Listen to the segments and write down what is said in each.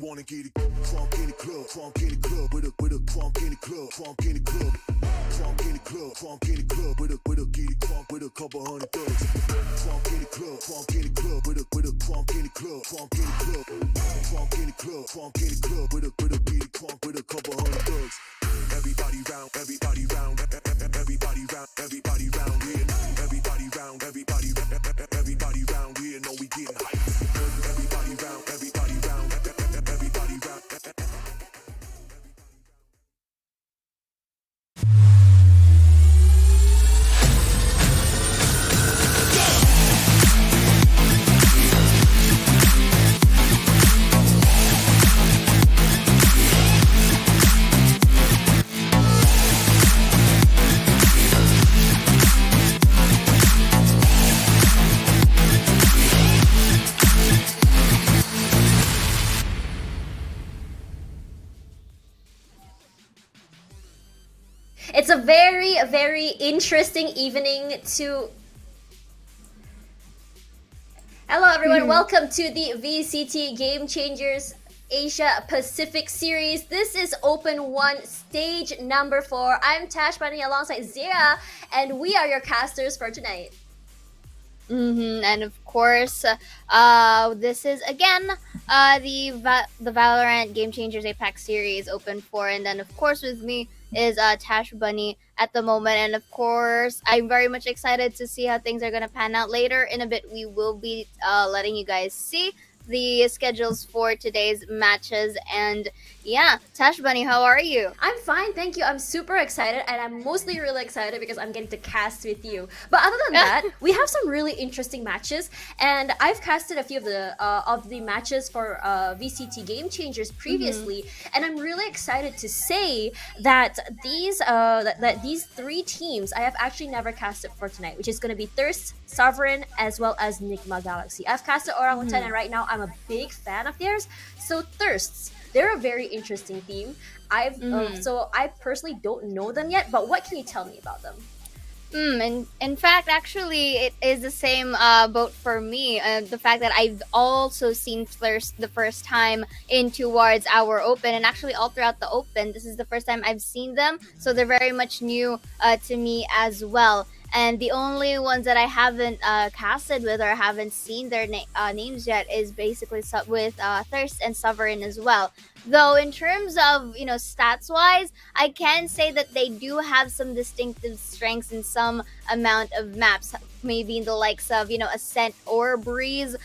wanna get it crunk in the club, crunk in the club, with a crunk in the club, crunk in the club, crunk in the club, crunk in the club, with a get it crunk with a couple hundred thugs. Crunk in the club, crunk in the club, with a crunk in the club, crunk in the club, crunk in the club, crunk in the club, with a get it crunk with a couple hundred thugs. Everybody round, everybody round, everybody round, everybody round here. Everybody round, everybody round here. Know we getting hype. Everybody round, everybody round, everybody round. It's a very, very interesting evening to... Hello everyone, welcome to the VCT Game Changers Asia Pacific Series. This is Open 1, stage number 4. I'm Tash Bunny alongside Zia, and we are your casters for tonight. And of course, this is again the Valorant Game Changers APAC Series Open 4, and then of course with me is Tash Bunny at the moment, and of course I'm very much excited to see how things are gonna pan out later. In a bit, we will be letting you guys see the schedules for today's matches. And yeah, Tash Bunny, how are you? I'm fine, thank you. I'm super excited, and I'm mostly really excited because I'm getting to cast with you. But other than that, we have some really interesting matches, and I've casted a few of the matches for VCT Game Changers previously, and I'm really excited to say that these three teams I have actually never casted for tonight, which is going to be Thirst, Sovereign, as well as Nigma Galaxy. I've casted Orangutan, and right now I'm a big fan of theirs. So Thirsts, they're a very interesting team. So I personally don't know them yet, but what can you tell me about them? And in fact, actually, it is the same boat for me. The fact that I've also seen Thirst the first time in towards our Open, and actually all throughout the Open, this is the first time I've seen them, so they're very much new to me as well. And the only ones that I haven't casted with or haven't seen their names yet is basically with Thirst and Sovereign as well. Though in terms of, stats wise, I can say that they do have some distinctive strengths in some amount of maps, maybe in the likes of, Ascent or Breeze.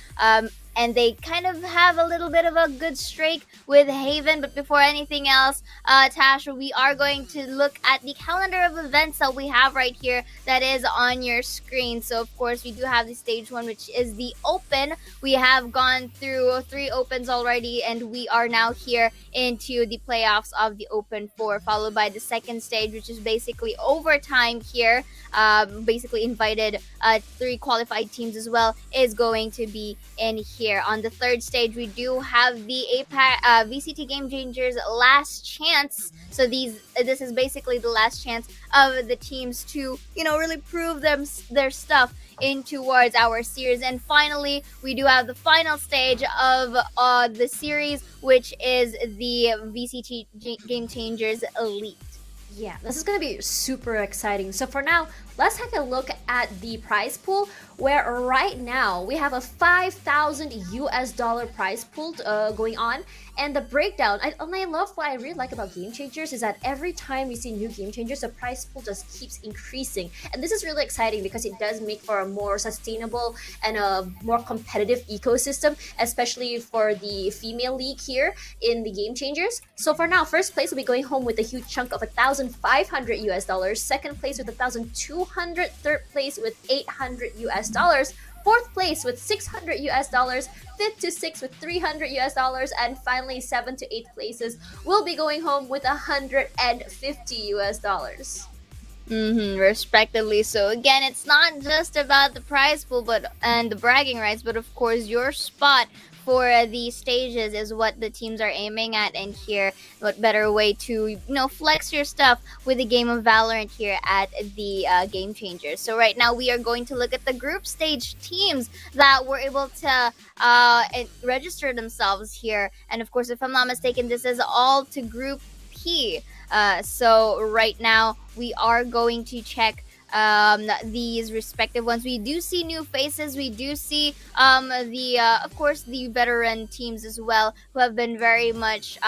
And they kind of have a little bit of a good streak with Haven. But before anything else, Tash, we are going to look at the calendar of events that we have right here that is on your screen. So, of course, we do have the stage 1, which is the Open. We have gone through 3 Opens already, and we are now here into the playoffs of the Open 4, followed by the second stage, which is basically overtime here. Basically invited 3 qualified teams as well is going to be in here. On the third stage, we do have the APAC VCT Game Changers last chance. So this is basically the last chance of the teams to really prove their stuff in towards our series. And finally, we do have the final stage of the series, which is the VCT Game Changers Elite. Yeah, this is going to be super exciting. So for now, let's take a look at the prize pool, where right now we have a $5,000 prize pool going on. And the breakdown, I love what I really like about Game Changers is that every time we see new Game Changers, the prize pool just keeps increasing. And this is really exciting because it does make for a more sustainable and a more competitive ecosystem, especially for the female league here in the Game Changers. So for now, first place will be going home with a huge chunk of $1,500, second place with $1,200, third place with $800, fourth place with $600, fifth to sixth with $300, and finally 7th to 8th places will be going home with $150. Respectively. So again, it's not just about the prize pool, but and the bragging rights, but of course your spot for the stages is what the teams are aiming at. And here, what better way to flex your stuff with a game of Valorant here at the Game Changers. So right now we are going to look at the group stage teams that were able to register themselves here. And of course, if I'm not mistaken, this is all to Group P. So right now we are going to check these respective ones. We do see new faces. We do see the of course the veteran teams as well, who have been very much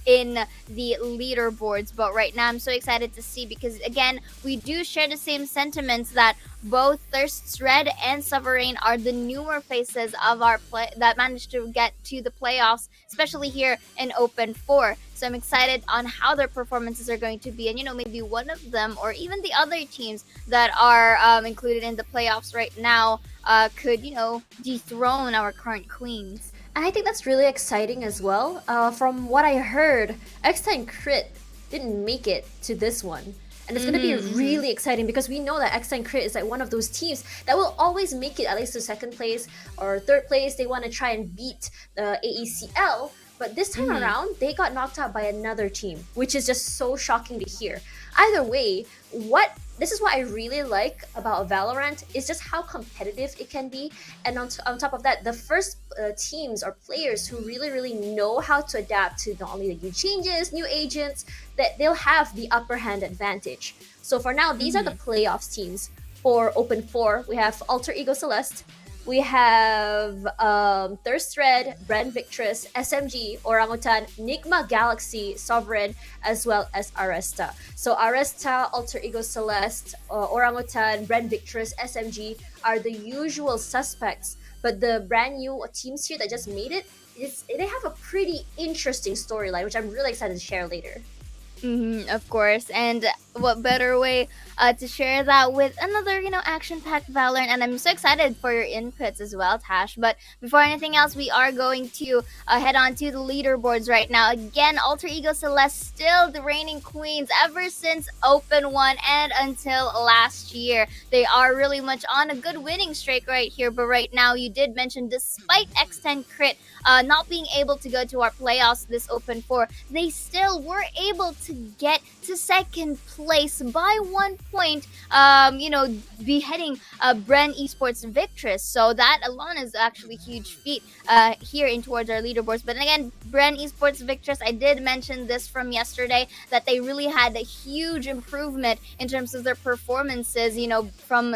in the leaderboards. But right now I'm so excited to see, because again, we do share the same sentiments that both Thirsts Red and Sovereign are the newer faces of our play that managed to get to the playoffs, especially here in Open 4. So I'm excited on how their performances are going to be, and maybe one of them or even the other teams that are included in the playoffs right now could dethrone our current queens. And I think that's really exciting as well. From what I heard, X10 Crit didn't make it to this one. And it's going to be really exciting, because we know that X10 Crit is like one of those teams that will always make it at least to second place or third place. They want to try and beat the AECL. But this time around, they got knocked out by another team, which is just so shocking to hear. Either way, this is what I really like about Valorant, is just how competitive it can be. And on top of that, the first teams or players who really know how to adapt to not only the new changes, new agents, that they'll have the upper hand advantage. So for now, these are the playoffs teams. For Open 4, we have Alter Ego Celeste, we have Thirst Red, Brand Victress, SMG, Orangutan, Nigma Galaxy, Sovereign, as well as Aresta. So Aresta, Alter Ego Celeste, Orangutan, Brand Victress, SMG are the usual suspects. But the brand new teams here that just made it, they have a pretty interesting storyline, which I'm really excited to share later. Of course, and what better way to share that with another, action-packed Valorant. And I'm so excited for your inputs as well, Tash. But before anything else, we are going to head on to the leaderboards right now. Again, Alter Ego Celeste still the reigning queens ever since Open 1 and until last year. They are really much on a good winning streak right here. But right now, you did mention, despite X10 Crit not being able to go to our playoffs this Open 4, they still were able to get to second place by 1 point, beheading Bren Esports Victress. So that alone is actually a huge feat here in towards our leaderboards. But again, Bren Esports Victress, I did mention this from yesterday, that they really had a huge improvement in terms of their performances, from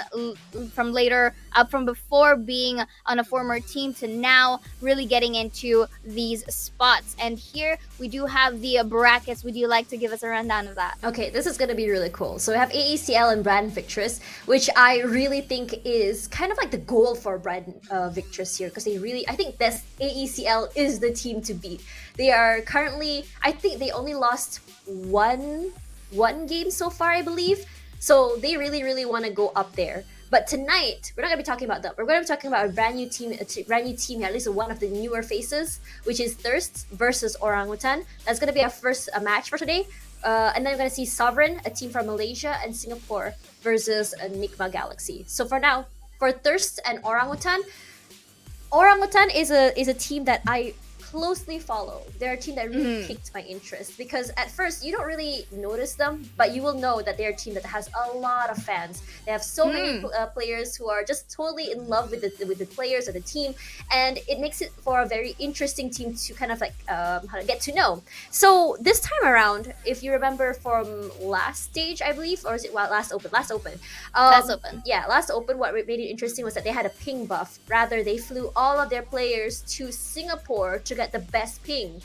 before being on a former team to now really getting into these spots. And here we do have the brackets. Would you like to give us a rundown of that? Okay, this is gonna be really cool. So we have AECL and Brand Victress, which I really think is kind of like the goal for Brand Victress here, because I think this AECL is the team to beat. They are currently, I think they only lost one game so far, I believe. So they really want to go up there. But tonight, we're not going to be talking about that. We're going to be talking about a brand new team, at least one of the newer faces, which is Thirst versus Orangutan. That's going to be our first match for today. And then we're going to see Sovereign, a team from Malaysia and Singapore, versus Nigma Galaxy. So for now, for Thirst and Orangutan is a team that I closely follow. They're a team that really piqued my interest, because at first you don't really notice them, but you will know that they're a team that has a lot of fans. They have so many players who are just totally in love with the players or the team, and it makes it for a very interesting team to kind of like how to get to know. So this time around, if you remember from last stage, I believe, or is it last open? Last open. Yeah, last open. What made it interesting was that they had a ping buff. Rather, they flew all of their players to Singapore to get the best ping.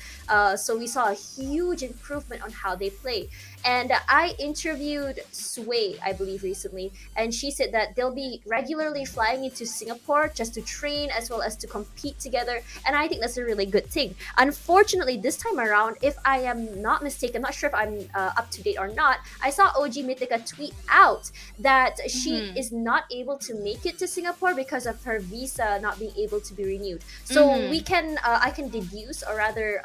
So we saw a huge improvement on how they play. And I interviewed Sway, I believe, recently, and she said that they'll be regularly flying into Singapore just to train as well as to compete together. And I think that's a really good thing. Unfortunately, this time around, if I am not mistaken, I'm not sure if I'm up to date or not, I saw OG Mythica tweet out that she is not able to make it to Singapore because of her visa not being able to be renewed. So I can deduce, or rather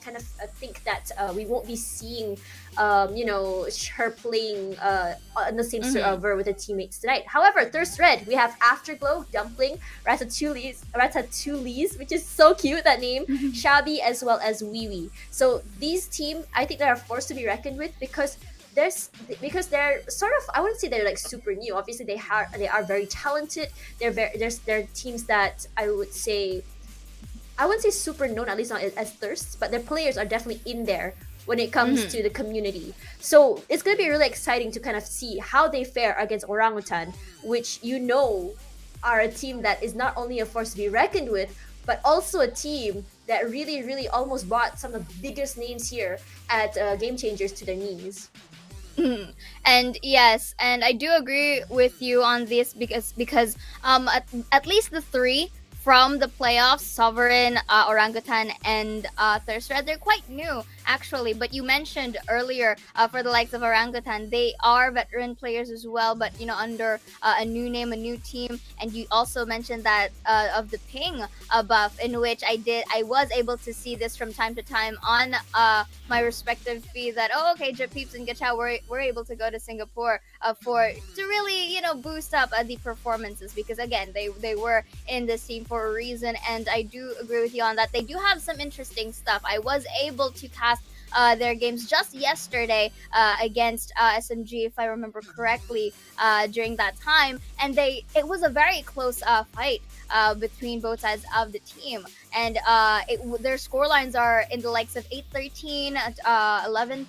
kind of think that we won't be seeing her playing on the same server with her teammates tonight. However, Thirst Red, we have Afterglow, Dumpling, Ratatouille's, which is so cute, that name, Shabby, as well as Wee Wee. So these teams, I think they are forced to be reckoned with, because they're sort of, I wouldn't say they're like super new. Obviously they are very talented. They're teams that I wouldn't say super known, at least not as Thirst, but their players are definitely in there when it comes to the community. So it's going to be really exciting to kind of see how they fare against Orangutan, which are a team that is not only a force to be reckoned with, but also a team that really, really almost brought some of the biggest names here at Game Changers to their knees. And yes, and I do agree with you on this, because at least the three from the playoffs, Sovereign, Orangutan, and Thirst Red, they're quite new actually. But you mentioned earlier, for the likes of Orangutan, they are veteran players as well, but under a new name, a new team. And you also mentioned that of the ping buff, in which I was able to see this from time to time on my respective feed, that Japeeps and Gachao were able to go to Singapore to really boost up the performances, because again they were in this team for a reason. And I do agree with you on that. They do have some interesting stuff. I was able to cast their games just yesterday against SMG, if I remember correctly, during that time, and it was a very close fight between both sides of the team. And their scorelines are in the likes of 8-13, 11.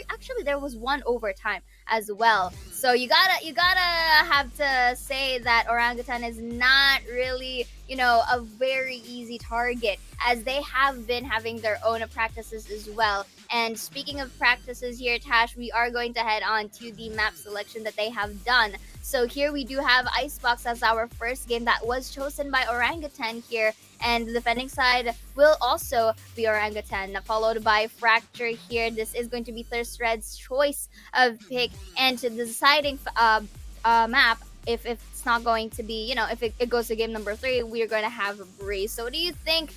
Actually, there was one overtime as well. So you gotta have to say that Orangutan is not really a very easy target, as they have been having their own practices as well. And speaking of practices here, Tash, we are going to head on to the map selection that they have done. So here we do have Icebox as our first game that was chosen by Orangutan here, and the defending side will also be Orangutan, followed by Fracture here. This is going to be Thirst Red's choice of pick, and to the deciding map, if it's not going to be, if it goes to game number 3, we're going to have a Breeze. So what do you think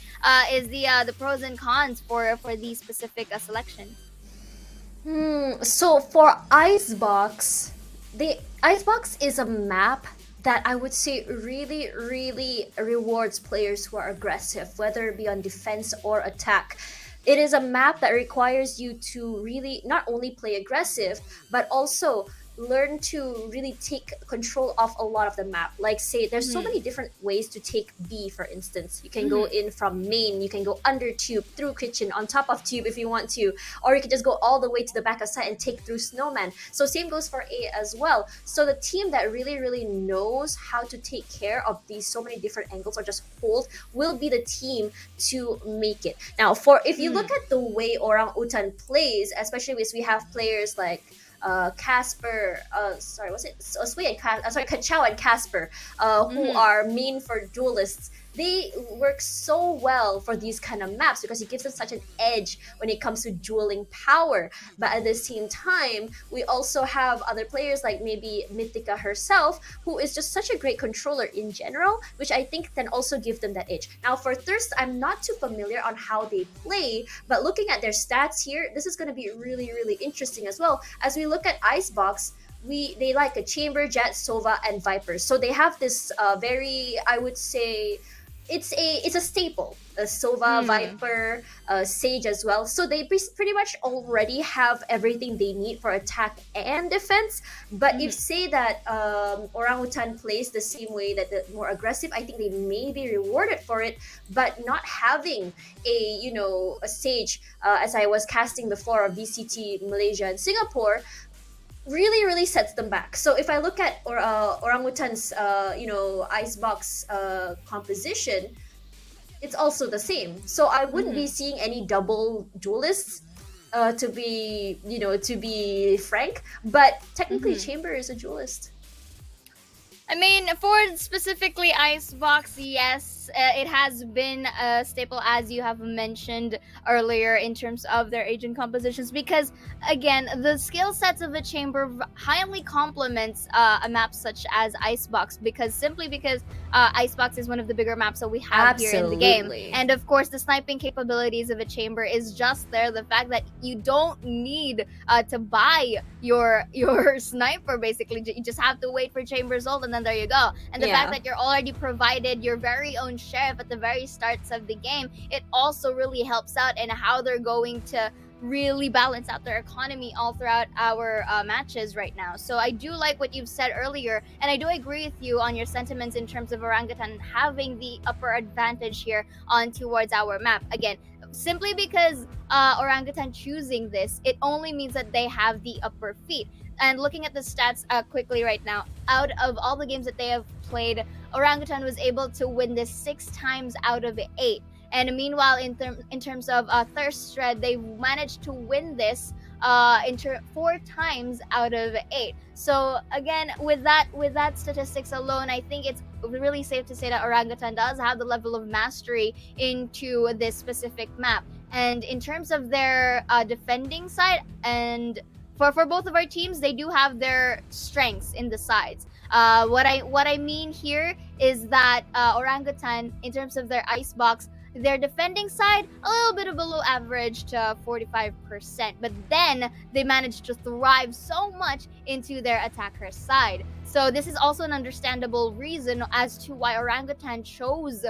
is the pros and cons for the specific selection? So for Icebox, the Icebox is a map that I would say really, really rewards players who are aggressive, whether it be on defense or attack. It is a map that requires you to really not only play aggressive, but also learn to really take control of a lot of the map. Like, say, there's so many different ways to take B, for instance. You can go in from main, you can go under tube, through kitchen, on top of tube if you want to, or you can just go all the way to the back of site and take through snowman. So same goes for A as well. So the team that really, really knows how to take care of these so many different angles, or just hold, will be the team to make it. Now, if you look at the way Orangutan plays, especially as we have players like Casper, Kachao and Casper, who are main for duelists. They work so well for these kind of maps because it gives them such an edge when it comes to dueling power. But at the same time, we also have other players like maybe Mythica herself, who is just such a great controller in general, which I think can also give them that edge. Now for Thirst, I'm not too familiar on how they play, but looking at their stats here, this is going to be really, really interesting as well. As we look at Icebox, they like a Chamber, Jet, Sova, and Viper. So they have this very, I would say, it's a staple. Sova, Viper, Sage as well. So they pretty much already have everything they need for attack and defense. But if say that Orangutan plays the same way, that the more aggressive, I think they may be rewarded for it. But not having a Sage, as I was casting before, of VCT, Malaysia, and Singapore, really, really sets them back. So if I look at Orangutan's Icebox composition, it's also the same. So I wouldn't be seeing any double duelists, to be frank. But technically, Chamber is a duelist. I mean, for specifically Icebox, yes, course, it has been a staple, as you have mentioned earlier, in terms of their agent compositions, because again, the skill sets of the chamber highly complements a map such as Icebox, simply because Icebox is one of the bigger maps that we have here in the game. Absolutely. And of course, the sniping capabilities of a chamber is just there. The fact that you don't need to buy your sniper, basically, you just have to wait for chamber's ult, and then there you go. And the fact that you're already provided your very own sheriff at the very starts of the game, it also really helps out in how they're going to really balance out their economy all throughout our matches right now. So I do like what you've said earlier, and I do agree with you on your sentiments in terms of Orangutan having the upper advantage here on towards our map. Again, simply because Orangutan choosing this, it only means that they have the upper feet. And looking at the stats quickly right now, out of all the games that they have played, Orangutan was able to win this 6 times out of 8. And meanwhile, in terms of Thirst Thread, they managed to win this 4 times out of 8. So again, with that statistics alone, I think it's really safe to say that Orangutan does have the level of mastery into this specific map. And in terms of their defending side, and for both of our teams, they do have their strengths in the sides. What I mean here is that Orangutan, in terms of their icebox, their defending side, a little bit of below average to 45%, but then they managed to thrive so much into their attacker side. So this is also an understandable reason as to why Orangutan chose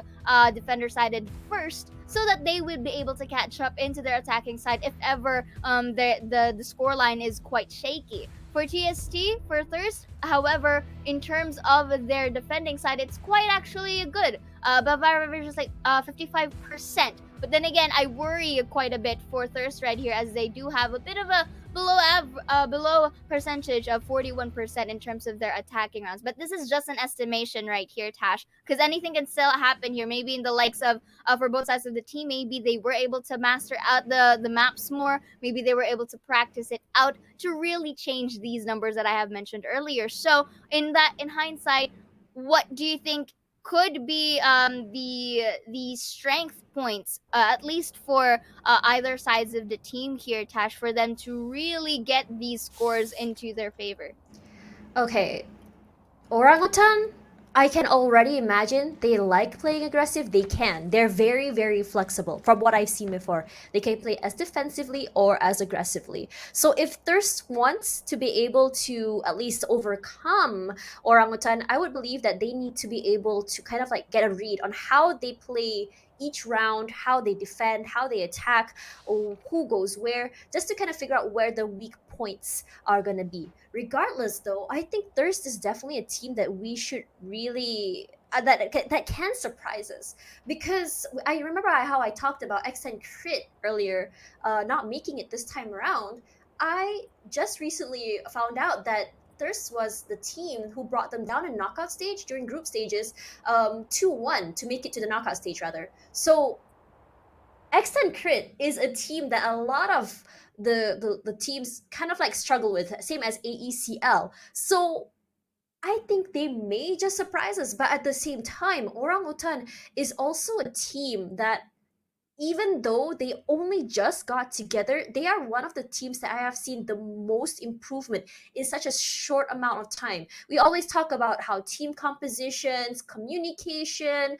defender-sided first, so that they would be able to catch up into their attacking side if ever the scoreline is quite shaky. For TST, for Thirst, however, in terms of their defending side, it's quite actually good. Above average is like 55%. But then again, I worry quite a bit for Thirst right here, as they do have a bit of a below percentage of 41% in terms of their attacking rounds. But this is just an estimation right here, Tash, because anything can still happen here. Maybe in the likes of for both sides of the team, maybe they were able to master out the maps more. Maybe they were able to practice it out to really change these numbers that I have mentioned earlier. So in hindsight, what do you think could be the strength points, at least for either sides of the team here, Tash, for them to really get these scores into their favor? Okay, Orangutan, I can already imagine they like playing aggressive. They can. They're very, very flexible from what I've seen before. They can play as defensively or as aggressively. So if Thirst wants to be able to at least overcome Orangutan, I would believe that they need to be able to kind of like get a read on how they play each round, how they defend, how they attack, or who goes where, just to kind of figure out where the weak points are going to be. Regardless, though, I think Thirst is definitely a team that we should really that can surprise us, because I remember how I talked about X10 Crit earlier, not making it this time around. I just recently found out that Thirst was the team who brought them down in knockout stage during group stages, 2-1 to make it to the knockout stage rather. So X10 Crit is a team that a lot of the teams kind of like struggle with, same as AECL. So I think they may just surprise us, but at the same time, Orangutan is also a team that, even though they only just got together, they are one of the teams that I have seen the most improvement in such a short amount of time. We always talk about how team compositions, communication,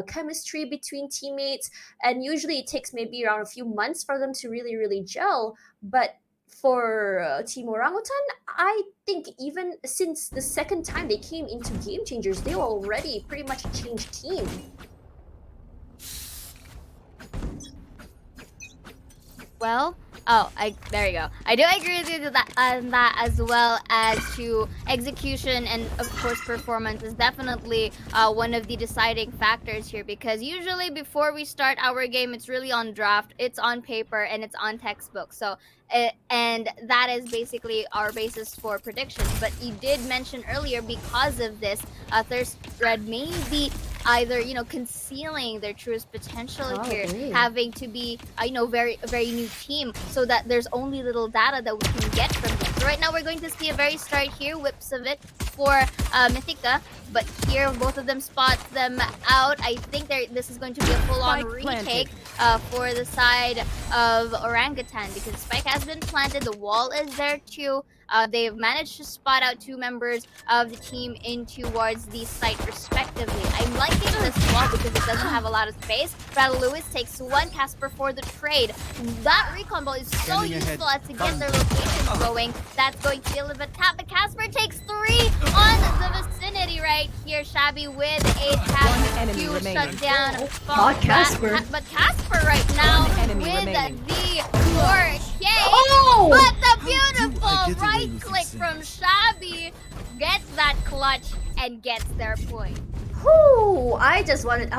chemistry between teammates, and usually it takes maybe around a few months for them to really, really gel. But for Team Orangutan, I think even since the second time they came into Game Changers, they were already pretty much a changed team. Well, there you go. I do agree with you on that, as well as to execution and of course performance is definitely one of the deciding factors here, because usually before we start our game, it's really on draft, it's on paper, and it's on textbook. So and that is basically our basis for predictions. But you did mention earlier, because of this, Thirst Red may be either concealing their truest potential here, having to be a very new team, so that there's only little data that we can get from them. So right now we're going to see a very start here, whips of it for Mythica. But here, both of them spot them out. I think this is going to be a full-on Spike retake for the side of Orangutan because Spike has been planted. The wall is there too. They've managed to spot out 2 members of the team in towards the site respectively. I'm liking this wall because it doesn't have a lot of space. Brad Lewis takes 1 Casper for the trade. That recon ball is so Scanning ahead. useful as to get their locations going. That's going to be a little bit tap, but Casper takes 3 on the vicinity right here. Shabby with a tap enemy to remaining. shut down. Not Casper. But Casper right now One enemy with remaining. the 4K. Oh! But the I beautiful get away right with click this from Shabby gets that clutch and gets their point. Whew, I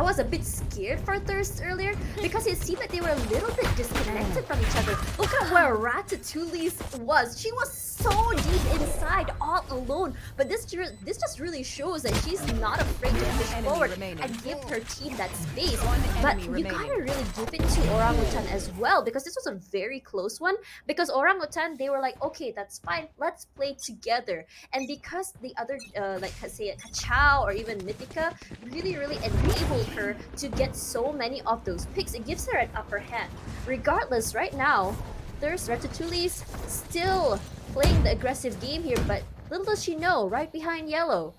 was a bit scared for Thirst earlier because it seemed like they were a little bit disconnected from each other. Look at where Ratatouille's was. She was so deep inside, all alone. But this just really shows that she's not afraid to push enemy forward remaining. and give her team that space. One But enemy you remaining. gotta really dip into Orangutan as well because this was a very close one. Because Orangutan, they were like, okay, that's fine, let's play together. And because the other, like say Kachao or even Mythica, really enabled her to get so many of those picks, it gives her an upper hand. Regardless, right now, there's Ratatouille's still playing the aggressive game here, but little does she know, right behind yellow,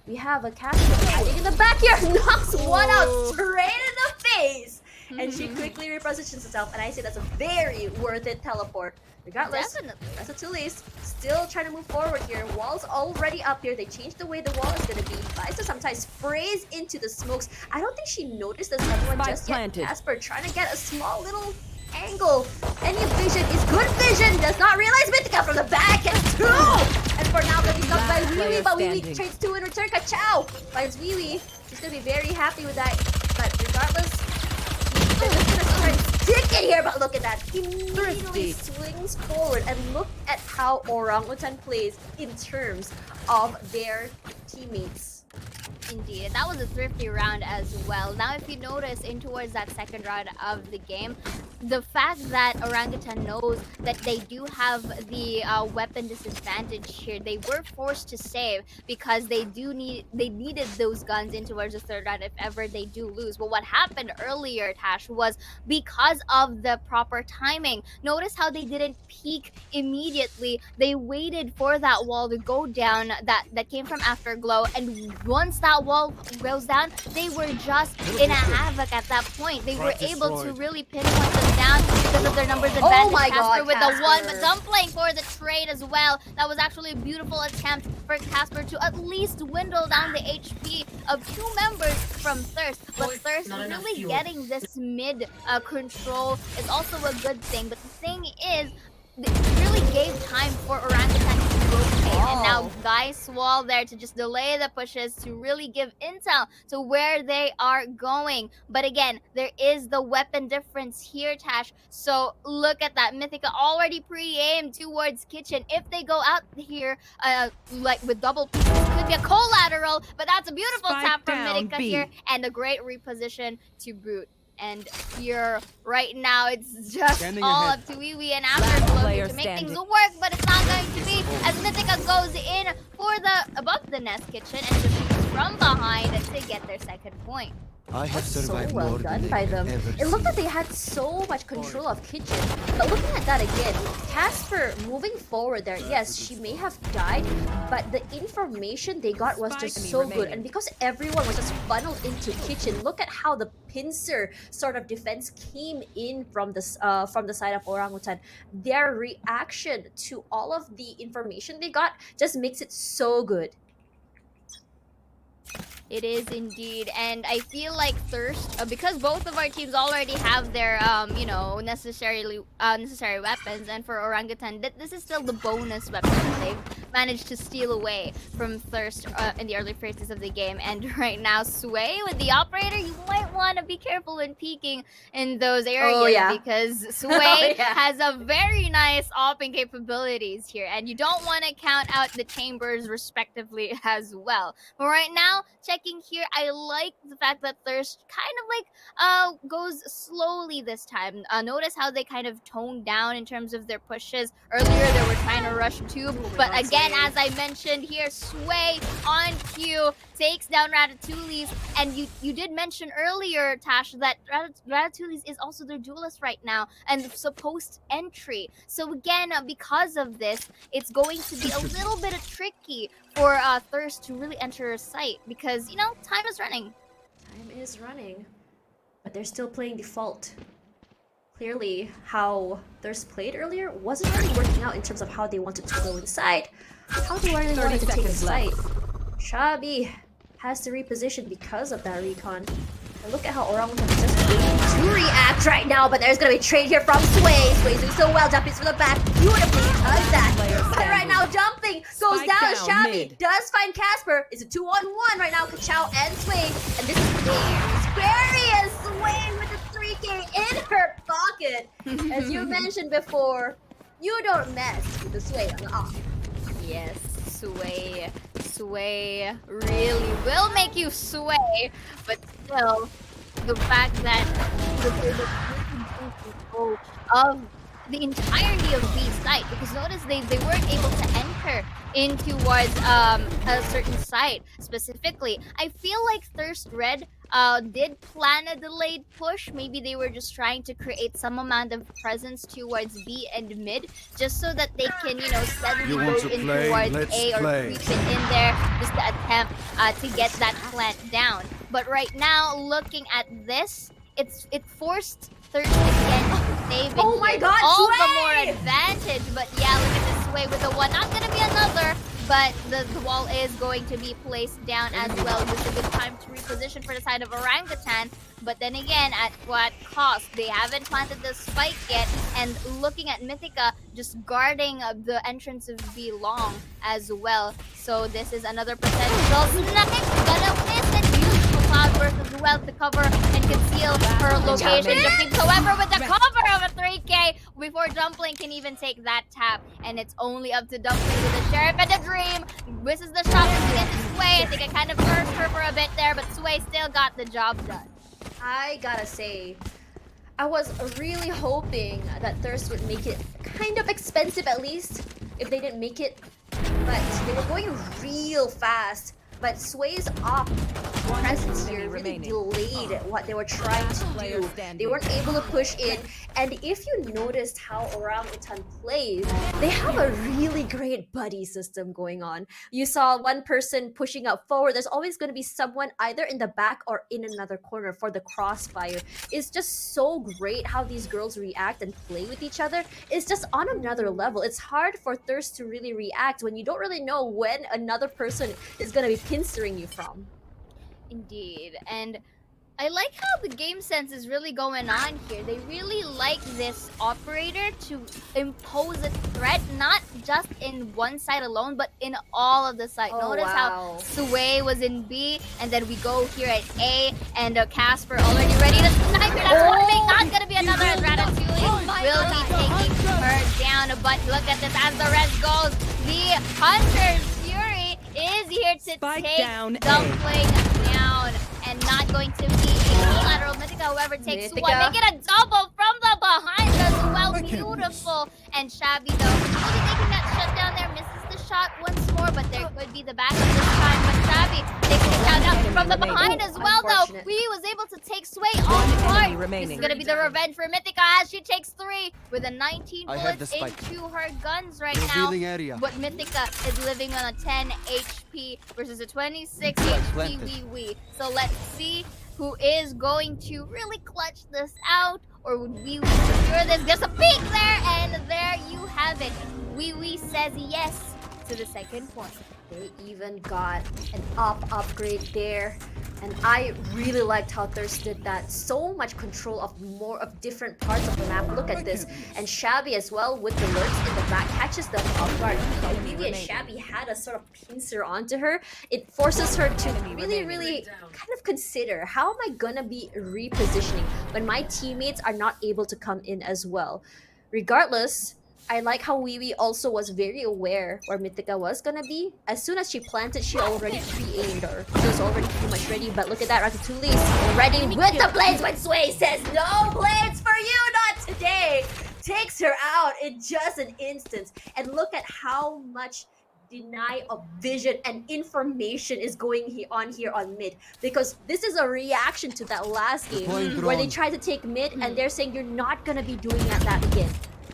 we have a Casper hiding in the back here, knocks one out straight in the face! And she quickly repositions herself, and I say that's a very worth it teleport. Regardless, Definitely. Ratatouille's still trying to move forward here. Wall's already up here. They changed the way the wall is going to be. Tries to sometimes sprays into the smokes. I don't think she noticed this everyone Spike just yet. planted. Casper trying to get a small little angle. Any vision is good vision. Does not realize Mythica from the back. And 2! And for now, gonna be stopped by Last Wee player but Wee standing. trades 2 in return. Kachao finds Wee. She's going to be very happy with that. But regardless, they're just gonna start sticking here, but look at that. He immediately swings forward and look at how Orangutan plays in terms of their teammates. Indeed, that was a thrifty round as well. Now, if you notice in towards that second round of the game, the fact that Orangutan knows that they do have the weapon disadvantage here, they were forced to save because they needed those guns in towards the third round if ever they do lose. But what happened earlier, Tash, was because of the proper timing. Notice how they didn't peek immediately. They waited for that wall to go down that came from Afterglow, and once that wall goes down, they were just in a havoc at that point. They were able to really pinpoint them down because of their numbers advantage. my Casper God, with the 1, Casper. but Dumpling for the trade as well. That was actually a beautiful attempt for Casper to at least dwindle down the HP of 2 members from Thirst. But Thirst really getting this mid control is also a good thing. But the thing is, it really gave time for Orangutan to rotate, and now Guy's Wall there to just delay the pushes to really give intel to where they are going. But again, there is the weapon difference here, Tash. So look at that. Mythica already pre-aimed towards Kitchen. If they go out here, like with double pieces, could be a collateral, but that's a beautiful Spike tap from down, Mythica B. here, and a great reposition to boot. And here, right now, it's just Scanning all ahead. up to Wee and Afterglow player to make standing. things work, but it's not going to be as Mythica goes in for the above the nest Kitchen and just shoots from behind to get their second point. I have So survived well more done than by they them. ever It looked seen. like they had so much control of Kitchen. But looking at that again, Casper moving forward there, yes, she may have died, but the information they got was just Spike so good. remaining. And because everyone was just funneled into Kitchen, look at how the pincer sort of defense came in from the side of Orangutan. Their reaction to all of the information they got just makes it so good. It is indeed, and I feel like Thirst, because both of our teams already have their, necessary weapons, and for Orangutan, this is still the bonus weapon that they've managed to steal away from Thirst in the early phases of the game. And right now, Sway with the operator, you might want to be careful when peeking in those areas yeah. because Sway Yeah. has a very nice opping capabilities here, and you don't want to count out the chambers respectively as well. But right now, check checking here, I like the fact that Thirst kind of like goes slowly this time. Notice how they kind of toned down in terms of their pushes. Earlier they were trying to rush tube, but God, again, Sway. as I mentioned here, Sway on cue takes down Ratatouille's, and you did mention earlier, Tash, that Ratatouille's is also their duelist right now and supposed entry. So again, because of this, it's going to be a little bit tricky for Thirst to really enter a site because, you know, time is running. Time is running, but they're still playing default. Clearly, how Thirst played earlier wasn't really working out in terms of how they wanted to go inside, how they really wanted to take the site. Shabby has to reposition because of that recon. And look at how Orangutan is just waiting to react right now, but there's gonna be trade here from Sway. Sway's doing so well, jumping from the back, beautifully does that. But right now, jumping goes Spike down. down, Shabby mid. does find Casper. It's a 2-on-1 right now, Kachao and Sway. And this is very scary as Sway with the 3K in her pocket. As you mentioned before, you don't mess with the Sway on the off. Yes, sway really will make you sway, but still, the fact that the control of the entirety of B site, because notice they weren't able to enter in towards a certain site specifically. I feel like Thirst Red did plan a delayed push. Maybe they were just trying to create some amount of presence towards B and mid, just so that they can, you know, steadily You go want to in play? towards Let's A or play. creep it in there, just to attempt to get that plant down. But right now, looking at this, it forced Thirst again to save it Oh my here. God, All the Sway! more advantage, but yeah, look at this Sway with the one. Not gonna be another, but the wall is going to be placed down as well. This is a good time to reposition for the side of Orangutan, but then again, at what cost? They haven't planted the spike yet, and looking at Mythica just guarding the entrance of B long as well. So this is another potential snipe. Gonna miss it. Beautiful cloudburst as well to cover and conceal her location. Jumping, however, with the cover of a 3K before Dumpling can even take that tap, and it's only up to Dumpling with the Sheriff and the Dream. Misses the shot to get to Sway. I think I kind of cursed her for a bit there, but Sway still got the job done. I gotta say, I was really hoping that Thirst would make it kind of expensive at least, if they didn't make it. But they were going real fast. But Sway's off presence here really delayed what they were trying to do. They weren't able to push in. And if you noticed how Orangutan plays, they have a really great buddy system going on. You saw one person pushing out forward. There's always going to be someone either in the back or in another corner for the crossfire. It's just so great how these girls react and play with each other. It's just on another level. It's hard for Thirst to really react when you don't really know when another person is going to be pinstering you from. Indeed, and I like how the game sense is really going on here. They really like this operator to impose a threat, not just in one side alone, but in all of the sides. Oh, Notice wow. how Sway was in B, and then we go here at A, and Casper already ready to snipe her. That's one thing, not gonna be another as Ratatouille will be taking her down. But look at this as the rest goes. The Hunter's Fury is here to Spike take down A. Dumpling down, and not going to be a lateral. Mythica, however, takes Mythica. one. They get a double from the behind as well. Beautiful. And Shabby, though, will be taking that shutdown there. Misses the shot once more, but there could be the backup this time. But Shabby takes the count out from the behind as well, though. Unfortunate. He was able to take Sway on guard. This is remaining. going to be the revenge for Mythica as she takes 3 with a 19 I have bullets the spike. into her guns right now. Revealing area. But Mythica is living on a 10 HP versus a 26 Planted. HP Wee. So let's see who is going to really clutch this out, or would Wee secure this? There's a peek there, and there you have it. Wee says yes to the second point. They even got an upgrade there. And I really liked how Thirst did that. So much control of more of different parts of the map. Look at this. And Shabby as well with the lurks in the back catches them off guard. But Vivi and Shabby had a sort of pincer onto her. It forces her to really kind of consider, how am I gonna be repositioning when my teammates are not able to come in as well? Regardless, I like how Wiwi also was very aware where Mythica was gonna be. As soon as she planted, she already pre-aimed her. She was already pretty much ready, but look at that, Ratatouille is ready with the blades when Sway says, no blades for you, not today! Takes her out in just an instant. And look at how much deny of vision and information is going on here on mid, because this is a reaction to that last game where they tried to take mid and they're saying you're not gonna be doing that again.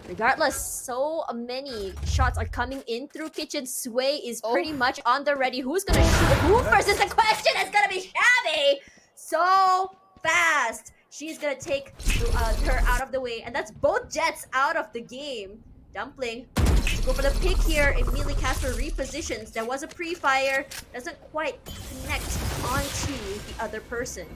Regardless, so many shots are coming in through kitchen. Sway is pretty much on the ready. Who's gonna shoot who first is the question. It's gonna be Shabby. So fast. She's gonna take her out of the way, and that's both Jets out of the game. Dumpling to go for the pick here. Immediately Casper repositions. There was a pre-fire. Doesn't quite connect onto the other person.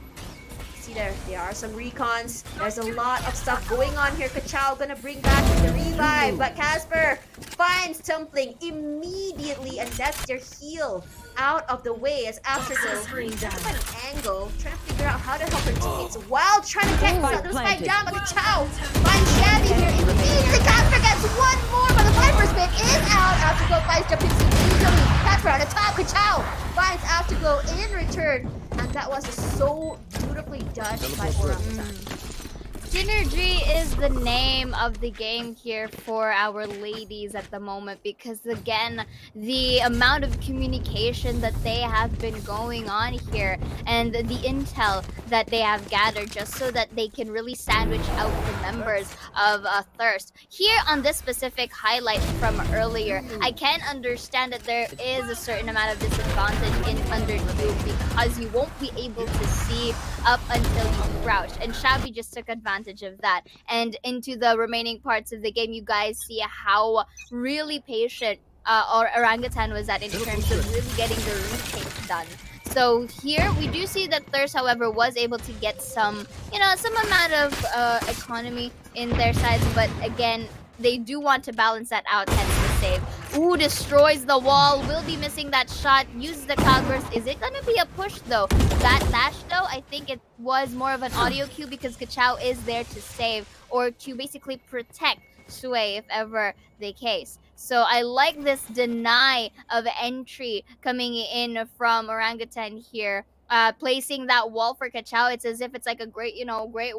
See there are some recons. There's a lot of stuff going on here. Kachao gonna bring back the revive, but Casper finds Tumbling immediately, and that's their heal out of the way as after the angle, trying to figure out how to help her teammates while trying to get the spike down, but Kachao finds Shabby here. Immediately Casper gets one more, but the Viper's pick is out. Afterglow finds jumping immediately. Casper on the top. Kachao finds Afterglow in return. And that was so beautifully done by Orangutan. Synergy is the name of the game here for our ladies at the moment, because again, the amount of communication that they have been going on here and the intel that they have gathered just so that they can really sandwich out the members of Thirst. Here on this specific highlight from earlier, I can understand that there is a certain amount of disadvantage in under 2 because you won't be able to see up until you crouch, and Shabby just took advantage of that. And into the remaining parts of the game, you guys see how really patient or Orangutan was at in terms of really getting the retake done. So here we do see that Thirst, however, was able to get some, some amount of economy in their sides, but again, they do want to balance that out, hence the save. Ooh, destroys the wall. Will be missing that shot. Uses the cloudburst. Is it gonna be a push though? That dash though, I think it was more of an audio cue because Kachao is there to save or to basically protect Sway if ever the case. So I like this deny of entry coming in from Orangutan here. Placing that wall for Kachao, it's as if it's like a great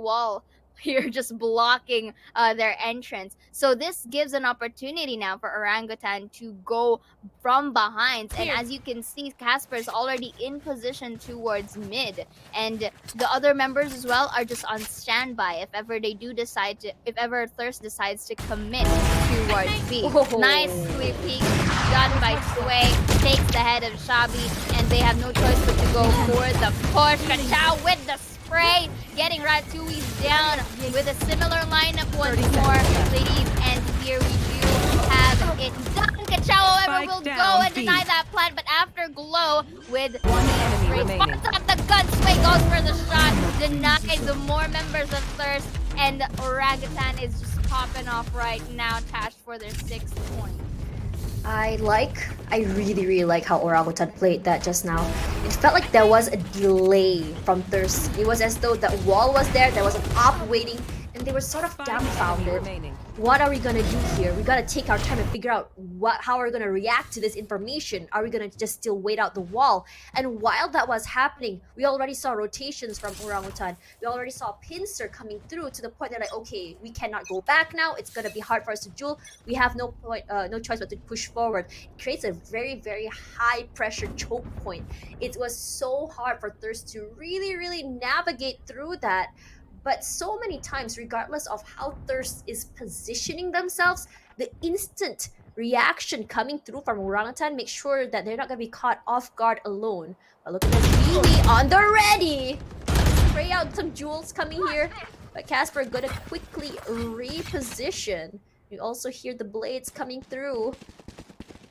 wall here just blocking their entrance. So this gives an opportunity now for Orangutan to go from behind. And as you can see, Casper is already in position towards mid. And the other members as well are just on standby if ever they do decide to, if ever Thirst decides to commit towards B. Nice sweeping done by Sway. Takes the head of Shabby, and they have no choice but to go for the push. Kachao with the spray, getting Ratatouille down with a similar lineup once more, ladies. And here we do have it done. Kachao, however, will go and deny that plan, but Afterglow with one enemy remaining. Spots up the gun, Sway goes for the shot, denies the more members of Thirst, and Orangutan is just popping off right now, Tash for their 6th point. I really like how Orangutan played that just now. It felt like there was a delay from Thirst. It was as though that wall was there was an op waiting, and they were sort of dumbfounded. What are we gonna do here? We gotta take our time and figure out how we're gonna react to this information. Are we gonna just still wait out the wall? And while that was happening, we already saw rotations from Orangutan. We already saw Pincer coming through to the point that, like, okay, we cannot go back now. It's gonna be hard for us to duel. We have no choice but to push forward. It creates a very, very high pressure choke point. It was so hard for Thirst to really navigate through that. But so many times, regardless of how Thirst is positioning themselves, the instant reaction coming through from Orangutan makes sure that they're not going to be caught off guard alone. But look at this, really on the ready! Spray out some jewels coming here. But Casper gonna quickly reposition. You also hear the blades coming through.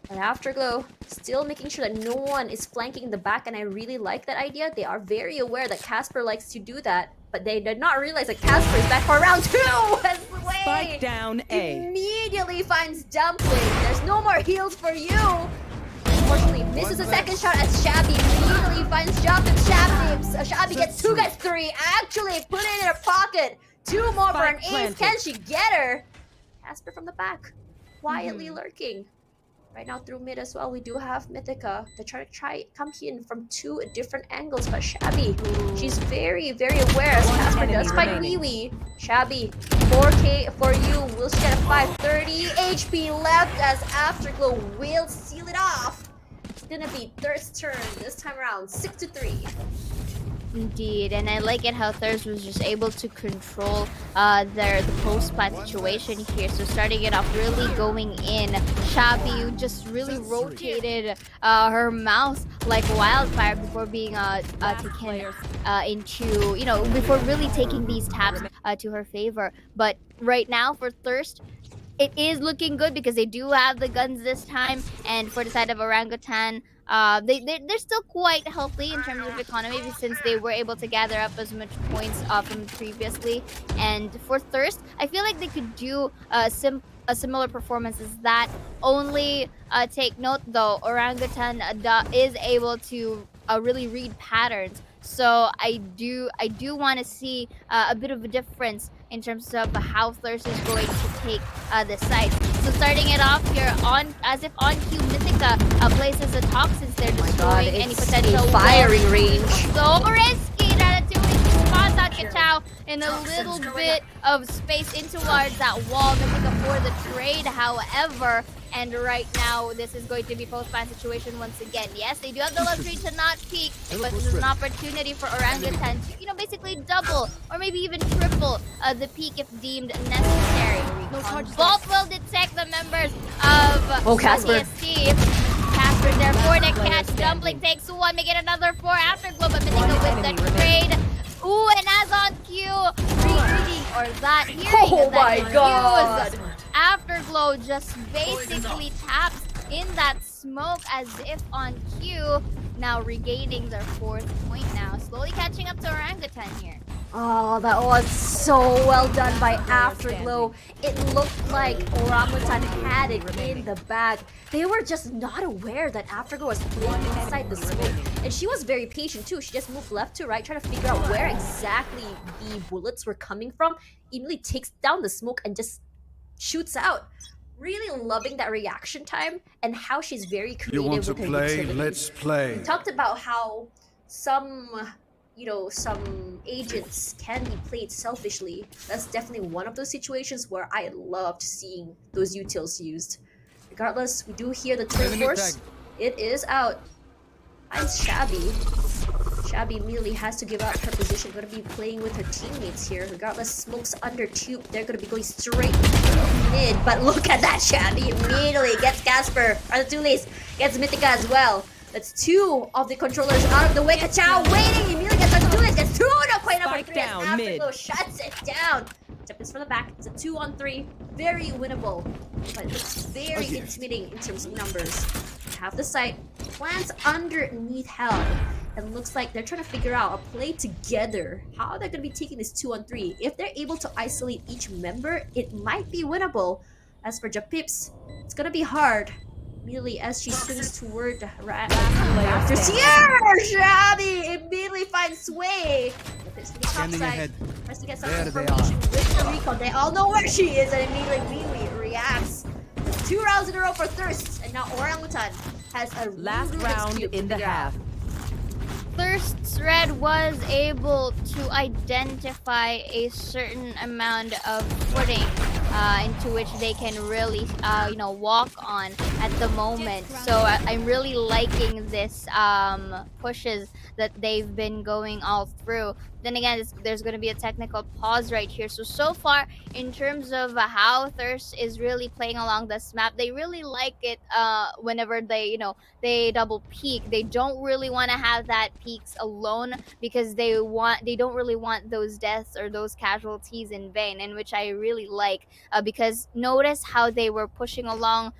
And Afterglow still making sure that no one is flanking in the back, and I really like that idea. They are very aware that Casper likes to do that, but they did not realize that Casper is back for round 2 as Sway Spike down A. immediately finds Dumpling. There's no more heals for you. Unfortunately, misses a second shot as Shabby immediately finds Jump, and Shabby gets 2, gets 3. Actually, put it in her pocket. 2 more for an ace. Can she get her? Casper from the back. quietly lurking. Right now through mid as well, we do have Mythica. They're trying to come in from two different angles, but Shabby, she's very, very aware as Casper does fight Wee. Shabby, 4K for you. Will she get a 530 HP left as Afterglow will seal it off? It's gonna be Thirst's turn this time around, 6-3. Indeed, and I like it how Thurs was just able to control the post plant situation here. So starting it off really going in. Shabby just really rotated her mouse like wildfire before being taken into, before really taking these taps to her favor. But right now for Thirst, it is looking good because they do have the guns this time. And for the side of Orangutan, they're still quite healthy in terms of economy since they were able to gather up as much points from previously. And for Thirst, I feel like they could do a similar performance as that. Only take note though, Orangutan is able to really read patterns. So I do want to see a bit of a difference in terms of how Thirst is going to take the site. So starting it off here on as if on cue, Mythica places a toxins there, destroying any potential firing range. So risky. Ratatouille spots out Kachao in a little bit of space in towards that wall. Mythica for the trade, however. And right now, this is going to be post-ban situation once again. Yes, they do have the luxury to not peek, but this is an opportunity for Orangutan to, basically double or maybe even triple the peak if deemed necessary. Both will detect the members of Casper. CST. Casper there for the catch. Dumpling takes one, make it another 4 Afterglow, but Mythica with the trade. Ooh, and as on cue, reading or that hearing. Oh my god! Afterglow just basically taps in that smoke as if on cue. Now regaining their 4th point now. Slowly catching up to Orangutan here. Oh, that was so well done by Afterglow. It looked like Orangutan had it in the bag. They were just not aware that Afterglow was playing inside the smoke. And she was very patient too. She just moved left to right, trying to figure out where exactly the bullets were coming from. Immediately takes down the smoke and just shoots out. Really loving that reaction time and how she's very creative. You want to with her play? utilities. Let's play. We talked about how some agents can be played selfishly. That's definitely one of those situations where I loved seeing those utils used. Regardless, we do hear the twin force. It is out. Nice Shabby. Shabby immediately has to give up her position. Going to be playing with her teammates here. Regardless, Smoke's under tube. They're going to be going straight mid. But look at that. Shabby immediately gets Casper. Ratatouille gets Mythica as well. That's 2 of the controllers out of the way. Kachao waiting. Immediately gets Ratatouille. Gets 2. Not quite enough for 3. Afterglow shuts it down. Tippins for the back. It's a 2-on-3. Very winnable. But it's very intimidating in terms of numbers. Have the site. Plants underneath hell. And looks like they're trying to figure out a play together. How they're going to be taking this 2-on-3. If they're able to isolate each member, it might be winnable. As for Japips, it's going to be hard. Immediately as she swings toward after Sierra, Shabby immediately finds Sway. Japips to the top side. Tries to get some information with the recon. They all know where she is and immediately reacts. 2 rounds in a row for Thirst. And now Orangutan has a last round in the half. Thirst's Red was able to identify a certain amount of footing into which they can really, walk on at the moment. So I'm really liking this pushes that they've been going all through. Then again, there's going to be a technical pause right here. So far, in terms of how Thirst is really playing along this map, they really like it whenever they double peak. They don't really want to have that peaks alone because they don't really want those deaths or those casualties in vain, in which I really like because notice how they were pushing along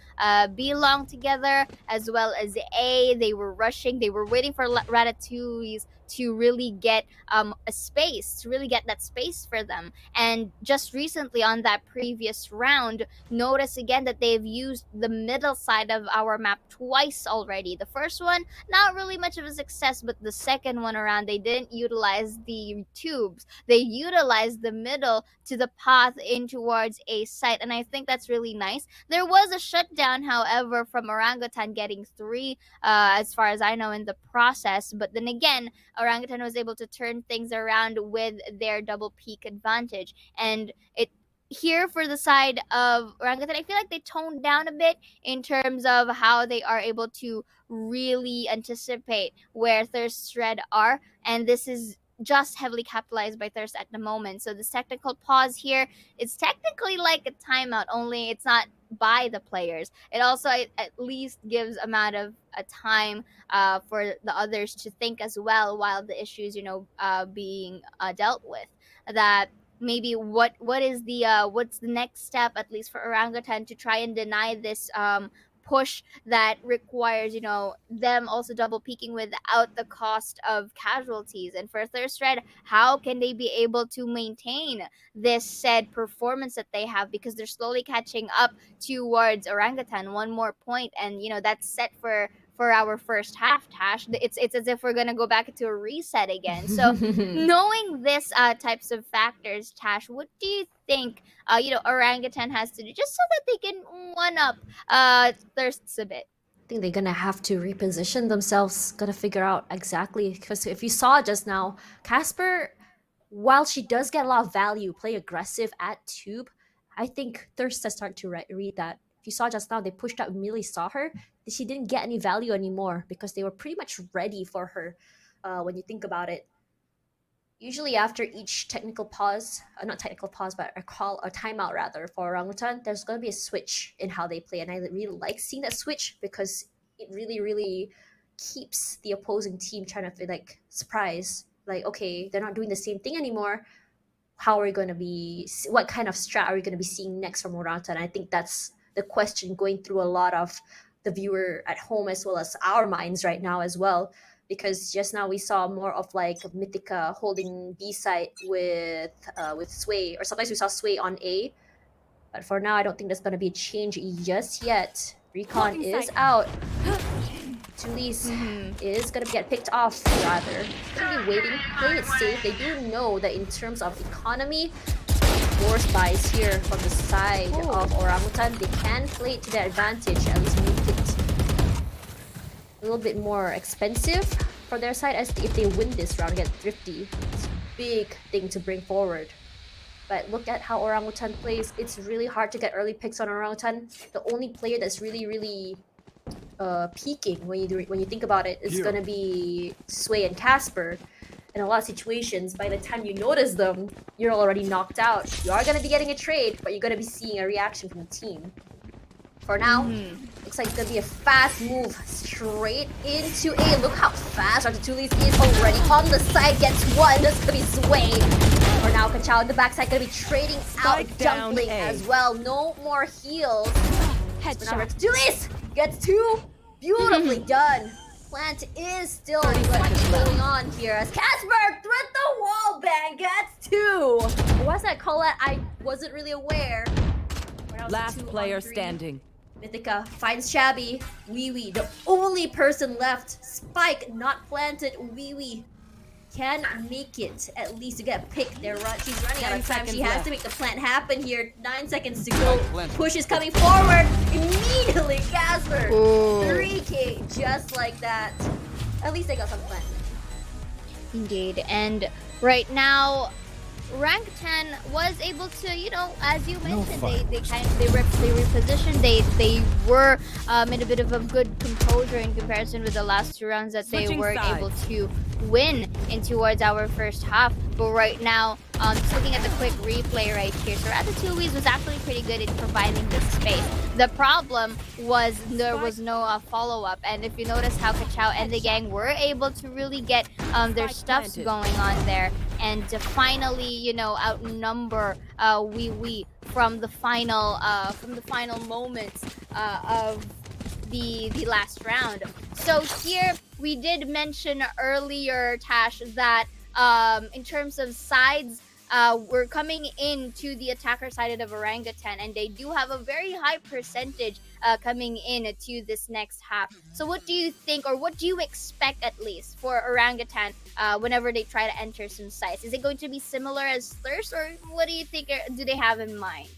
B long together as well as A. They were rushing. They were waiting for Ratatouille's to really get a space, to really get that space for them. And just recently on that previous round, notice again that they've used the middle side of our map twice already. The first one, not really much of a success, but the second one around, they didn't utilize the tubes. They utilized the middle to the path in towards a site, and I think that's really nice. There was a shutdown, however, from Orangutan getting 3, as far as I know, in the process. But then again, Orangutan was able to turn things around with their double peak advantage. And it here for the side of Orangutan, I feel like they toned down a bit in terms of how they are able to really anticipate where Thirst Thread are. And this is just heavily capitalized by Thirst at the moment. So this technical pause here is technically like a timeout, only it's not by the players. It also at least gives amount of a time for the others to think as well while the issues, being dealt with. That maybe what is the what's the next step, at least for Orangutan, to try and deny this push that requires them also double peaking without the cost of casualties. And for Thirst Red, how can they be able to maintain this said performance that they have, because they're slowly catching up towards Orangutan. One more point and that's set for our first half, Tash. It's as if we're gonna go back into a reset again. So knowing this types of factors, Tash, what do you think Orangutan has to do just so that they can one up Thirsts a bit? I think they're gonna have to reposition themselves, gotta figure out exactly, because if you saw just now, Casper, while she does get a lot of value, play aggressive at tube, I think Thirst has started to read that. If you saw just now, they pushed up, immediately saw her, she didn't get any value anymore because they were pretty much ready for her. When you think about it, usually after each technical pause, not technical pause, but a call or timeout rather for Orangutan, there's going to be a switch in how they play, and I really like seeing that switch because it really keeps the opposing team trying to feel like surprise, like okay, they're not doing the same thing anymore. How are we going to be? What kind of strat are we going to be seeing next from Orangutan? I think that's the question going through a lot of the viewer at home as well as our minds right now as well. Because just now we saw more of like Mythica holding B side with Sway, or sometimes we saw Sway on A. But for now, I don't think there's gonna be a change just yet. Recon is out. Julius is gonna get picked off rather. Gonna be waiting, playing it safe. They do know that in terms of economy, force buys here from the side of Orangutan. They can play it to their advantage, at least make it a little bit more expensive for their side, as if they win this round, get thrifty. It's a big thing to bring forward. But look at how Orangutan plays. It's really hard to get early picks on Orangutan. The only player that's really peaking when you think about it is gonna be Sway and Casper. In a lot of situations, by the time you notice them, you're already knocked out. You are gonna be getting a trade, but you're gonna be seeing a reaction from the team. For now, looks like it's gonna be a fast move straight into A. Look how fast Ratatouille is already on the side. Gets one. That's gonna be Sway. For now, Kachao in the backside gonna be trading out, dumpling as well. No more heals. Headshot. Ratatouille gets 2. Beautifully done. Plant is still what's going on here as Casper thread the wall bang gets 2. What's that call at? I wasn't really aware. Last player standing. Mythica finds Shabby. Wee, the only person left. Spike not planted. Wee can make it at least to get a pick. She's running out of time. She has to make the plant happen here. 9 seconds to go. Push is coming forward. Immediately, Casper. 3K just like that. At least they got some plant. Indeed. And right now, Rank 10 was able to, as you mentioned, they repositioned. They were in a bit of a good composure in comparison with the last 2 rounds that they weren't able to win in towards our first half. But right now, just looking at the quick replay right here, so Ratatouille was actually pretty good in providing this space. The problem was there was no follow-up, and if you notice how Kachao and the gang were able to really get their stuffs going on there, and to finally, outnumber Wee from the final moments of the last round. So here we did mention earlier, Tash, that in terms of sides, we're coming into the attacker side of Orangutan, and they do have a very high percentage coming in to this next half. So what do you think, or what do you expect at least for Orangutan whenever they try to enter some sites? Is it going to be similar as Thirst, or what do you think do they have in mind?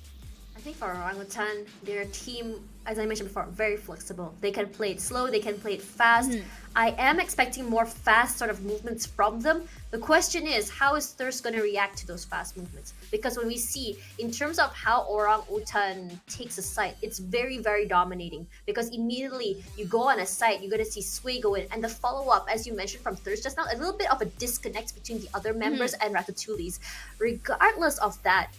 I think for Orangutan, their team, as I mentioned before, very flexible. They can play it slow, they can play it fast. I am expecting more fast sort of movements from them. The question is, how is Thirst going to react to those fast movements? Because when we see, in terms of how Orangutan takes a site, it's very, very dominating. Because immediately you go on a site, you're going to see Sway go in. And the follow-up, as you mentioned from Thirst just now, a little bit of a disconnect between the other members and Ratatouille's. Regardless of that,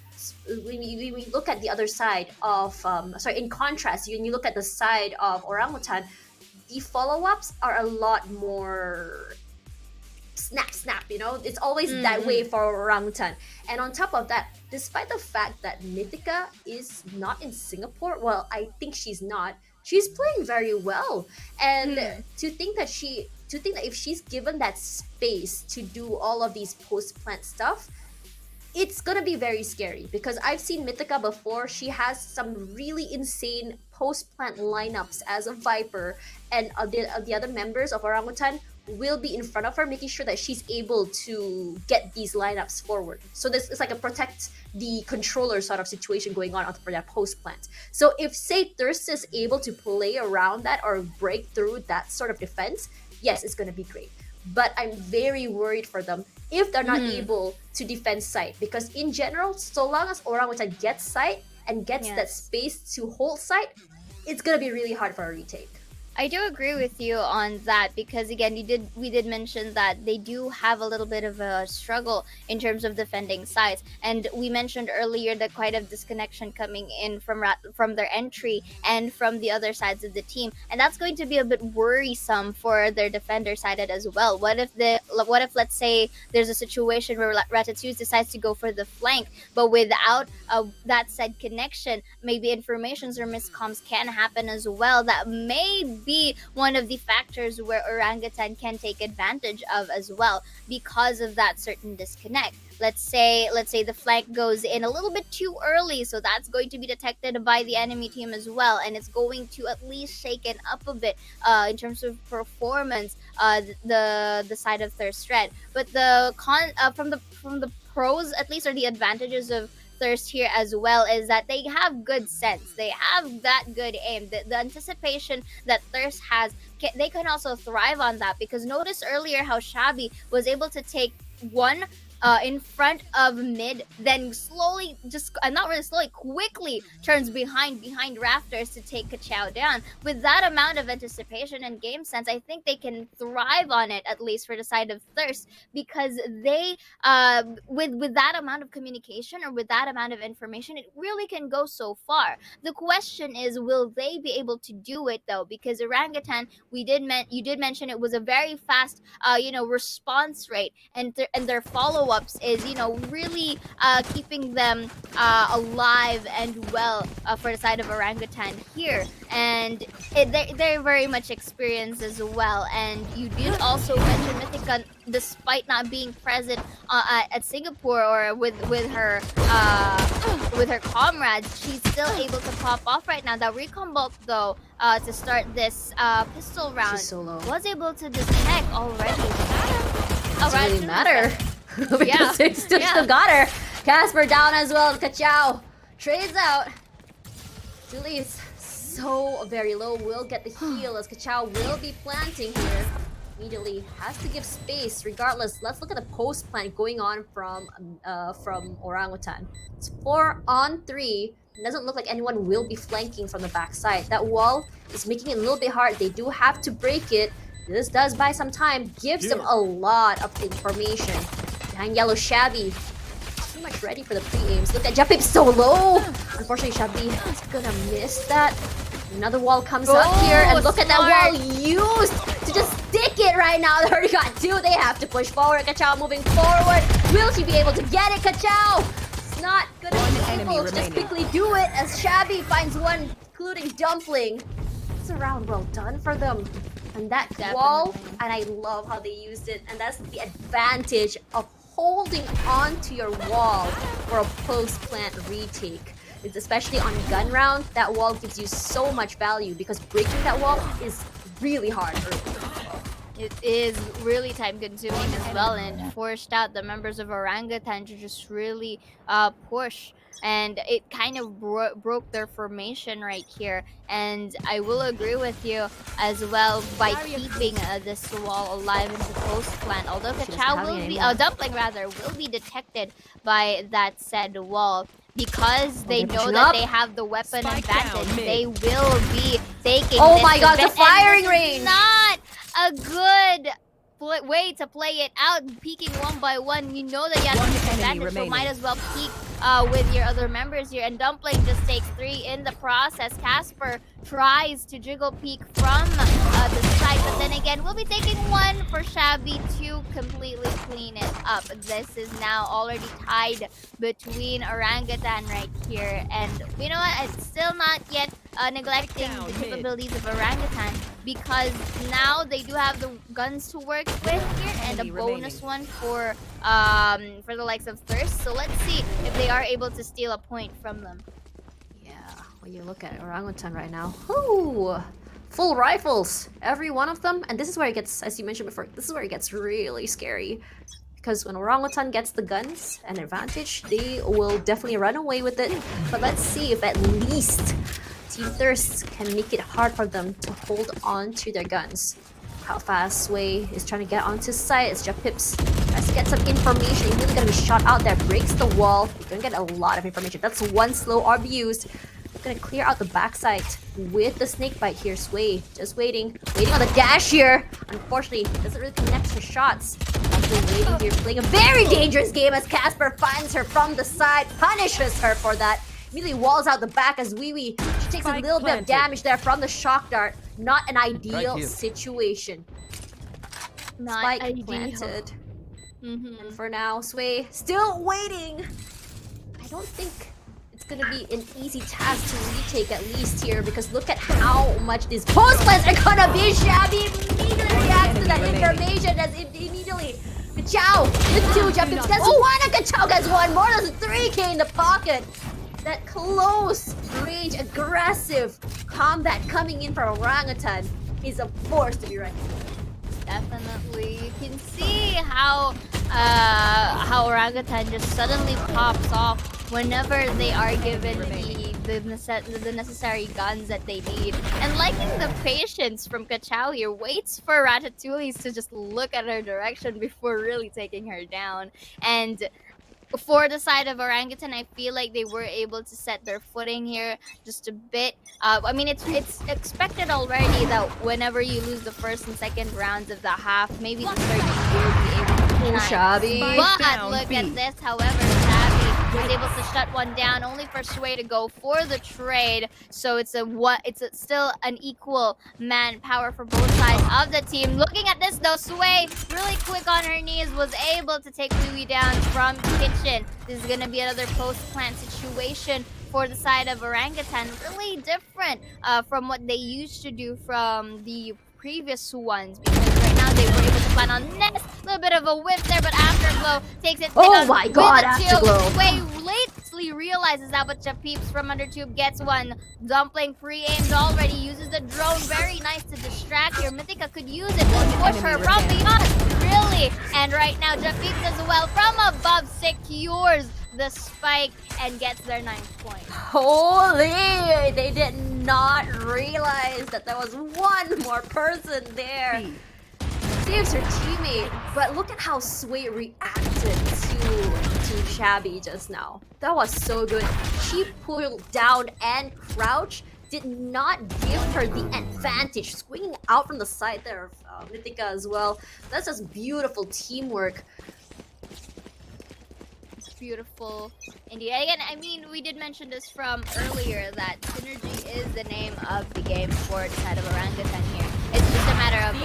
when we look at the other side of, in contrast, when you look at the side of Orangutan, the follow-ups are a lot more snap, you know? It's always that way for Orangutan. And on top of that, despite the fact that Mythica is not in Singapore, well, I think she's not, she's playing very well. And to think that if she's given that space to do all of these post-plant stuff, it's gonna be very scary, because I've seen Mythica before. She has some really insane post-plant lineups as a Viper, and the other members of Orangutan will be in front of her, making sure that she's able to get these lineups forward. So this is like a protect the controller sort of situation going on for that post-plant. So if, say, Thirst is able to play around that or break through that sort of defense, yes, it's gonna be great. But I'm very worried for them if they're not able to defend site, because in general, so long as Orangutan gets site and gets that space to hold site, it's gonna be really hard for a retake. I do agree with you on that, because again, we did mention that they do have a little bit of a struggle in terms of defending sides, and we mentioned earlier that quite a disconnection coming in from their entry and from the other sides of the team, and that's going to be a bit worrisome for their defender sided as well. What if let's say there's a situation where Ratatouille decides to go for the flank, but without that said connection, maybe informations or miscoms can happen as well. That may be one of the factors where Orangutan can take advantage of as well, because of that certain disconnect. Let's say the flank goes in a little bit too early, so that's going to be detected by the enemy team as well, and it's going to at least shake it up a bit in terms of performance, the side of Thirst Red. But the from the pros at least, or the advantages of Thirst here as well, is that they have good sense. They have that good aim. The anticipation that Thirst has, they can also thrive on that, because notice earlier how Shabby was able to take one in front of mid, then slowly, quickly turns behind rafters to take Kachao down. With that amount of anticipation and game sense, I think they can thrive on it, at least for the side of Thirst, because they, with that amount of communication, or with that amount of information, it really can go so far. The question is, will they be able to do it though? Because Orangutan, you did mention it was a very fast, response rate, and their follow-ups is, really keeping them alive and well for the side of Orangutan here, and they're very much experienced as well. And you did also mention Mythica, despite not being present at Singapore or with her comrades, she's still able to pop off right now. That recon bolt though, to start this pistol round, was able to disconnect already. Doesn't really matter. Because they still got her. Casper down as well. Kachao trades out. Julie's so very low. Will get the heal as Kachao will be planting here. Immediately has to give space regardless. Let's look at the post plant going on from Orangutan. It's 4-on-3. It doesn't look like anyone will be flanking from the backside. That wall is making it a little bit hard. They do have to break it. This does buy some time. Gives them a lot of information. Behind yellow, Shabby pretty much ready for the pre-aims. Look at Japip so low. Unfortunately, Shabby is gonna miss that. Another wall comes up here, and look at that wall used to just stick it right now. They already got two. They have to push forward. Kachao moving forward. Will she be able to get it? Kachao! It's not gonna be able to just quickly do it, as Shabby finds one, including Dumpling. a round well done for them. And that wall, and I love how they used it. And that's the advantage of holding onto your wall for a post-plant retake. It's especially on gun round, that wall gives you so much value because breaking that wall is really hard early. It is really time consuming as well, and forced out the members of Orangutan to just really push, and it kind of broke their formation right here. And I will agree with you as well by keeping this wall alive into post plant. Although Kachao will be, Dumpling rather, will be detected by that said wall. Because they know that they have the weapon advantage, they will be taking. Oh my god, the firing range! Not a good way to play it out, peeking one by one. You know that you have the advantage, so might as well peek with your other members here. And Dumpling just takes 3 in the process. Casper tries to jiggle peek from the side, but then again, we'll be taking 1 for Shabby to completely clean it up. This is now already tied between Orangutan right here, and you know what? It's still not yet neglecting the capabilities of Orangutan, because now they do have the guns to work with here and a bonus one for the likes of Thirst. So let's see if they are able to steal a point from them. Yeah, when you look at Orangutan right now, ooh, full rifles, every one of them. And this is where it gets, as you mentioned before, this is where it gets really scary. Because when Orangutan gets the guns and advantage, they will definitely run away with it. But let's see if at least Team Thirst can make it hard for them to hold on to their guns. How fast Sway is trying to get onto site. It's just Pips tries to get some information. He's really gonna be shot out there. Breaks the wall. You're gonna get a lot of information. That's 1 slow orb used. Gonna clear out the backside with the snake bite here. Sway just waiting on the dash here. Unfortunately, doesn't really connect her shots. Actually waiting here, playing a very dangerous game as Casper finds her from the side, punishes her for that. Immediately walls out the back as Wee she takes a little bit of damage there from the shock dart. Not an ideal situation. Not Spike ideal. planted. And for now, Sway still waiting. I don't think it's gonna be an easy task to retake at least here, because look at how much these post plants are gonna be. Shabby immediately reacts to that information as immediately Kachao with 2 jump hits gets 1 and Kachao gets 1 more. Than 3k in the pocket. That close range aggressive combat coming in from Orangutan is a force to be reckoned with. Definitely, you can see how Orangutan just suddenly pops off whenever they are given the necessary guns that they need. And liking the patience from Kachao here, waits for Ratatouille to just look at her direction before really taking her down. And for the side of Orangutan, I feel like they were able to set their footing here just a bit. I mean, it's expected already that whenever you lose the first and second rounds of the half, maybe the third you will be able to clean up. Shabby. But look at this, however, Shabby was able to shut one down, only for Sway to go for the trade. So it's still an equal manpower for both sides of the team. Looking at this though, Sway really quick on her knees was able to take Louie down from kitchen. This is gonna be another post-plant situation for the side of Orangutan. Really different from what they used to do from the previous ones, because right now they were able to plan on nest. A little bit of a whiff there, but Afterglow takes it. Oh my god, Afterglow! Sway lately realizes that, but Peeps from under tube gets 1. Dumpling pre-aimed already, uses the drone. Very nice to distract here. Mythica could use it to push her from beyond. Really? And right now, Peeps as well from above secures the spike and gets their 9th point. Holy! They did not realize that there was 1 more person there. Saves her teammate, but look at how Sway reacted to Shabby just now. That was so good. She pulled down and crouched, did not give her the advantage. Swinging out from the side there of Mythica as well. That's just beautiful teamwork. Beautiful indeed. Again, I mean, we did mention this from earlier that synergy is the name of the game for the side of Orangutan here. It's just a matter of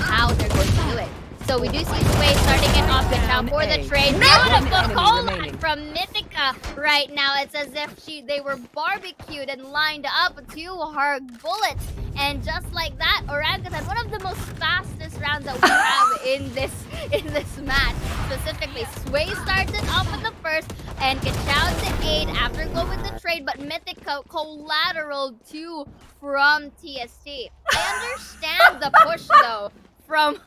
how they're going to do it. So we do see Sway starting it off with now for the trade. Beautiful Enemy call remaining. from Mythica right now. It's as if they were barbecued and lined up to her bullets. And just like that, Orangutan, one of the most fastest rounds that we have in this match. Specifically, Sway started off with the first and Kachao to aid after go with the trade, but Mythica collateral 2 from TST. I understand the push though from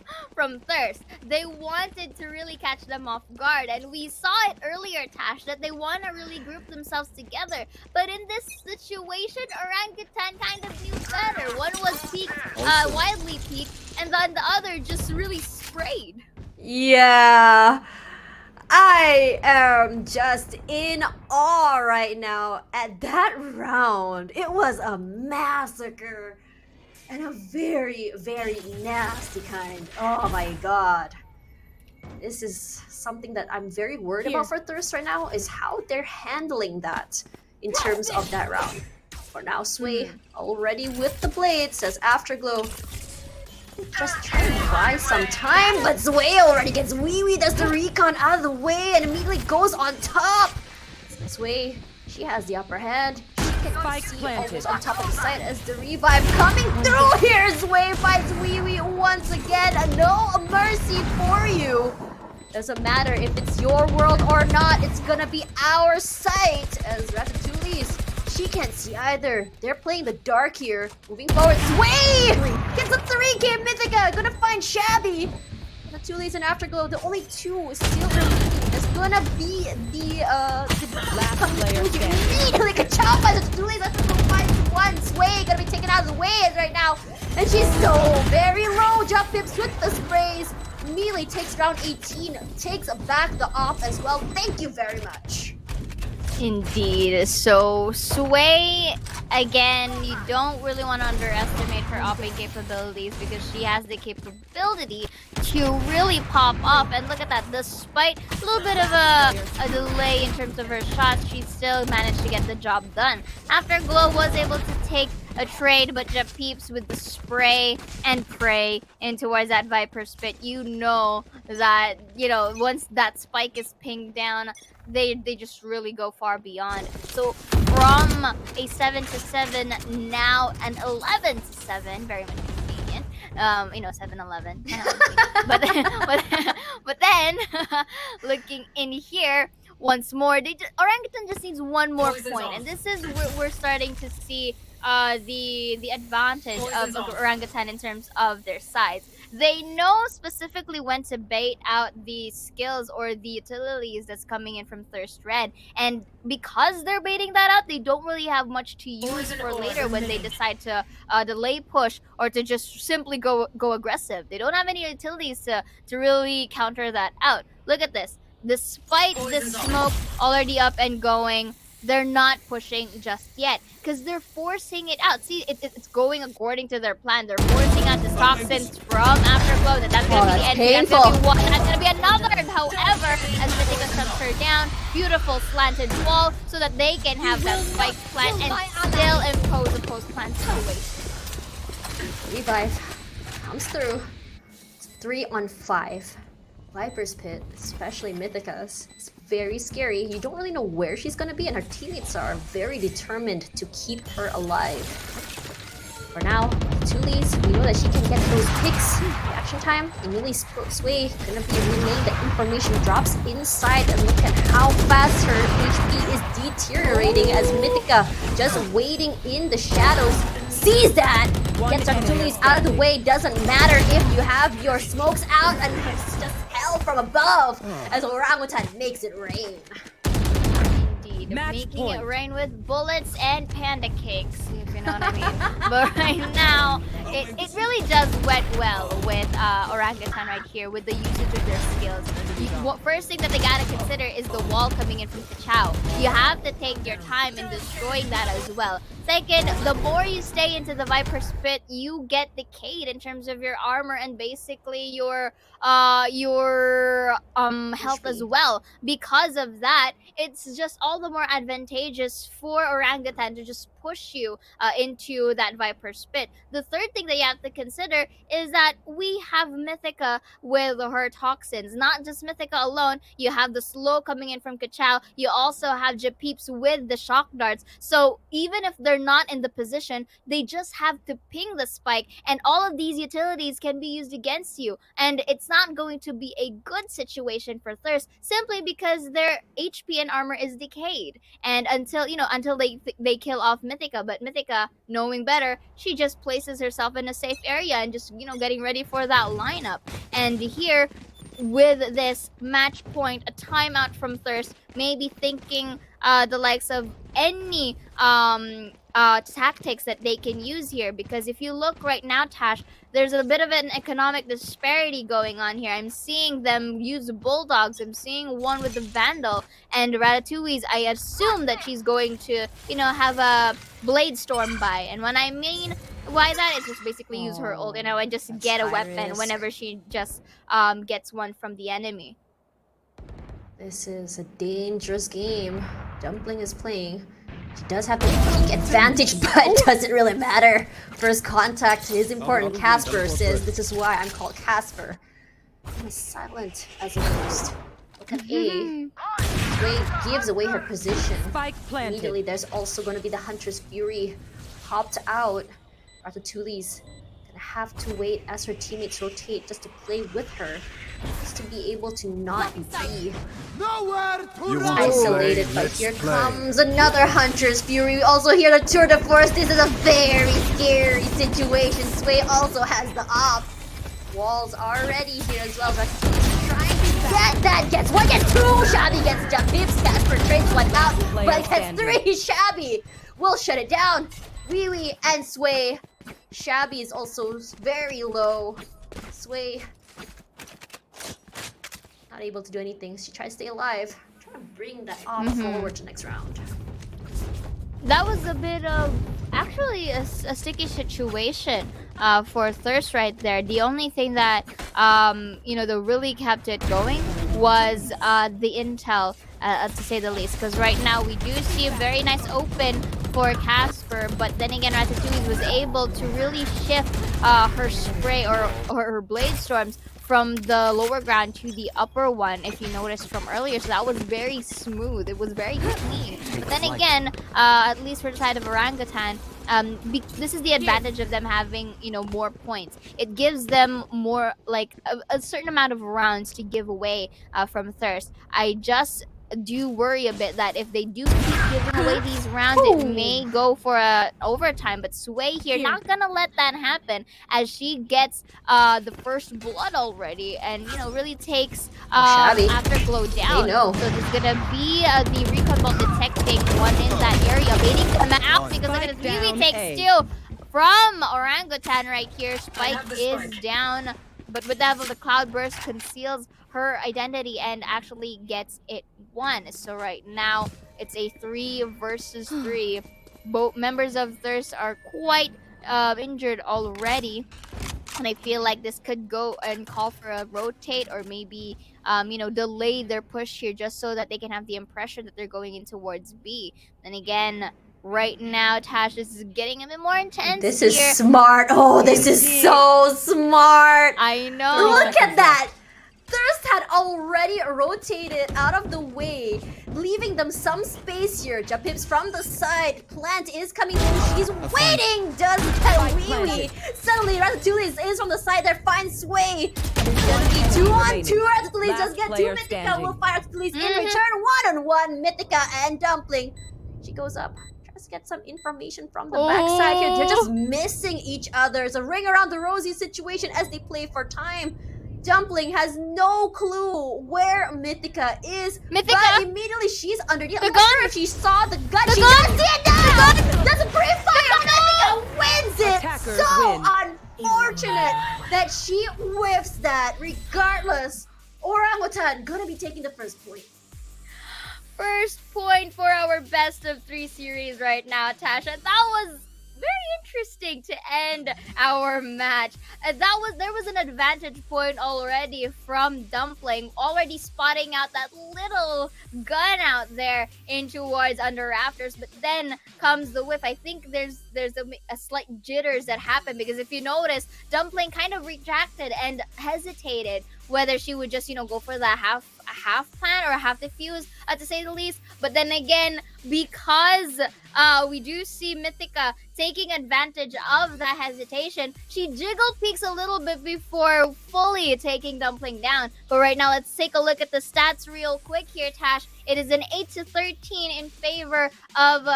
Thirst. They wanted to really catch them off guard, and we saw it earlier, Tash, that they want to really group themselves together. But in this situation, Orangutan kind of knew better. One was peaked, wildly peaked, and then the other just really sprayed. Yeah. I am just in awe right now at that round. It was a massacre. And a very, very nasty kind. Oh my god. This is something that I'm very worried about for Thirst right now, is how they're handling that in terms of that round. For now, Sway already with the blades, says Afterglow. Just trying to buy some time, but Sway already gets wee-wee, does the recon out of the way and immediately goes on top. Sway, she has the upper hand. Spike See planted. almost on top of the site as the revive coming through here. Sway finds Wee once again. No mercy for you. Doesn't matter if it's your world or not, it's gonna be our site. As Ratatouille's, she can't see either. They're playing the dark here. Moving forward, Sway gets a 3K Mythica. Gonna find Shabby. Ratatouille's and Afterglow, the only two still remaining. There's gonna be the Last player standing. immediately Kachao by the Ratatouille's. Afterglow finds one. Sway gonna be taken out of the way right now. And she's so very low. Jump pips with the sprays. Immediately takes round 18. Takes back the off as well. Thank you very much. Indeed. So Sway, again, you don't really want to underestimate her opping capabilities because she has the capability to really pop off. And look at that, despite a little bit of a delay in terms of her shots, she still managed to get the job done. Afterglow was able to take a trade, but Peeps with the spray and pray in towards that Viper's pit. You know that, once that spike is pinged down, they just really go far beyond. So from a 7-7, now an 11-7, very much convenient. 7-11. but then looking in here once more, Orangutan just needs one more point, and this is where we're starting to see the advantage of Orangutan in terms of their size. They know specifically when to bait out the skills or the utilities that's coming in from Thirst Red, and because they're baiting that out, they don't really have much to use for later when they decide to delay push or to just simply go aggressive. They don't have any utilities to really counter that out. Look at this. Despite the smoke already up and going, they're not pushing just yet because they're forcing it out. See, it's going according to their plan. They're forcing out the toxins from Afterglow. That's going to be the end. painful. That's going to be one. That's going to be another. However, as Mythica shuts her down, beautiful slanted wall so that they can have that spike plant and still impose a post plant situation. Revive comes through. It's 3-on-5. Viper's Pit, especially Mythica's, is very scary. You don't really know where she's gonna be, and her teammates are very determined to keep her alive. For now, Tuli's, we know that she can get those picks. Reaction time, Emily Sway gonna be relaying the information drops inside, and look at how fast her HP is deteriorating as Mythica just waiting in the shadows. Sees that! Gets her Tuli's out of the way. Doesn't matter if you have your smokes out, and it's just hell from above as Orangutan makes it rain. Indeed, Match making point. it rain with bullets and panda cakes, if you know what I mean. But right now, it really does wet well with Orangutan right here with the usage of their skills. First thing that they gotta consider is the wall coming in from Kachao. You have to take your time in destroying that as well. second, the more you stay into the Viper's Pit, you get decayed in terms of your armor and basically your health as HP. well. Because of that, it's just all the more advantageous for Orangutan to just push you into that Viper's Pit. The third thing that you have to consider is that we have Mythica with her toxins. Not just Mythica alone, you have the slow coming in from Kachao, you also have Japeeps with the shock darts. So even if they're not in the position, they just have to ping the spike, and all of these utilities can be used against you. And it's not going to be a good situation for Thirst simply because their HP and armor is decayed. And until they kill off Mythica, but Mythica, knowing better, she just places herself in a safe area and just getting ready for that lineup. And here, with this match point, a timeout from Thirst, maybe thinking the likes of any tactics that they can use here. Because if you look right now, Tash, there's a bit of an economic disparity going on here. I'm seeing them use bulldogs. I'm seeing one with the Vandal, and Ratatouille's, I assume that she's going to have a Blade Storm by. And when I mean why that, is just basically use her ult, and just That's get a high weapon risk. whenever she just gets one from the enemy. This is a dangerous game. Dumpling is playing. She does have the peak advantage, but it doesn't really matter. First contact is important. Casper says, this is why I'm called Casper. He's silent as a ghost. Look at A. Ray gives away her position. Spike planted. Immediately, there's also going to be the Hunter's Fury popped out. Ratatouille's gonna have to wait as her teammates rotate just to play with her, just to be able to not be isolated. But here comes another Hunter's Fury. We also hear the Tour de Force. This is a very scary situation. Sway also has the op. Walls are ready here as well. Ratatouille's trying to get that. Gets one, gets two. Shabby gets Japeeps. Casper trades one out, but gets three. Shabby will shut it down. Wee Wee and Sway. Shabby is also very low. Sway not able to do anything. She tries to stay alive. Trying to bring that off forward to next round. That was a bit of actually a sticky situation for Thirst right there. The only thing that that really kept it going was the intel, to say the least. Because right now we do see a very nice open for Casper, but then again, Ratatouille was able to really shift her spray or her blade storms from the lower ground to the upper one, if you noticed from earlier. So that was very smooth. It was very clean. But then again, at least for the side of Orangutan, this is the advantage of them having more points. It gives them more, like a certain amount of rounds to give away from Thirst. I just do worry a bit that if they do keep giving away these rounds, it may go for a overtime. But Sway here not gonna let that happen, as she gets the first blood already, and really takes Afterglow down. They know. So there's gonna be the recon ball detecting one in that area, baiting them out because they're gonna really take two from Orangutan right here. Spike is down, but with that, the Cloudburst conceals her identity and actually gets it won. So right now it's a 3 versus 3. Both members of Thirst are quite injured already, and I feel like this could go and call for a rotate, or maybe delay their push here just so that they can have the impression that they're going in towards B. Then again, right now, Tash, this is getting a bit more intense. This is here. smart. Oh, this is so smart. I know. Look at that. Thirst had already rotated out of the way, leaving them some space here. Japeeps from the side. Plant is coming through. She's waiting. Does get Wee Wee. Suddenly, Ratatouille is from the side there. Finds Sway. It's gonna be 2-on-2. Ratatouille does get 2. Mythica will fire Ratatouille in return. 1-on-1. Mythica and Dumpling. She goes up. Tries to get some information from the backside here. They're just missing each other. It's a ring around the rosy situation as they play for time. Dumpling has no clue where Mythica is. But immediately she's underneath. I'm not sure if she saw the gun. She does see it now! That's a pre-fire! Mythica wins it! Attackers So win. unfortunate that she whiffs that. Regardless, Orangutan gonna be taking the first point. first point for our best of 3 series right now, Tasha. That was very interesting to end our match. There was an advantage point already from Dumpling, already spotting out that little gun out there in towards under rafters, but then comes the whiff. I think there's a slight jitters that happened, because if you notice, Dumpling kind of retracted and hesitated whether she would just go for the half plan or half defuse, to say the least. But then again, because we do see Mythica taking advantage of that hesitation, she jiggle peeks a little bit before fully taking Dumpling down. But right now, let's take a look at the stats real quick here, Tash. It is an 8-13 in favor of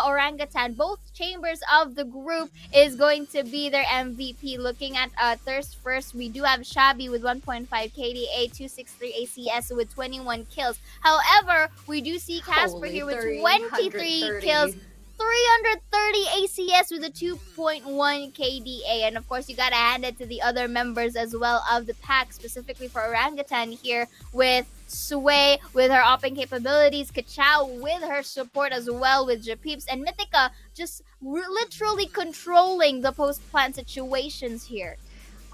Orangutan. Both chambers of the group is going to be their MVP. Looking at Thirst first, we do have Shabby with 1.5 KDA, 263 ACS with 21 kills. However, we do see Casper here with 23 kills, 330 ACS with a 2.1 KDA. And of course, you gotta hand it to the other members as well of the pack, specifically for Orangutan here with Sway with her opping capabilities, Kachao with her support as well with Japeeps, and Mythica just literally controlling the post-plant situations here.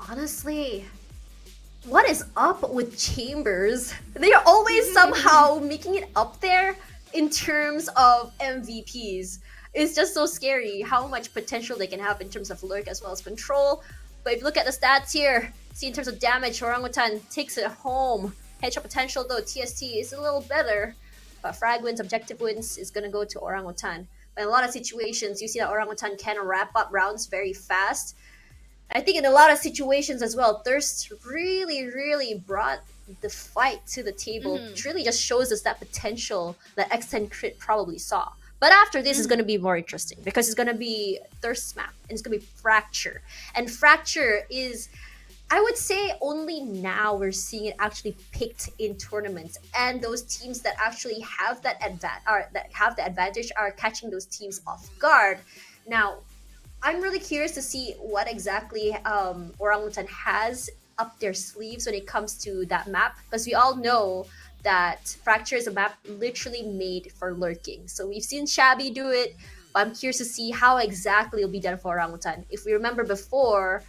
Honestly, what is up with Chambers? They're always somehow making it up there in terms of MVPs. It's just so scary how much potential they can have in terms of lurk as well as control. But if you look at the stats here, see in terms of damage, Orangutan takes it home. Headshot potential though, TST is a little better, but frag wins, objective wins is gonna go to Orangutan. But in a lot of situations, you see that Orangutan can wrap up rounds very fast. I think in a lot of situations as well, Thirst really brought the fight to the table. It really just shows us that potential that X10 Crit probably saw. But after this is going to be more interesting, because it's going to be Thirst map and it's going to be Fracture. And Fracture is, I would say, only now we're seeing it actually picked in tournaments, and those teams that actually have that advantage are catching those teams off guard. Now, I'm really curious to see what exactly Orangutan has up their sleeves when it comes to that map, because we all know that Fracture is a map literally made for lurking. So we've seen Shabby do it, but I'm curious to see how exactly it'll be done for Orangutan. If we remember before,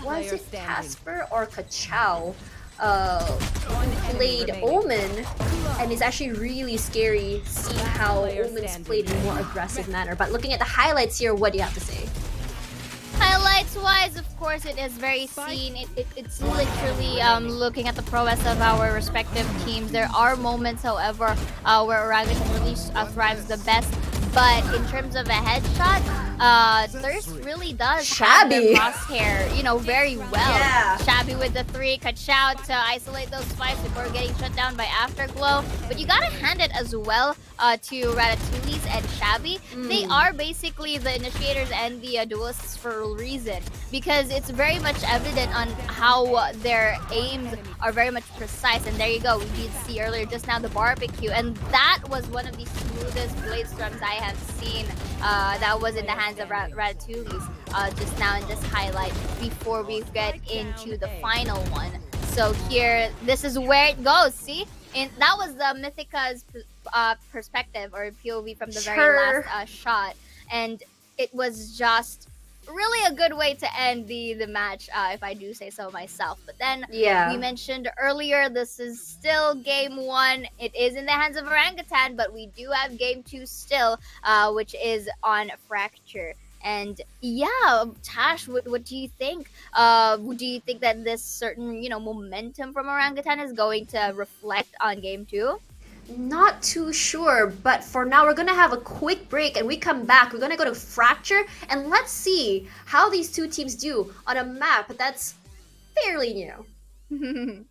was it Casper or Kachao played Omen, and it's actually really scary seeing how Omen's played in a more aggressive manner. But looking at the highlights here, what do you have to say? Highlights wise, of course, it is very seen. It's literally looking at the prowess of our respective teams. There are moments, however, where Orangutan really thrives the best. But in terms of a headshot, Thirst really does have their crosshair, very well. Yeah. Shabby with the 3, Kachao to isolate those spikes before getting shut down by Afterglow. But you gotta hand it as well to Ratatouille's and Shabby. They are basically the initiators and the duelists for a reason, because it's very much evident on how their aims are very much precise. And there you go, we did see earlier just now the barbecue, and that was one of the smoothest blade strums I have seen. That was in the hands of Ratatouille's just now in this highlight before we get into the final one. So here, this is where it goes. See, and that was the Mythica's perspective or POV from the very last shot, and it was just really a good way to end the match, if I do say so myself. But then we mentioned earlier, this is still game 1. It is in the hands of Orangutan, but we do have game 2 still, which is on Fracture. And yeah, Tash, what do you think? Do you think that this certain momentum from Orangutan is going to reflect on game 2? Not too sure, but for now we're gonna have a quick break, and we come back, we're gonna go to Fracture, and let's see how these two teams do on a map that's fairly new.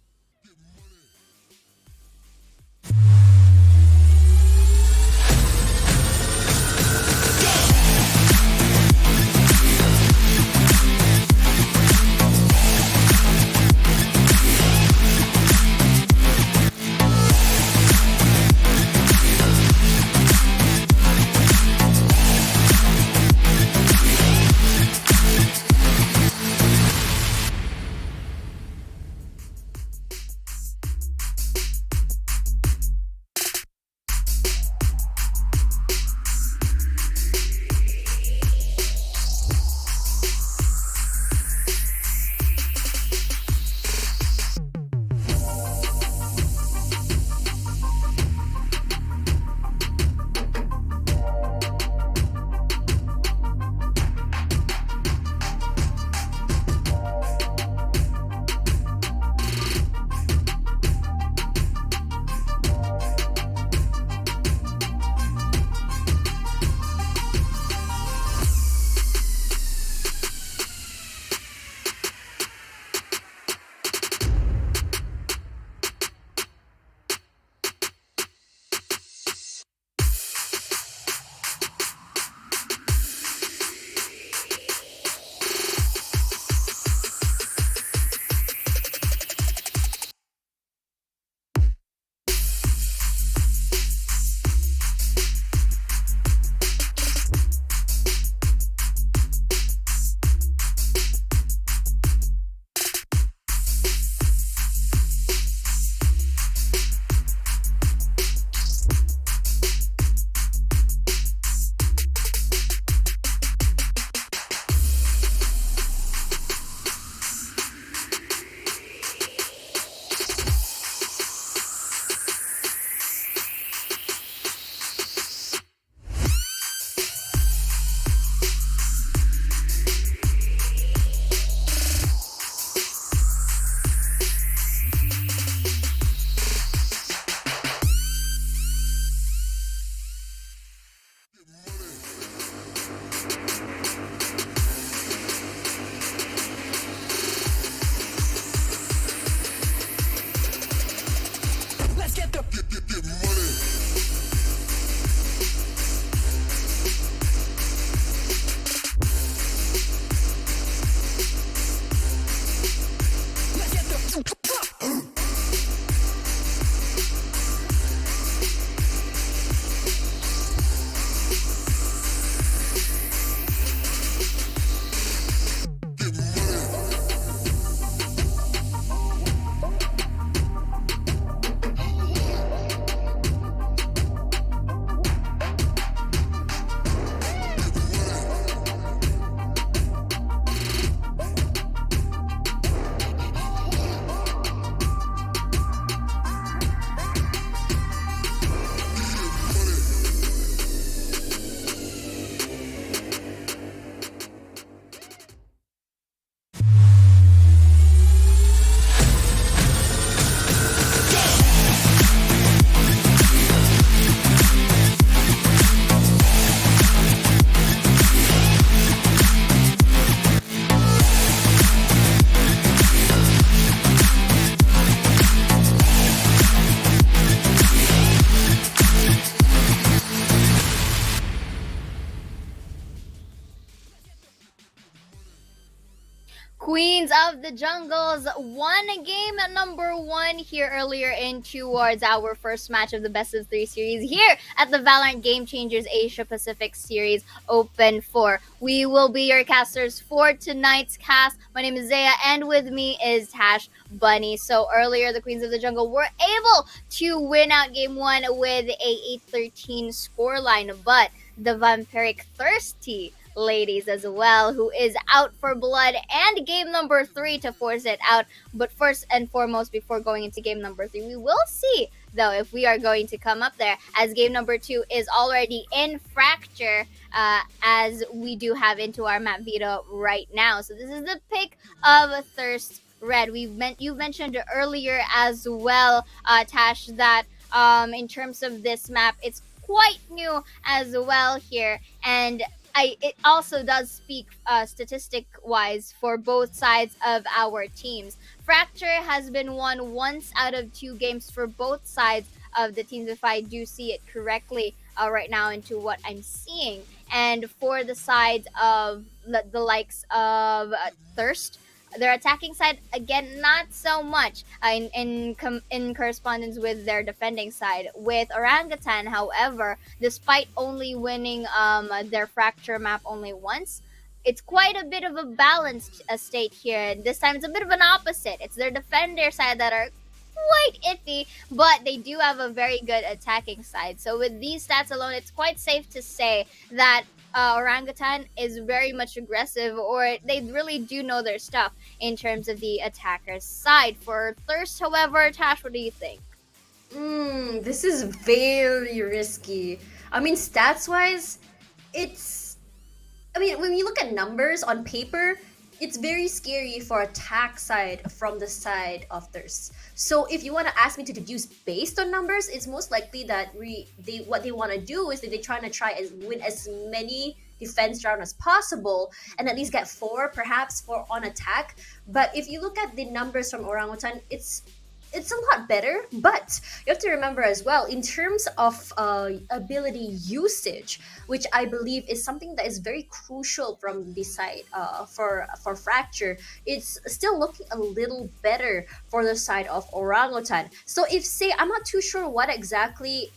Queens of the Jungles won game number 1 here earlier in towards our first match of the best of 3 series here at the Valorant Game Changers Asia Pacific Series Open 4. We will be your casters for tonight's cast. My name is Zaya, and with me is Tash Bunny. So earlier, the Queens of the Jungle were able to win out game 1 with a 8-13 scoreline, but the Vampiric Thirsty ladies as well, who is out for blood and game number 3 to force it out. But first and foremost, before going into game number 3, we will see though if we are going to come up there, as game number 2 is already in Fracture, as we do have into our map veto right now. So this is the pick of Thirst Red. You mentioned earlier as well, Tash, that in terms of this map, it's quite new as well here, and it also does speak statistic-wise for both sides of our teams. Fracture has been won once out of 2 games for both sides of the teams, if I do see it correctly right now into what I'm seeing. And for the sides of the likes of Thirst, their attacking side, again, not so much in correspondence with their defending side. With Orangutan, however, despite only winning their Fracture map only once, it's quite a bit of a balanced state here. This time it's a bit of an opposite. It's their defender side that are quite iffy, but they do have a very good attacking side. So with these stats alone, it's quite safe to say that Orangutan is very much aggressive, or they really do know their stuff in terms of the attacker's side. For Thirst, however, Tash, what do you think? This is very risky. I mean, stats-wise, when you look at numbers on paper, it's very scary for attack side from the side of Thirst. So if you want to ask me to deduce based on numbers, it's most likely that what they want to do is that they're trying to win as many defense round as possible and at least get 4 perhaps for on attack. But if you look at the numbers from Orangutan, it's a lot better, but you have to remember as well, in terms of ability usage, which I believe is something that is very crucial from the side for Fracture, it's still looking a little better for the side of Orangutan. So I'm not too sure what exactly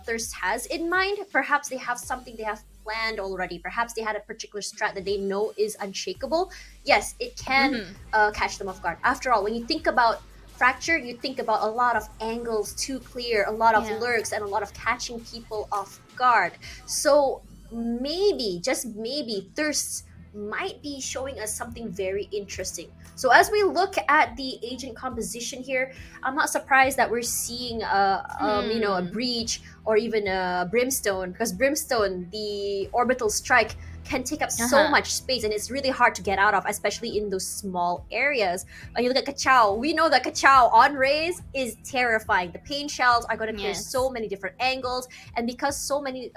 Thirst has in mind. Perhaps they have something they have planned already. Perhaps they had a particular strat that they know is unshakable. Yes, it can catch them off guard. After all, when you think about Fracture, you think about a lot of angles to clear, a lot of lurks, and a lot of catching people off guard. So maybe, just maybe, Thirst might be showing us something very interesting. So as we look at the agent composition here, I'm not surprised that we're seeing a Breach or even a Brimstone, because Brimstone, the orbital strike, can take up so much space, and it's really hard to get out of, especially in those small areas. When you look at Kachao, we know that Kachao on Raze is terrifying. The pain shells are going to clear so many different angles, and because so many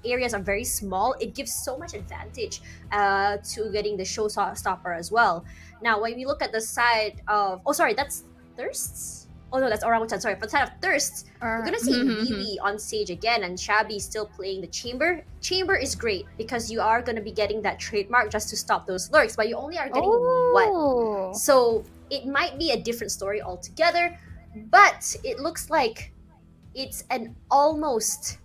areas are very small, it gives so much advantage to getting the showstopper as well. Now, when we look at the side of... Oh, sorry, that's Thirsts? Oh no, that's Orangutan. Sorry, for the side of Thirst, we're gonna see Vivi on stage again, and Shabby still playing the Chamber. Chamber is great because you are gonna be getting that trademark just to stop those lurks, but you only are getting one. So it might be a different story altogether, but it looks like it's an almost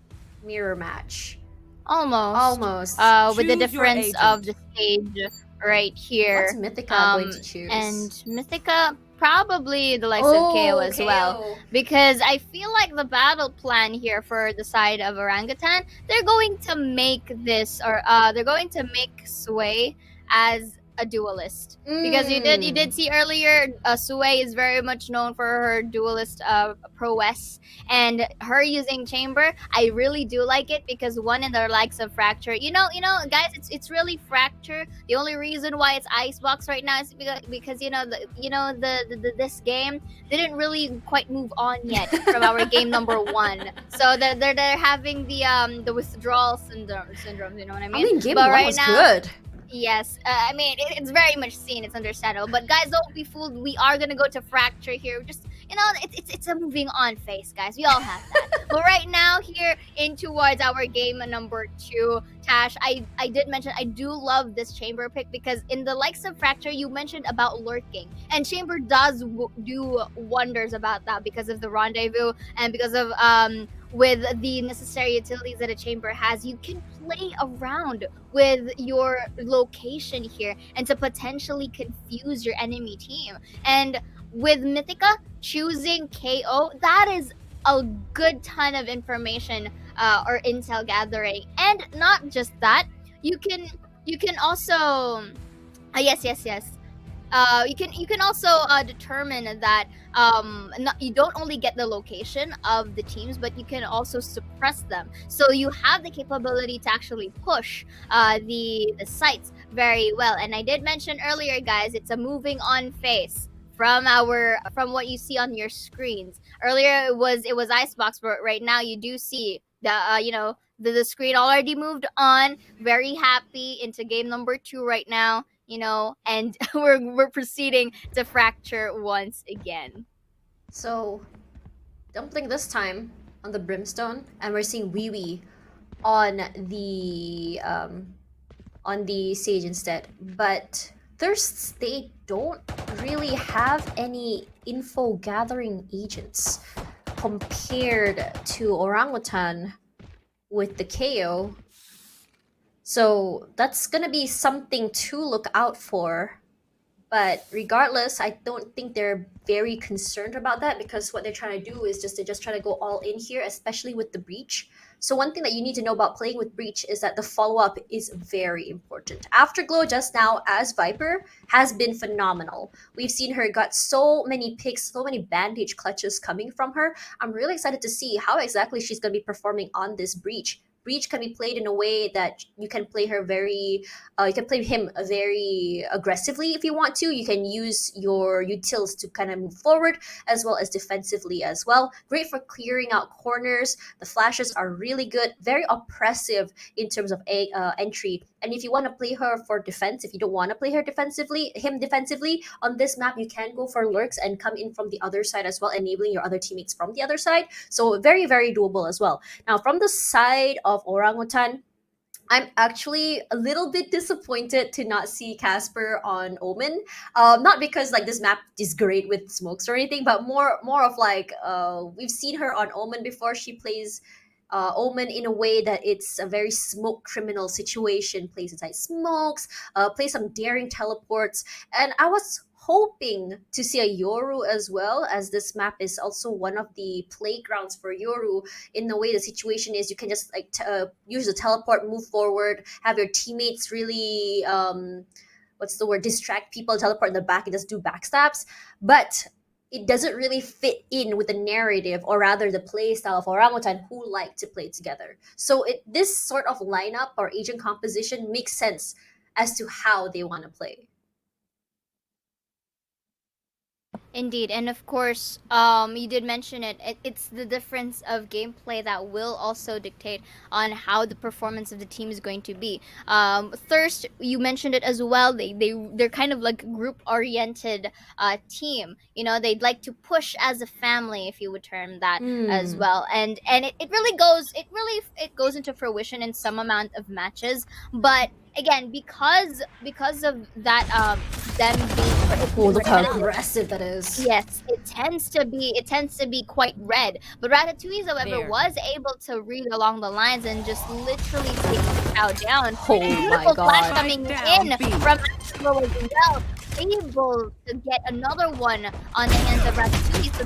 mirror match. Almost. With the Choose your difference agent. of the stage right here. What's Mythica going to choose? And Mythica, probably the likes of KO as well. Because I feel like the battle plan here for the side of Orangutan, they're going to make this, or they're going to make Sway as a duelist. Because you did see earlier, Sway is very much known for her duelist prowess, and her using Chamber, I really do like it, because one in the likes of Fracture, you know guys, it's really Fracture. The only reason why it's Icebox right now is because this game didn't really quite move on yet from our game number 1. So they're having the withdrawal syndrome, you know what I mean? Game but 1 right was now, good. Yes, it's very much seen. It's understandable. But guys, don't be fooled. We are gonna go to Fracture here. Just you know, it's a moving on phase, guys. We all have that. But right now, here in towards our game number 2, Tash, I did mention I do love this chamber pick because in the likes of Fracture, you mentioned about lurking, and chamber does do wonders about that because of the rendezvous and because of with the necessary utilities that a chamber has. You can play around with your location here and to potentially confuse your enemy team. And with Mythica choosing KO, that is a good ton of information or intel gathering. And not just that, you can also yes. You can also determine that you don't only get the location of the teams, but you can also suppress them. So you have the capability to actually push the sites very well. And I did mention earlier, guys, it's a moving on phase from what you see on your screens. Earlier it was Icebox, but right now you do see the the screen already moved on. Very happy into game number 2 right now. And we're proceeding to Fracture once again. So, Dumpling this time on the Brimstone, and we're seeing Wee Wee on the Sage instead. But Thirsts, they don't really have any info gathering agents compared to Orangutan with the KO. So that's gonna be something to look out for. But regardless, I don't think they're very concerned about that because what they're trying to do is they're just trying to go all in here, especially with the breach. So one thing that you need to know about playing with breach is that the follow-up is very important. Afterglow just now as Viper has been phenomenal. We've seen her got so many picks, so many bandage clutches coming from her. I'm really excited to see how exactly she's going to be performing on this breach. Breach can be played in a way that you can play her you can play him very aggressively if you want to. You can use your utils to kind of move forward as well as defensively as well. Great for clearing out corners. The flashes are really good, very oppressive in terms of entry. And if you want to play her for defense, if you don't want to play him defensively, on this map, you can go for lurks and come in from the other side as well, enabling your other teammates from the other side. So very, very doable as well. Now, from the side of Orangutan, I'm actually a little bit disappointed to not see Casper on Omen. Not because like this map is great with smokes or anything, but more of like we've seen her on Omen before. She plays Omen in a way that it's a very smoke criminal situation, plays inside smokes, plays some daring teleports, and I was hoping to see a Yoru as well, as this map is also one of the playgrounds for Yoru. In the way the situation is, you can just like use the teleport, move forward, have your teammates really distract people, teleport in the back and just do backstabs, but it doesn't really fit in with the narrative, or rather the play style of Orangutan, who like to play together. So this sort of lineup or agent composition makes sense as to how they want to play. Indeed, and of course, you did mention it's the difference of gameplay that will also dictate on how the performance of the team is going to be. Thirst, you mentioned it as well. They're kind of like a group-oriented team. They'd like to push as a family, if you would term that as well. And it really goes into fruition in some amount of matches, but again, because of that them being Look how aggressive that is. Yes, it tends to be quite red. But Ratatouille, however, was able to read along the lines and just literally take the cow down. Oh Beautiful my flash god. coming in from Astro as well. Able to get another one on the hands of Ratatouille, so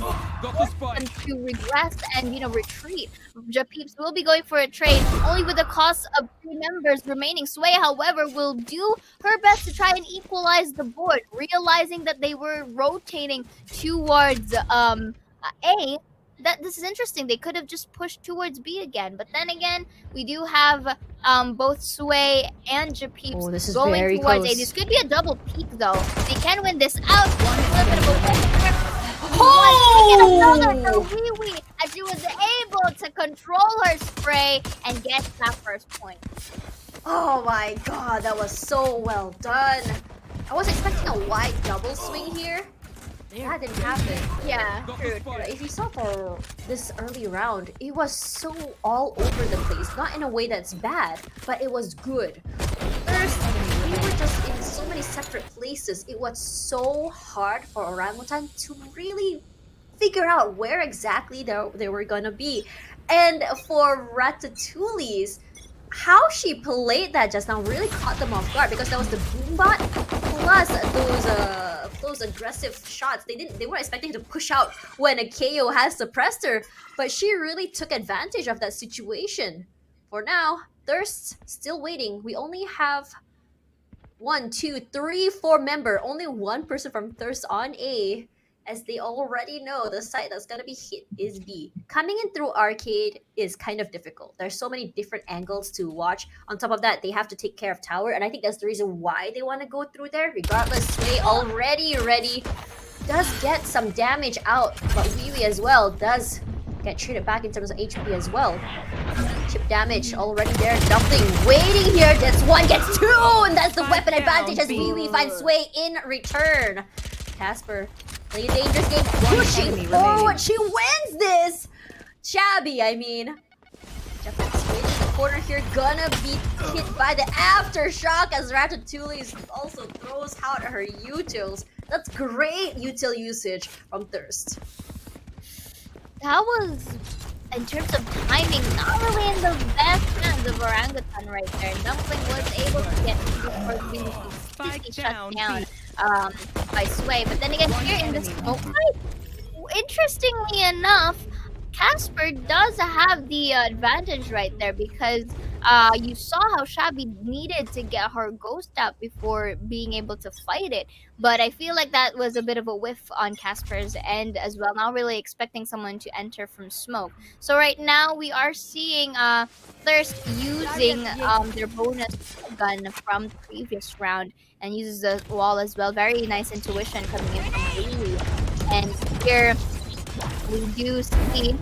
force them to regress and retreat. Japeeps will be going for a trade, only with the cost of 3 members remaining. Sway, however, will do her best to try and equalize the board, realizing that they were rotating towards A. That this is interesting. They could have just pushed towards B again, but then again, we do have both Sway and Japeeps going towards A. This could be a double peak though. They can win this out. One little bit of a win. Oh! Wee Wee, as she was able to control her spray and get that first point. Oh my god, that was so well done. I was expecting a wide double swing here, that didn't happen. Yeah, true. But if you saw for this early round, it was so all over the place. Not in a way that's bad, but it was good. First, we were just in so many separate places. It was so hard for Orangutan to really figure out where exactly they were gonna be. And for Ratatouille's, how she played that just now really caught them off guard because that was the boombot plus those aggressive shots. They weren't expecting to push out when a KO has suppressed her, but she really took advantage of that situation. For now, Thirst still waiting. We only have 1, 2, 3, 4 member. Only one person from Thirst on A, as they already know the site that's gonna be hit is B. Coming in through arcade is kind of difficult. There's so many different angles to watch. On top of that, they have to take care of tower, and I think that's the reason why they want to go through there. Regardless, Sway already ready. Does get some damage out, but Wee as well does get traded back in terms of HP as well. Chip damage already there. Nothing waiting here. Gets one, gets two, and that's the weapon advantage as Wee finds Sway in return. Casper, play a dangerous game, pushing forward. She wins this. Shabby, I mean. Jeffrey's Sway in the corner here, gonna be hit by the aftershock as Ratatouille also throws out her utils. That's great util usage from Thirst. That was, in terms of timing, not really in the best hands of Orangutan right there. Dumpling was able to get before being completely shut down by Sway. But then again, here in this smoke fight, interestingly enough, Casper does have the advantage right there because you saw how Shabby needed to get her ghost out before being able to fight it. But I feel like that was a bit of a whiff on Casper's end as well. Not really expecting someone to enter from smoke. So right now we are seeing Thirst using their bonus gun from the previous round and uses the wall as well. Very nice intuition coming in from Lily. And here we do see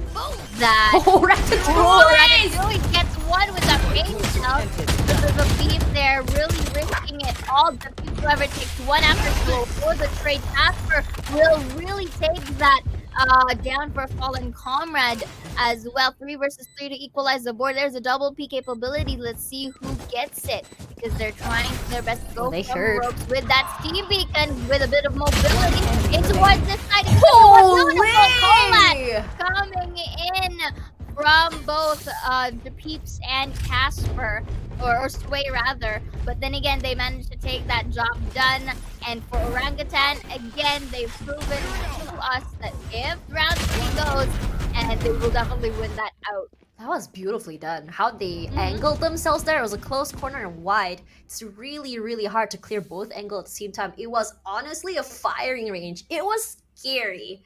that Ratatouille gets one with that range out. There's a beam there, really risking it all. The whoever takes one after two for the trade. Casper will really take that down for Fallen Comrade as well. 3 versus 3 to equalize the board. There's a double P capability. Let's see who gets it because they're trying their best to go from ropes with that steam beacon with a bit of mobility in towards this side. Comrade coming in from both the Peeps and Casper, or Sway rather. But then again, they managed to take that job done. And for Orangutan, again, they've proven to us that if round 3 goes, and they will definitely win that out. That was beautifully done. How they angled themselves there. It was a close corner and wide. It's really, really hard to clear both angles at the same time. It was honestly a firing range. It was scary.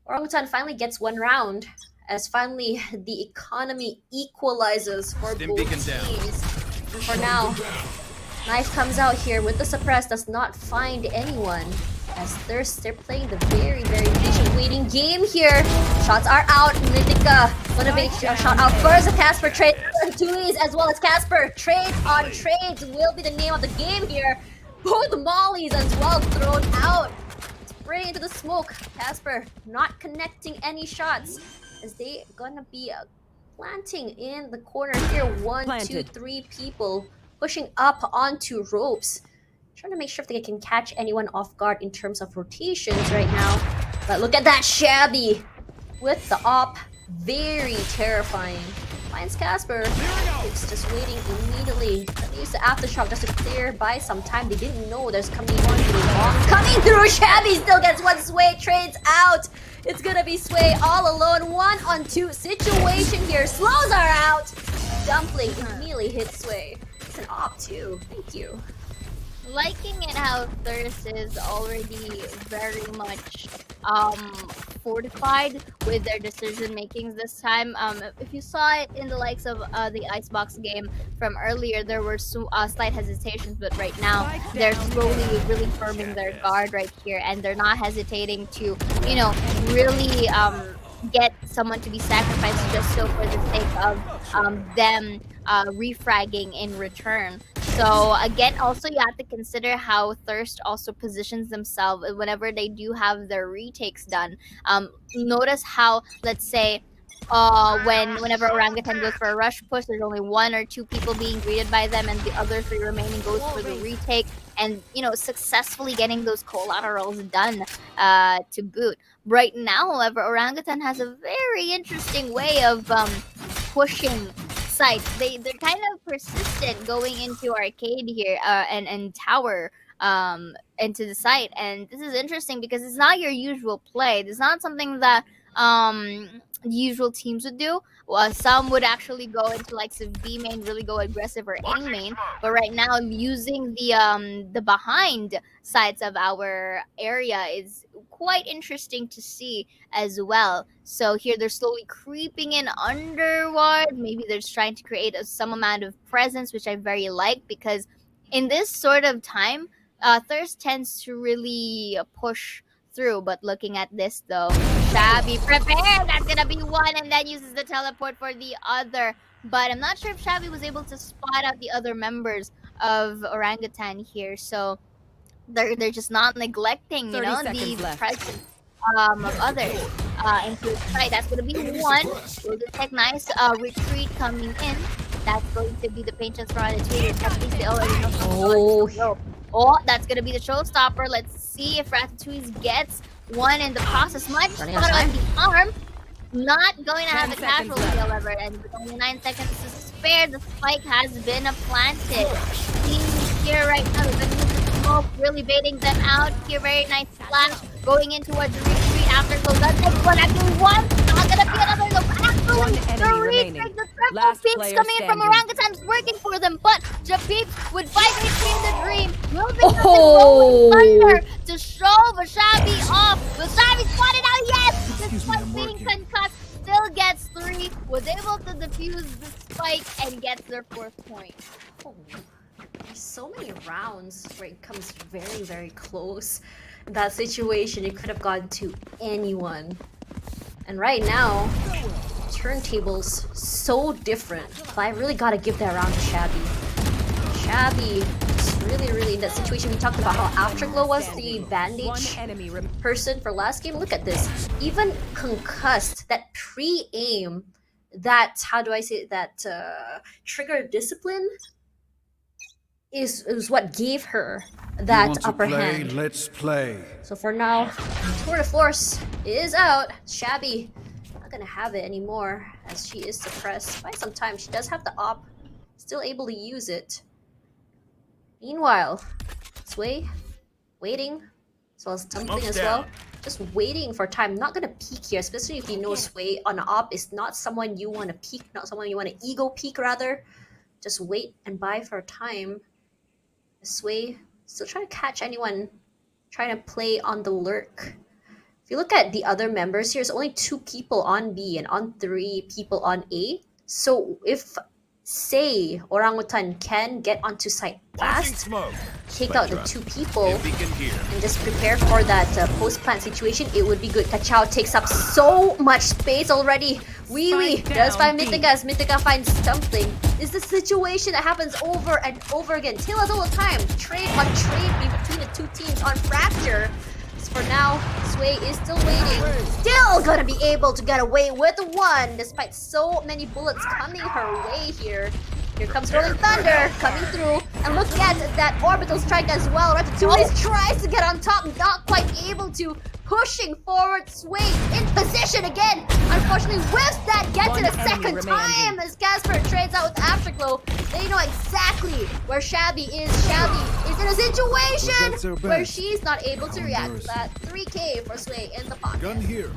Orangutan finally gets one round as finally the economy equalizes for both teams. And for now, Knife comes out here with the suppress, does not find anyone. As they're playing the very, very patient waiting game here. Shots are out. Mythica gonna be shot out first. Casper trade opportunities as well as Casper. Trade on trades will be the name of the game here. Both mollies as well thrown out. Spraying into the smoke. Casper not connecting any shots as they gonna be planting in the corner here. 1, 2, 3 people pushing up onto ropes. Trying to make sure if they can catch anyone off guard in terms of rotations right now. But look at that Shabby with the op. Very terrifying. Finds Casper. It's just waiting immediately. They use the aftershock just to clear by some time. They didn't know there's coming one coming through. Shabby still gets one. Sway trades out. It's gonna be Sway all alone. 1-on-2 situation here. Slows are out. Dumpling immediately hits Sway. It's an op too. Thank you. Liking it how Thirst is already very much fortified with their decision makings this time. If you saw it in the likes of the Icebox game from earlier, there were slight hesitations, but right now they're slowly really firming their guard right here, and they're not hesitating to, you know, really get someone to be sacrificed just so for the sake of them refragging in return. So again, also you have to consider how Thirst also positions themselves whenever they do have their retakes done. Notice how, let's say, whenever Orangutan goes for a rush push, there's only 1 or 2 people being greeted by them, and the other 3 remaining goes for the retake, and successfully getting those collaterals done to boot. Right now, however, Orangutan has a very interesting way of pushing sites. They're kind of persistent going into arcade here and tower into the site, and this is interesting because it's not your usual play. It's not something that usual teams would do. Well, some would actually go into like B main, really go aggressive, or A main. But right now, using the behind sides of our area is quite interesting to see as well. So here they're slowly creeping in underward. Maybe they're just trying to create some amount of presence, which I very like, because in this sort of time, Thirst tends to really push through. But looking at this though, Shabby prepared. That's gonna be one, and then uses the teleport for the other. But I'm not sure if Shabby was able to spot out the other members of Orangutan here. So they're just not neglecting, 30 the seconds left. presence of others into the fight. That's gonna be one. Will detect nice retreat coming in. That's going to be the paint chance for Ratatouille. At least they already know Oh. Oh, that's gonna be the showstopper. Let's see if Ratatouille gets one in the process. Might just Running spot out out of the arm. Not going to have 10 a seconds casualty, left. however, and with only 9 seconds to spare, the spike has been planted. Team here right now, they're gonna use the smoke, really baiting them out. Here, very nice flash, going in towards the retreat after goes. That's next one, actually one. Not gonna be another though. Actually, One the enemy retreat, remaining. the triple Last peaks player coming in from standing. Orangutans working for them, but Jabib with 5 HP in the dream will be using Oh. Rolling Thunder to show Vashabi off. Vashabi spotted out, yes! Despite being concussed, still gets 3, was able to defuse the spike and gets their 4th point. Oh, there's so many rounds where it comes very, very close. In that situation, it could have gone to anyone. And right now, turntables so different. But I really gotta give that round to Shabby. Shabby is really in that situation. We talked about how Afterglow was the One bandage enemy person for last game. Look at this. Even concussed, that pre-aim, that, how do I say it, that trigger discipline is what gave her that upper hand. Let's play. So for now, Tour de Force is out. Shabby not gonna have it anymore as she is suppressed by some time. She does have the op, still able to use it. Meanwhile, Sway waiting, as well as tumbling as well. Just waiting for time. Not gonna peek here, especially if you know Sway on op is not someone you want to peek, not someone you want to ego peek rather. Just wait and buy for time. Sway still trying to catch anyone trying to play on the lurk. If you look at the other members here, there's only 2 people on B and on 3 people on A. So if, say, Orangutan can get onto site fast, take out the 2 people, and just prepare for that post-plant situation, it would be good. Kachao takes up so much space already. Wee does find Mythica. Mythica finds something. Is the situation that happens over and over again. Tails all the time. Trade on trade between the 2 teams on Fracture. For now, Sway is still waiting. Still gonna be able to get away with 1 despite so many bullets coming her way here. Here comes Rolling Thunder coming through. And look at that orbital strike as well. Ratatouille tries to get on top, not quite able to. Pushing forward, Sway in position again. Unfortunately, whiffs that, gets it a second time as Casper trades out with Afterglow. They know exactly where Shabby is. Shabby is in a situation where she's not able to react to that. 3K for Sway in the pocket. Gun here.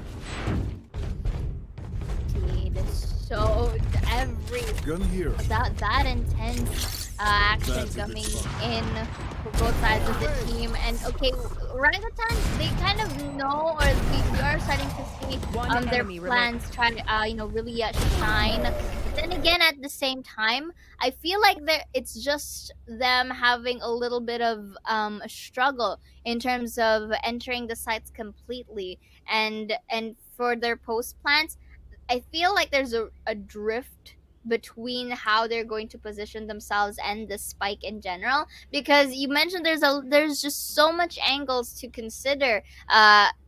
So every Gun here. that intense action coming in for both sides of the team, and okay, Orangutans, they kind of know, or we are starting to see their plans try to really shine. But then again, at the same time, I feel like it's just them having a little bit of a struggle in terms of entering the sites completely, and for their post plans, I feel like there's a drift between how they're going to position themselves and the spike in general, because you mentioned there's just so much angles to consider,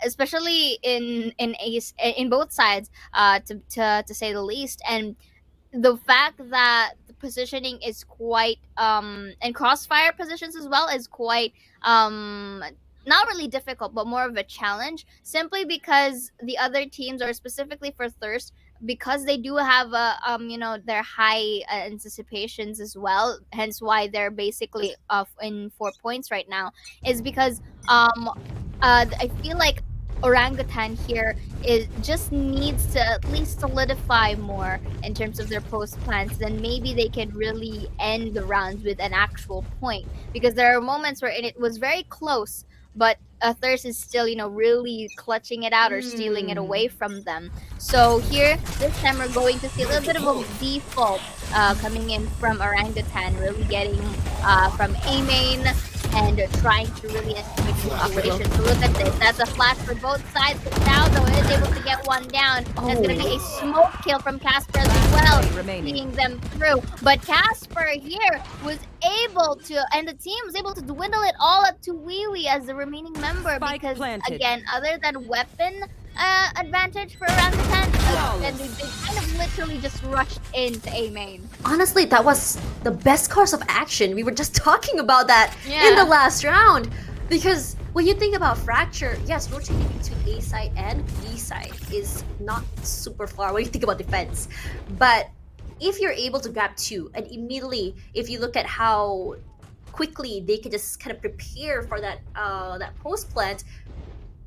especially in ace in both sides, to say the least. And the fact that the positioning is quite and crossfire positions as well is quite um not really difficult, but more of a challenge, simply because the other teams, or specifically for Thirst, because they do have a their high anticipations as well, hence why they're basically in 4 points right now, is because I feel like Orangutan here is just needs to at least solidify more in terms of their post plans, then maybe they can really end the rounds with an actual point. Because there are moments where it was very close, but Thirst is still, really clutching it out or stealing it away from them. So here, this time we're going to see a little bit of a default coming in from Orangutan, really getting from A main and trying to really estimate the situation. So look at this. That's a flash for both sides. But now, though, is able to get one down. That's going to be a smoke kill from Casper as well, seeing them through. But Casper here was able to, and the team was able to dwindle it all up to Wee as the remaining member. Spike Because, planted. again, other than weapon advantage for Orangutan, and they kind of literally just rushed into A main. Honestly, that was the best course of action. We were just talking about that in Yeah. the last round. Because when you think about Fracture, yes, rotating between A side and B side is not super far when you think about defense. But if you're able to grab two, and immediately, if you look at how quickly they can just kind of prepare for that post plant,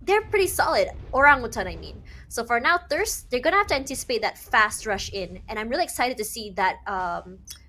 they're pretty solid. Orangutan, I mean. So for now, Thirst, they're gonna have to anticipate that fast rush in, and I'm really excited to see that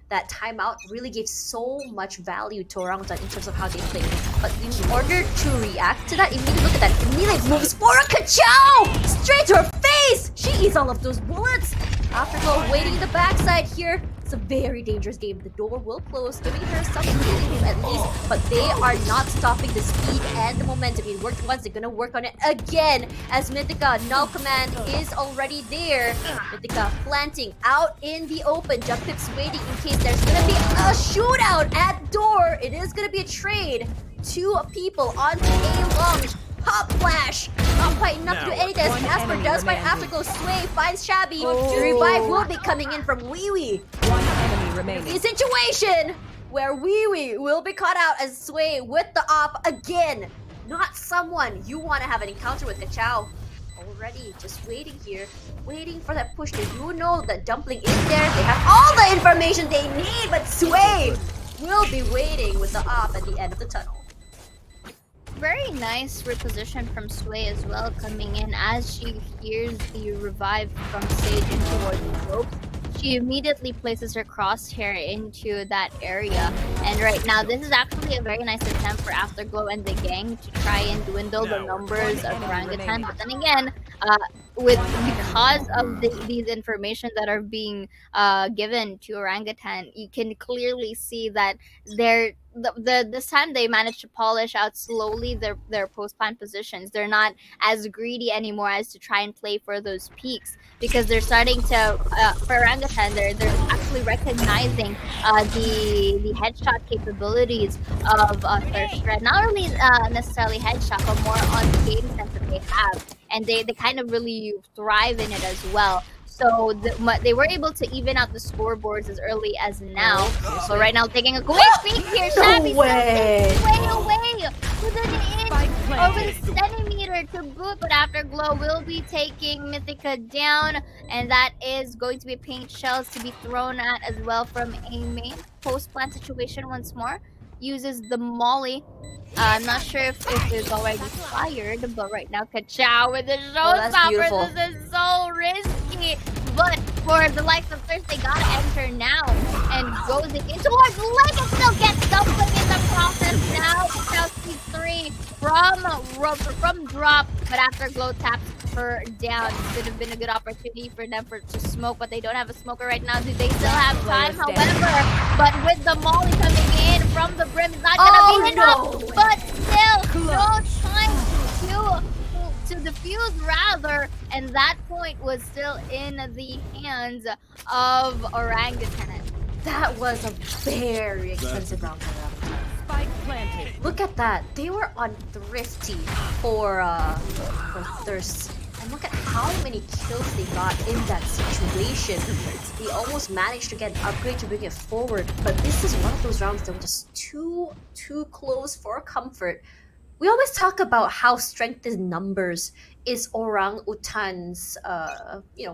that timeout really gave so much value to Orangutan in terms of how they play. But in order to react to that, immediately look at that. Immediately moves forward. Ka-chow! Straight to her face! She eats all of those bullets. Afterglow waiting in the backside here. It's a very dangerous game. The door will close, giving her some breathing room at least, but they are not stopping the speed and the momentum. It worked once, they're gonna work on it again as Mythica null command is already there. Mythica planting out in the open. Jump Pip's waiting in case there's gonna be a shootout at door. It is gonna be a trade. Two people onto a long pop flash. Not quite enough to do anything. As Casper does find Afterglow. Sway finds Shabby. The revive will be coming in from Wee. One enemy remaining. The situation where Wee will be caught out as Sway with the op again. Not someone you want to have an encounter with. Ka-chow already just waiting here, waiting for that push. They do know that Dumpling is there. They have all the information they need, but Sway will be waiting with the op at the end of the tunnel. Very nice reposition from Sway as well, coming in as she hears the revive from Sage in towards the ropes. She immediately places her crosshair into that area, and right now this is actually a very nice attempt for Afterglow and the gang to try and dwindle the numbers of Orangutan. But then again, because of these information that are being given to Orangutan, you can clearly see that this time they managed to polish out slowly their post plant positions. They're not as greedy anymore as to try and play for those peaks, because they're starting to for Orangutan, they're actually recognizing the headshot capabilities of Thirst Red. Not only necessarily headshot, but more on the game sense that they have, and they kind of really thrive in it as well. So they were able to even out the scoreboards as early as now. So right now, taking a quick peek here, Shabby way. way away with an inch Spike or planted. with a centimeter to boot. But Afterglow will be taking Mythica down, and that is going to be paint shells to be thrown at as well from a main post plant situation once more. Uses the molly. I'm not sure if it's already fired, but right now, Ka-chow with the that's beautiful. showstopper. This is so risky. But for the likes of Thirst, they gotta enter now and goes in towards Lake and still gets Dumpling in the process now. Ka-chow C3 from drop, but Afterglow taps her down. It would have been a good opportunity for them to smoke, but they don't have a smoker right now. Do they still have time? However, but with the molly coming in from the brim, it's not gonna be enough. But still, no time to defuse rather, and that point was still in the hands of Orangutan. That was a very expensive round for them. Spike planted. Look at that. They were on Thrifty for Thirst. And look at how many kills they got in that situation. They almost managed to get an upgrade to bring it forward. But this is one of those rounds that were just too close for comfort. We always talk about how strength in numbers is Orangutan's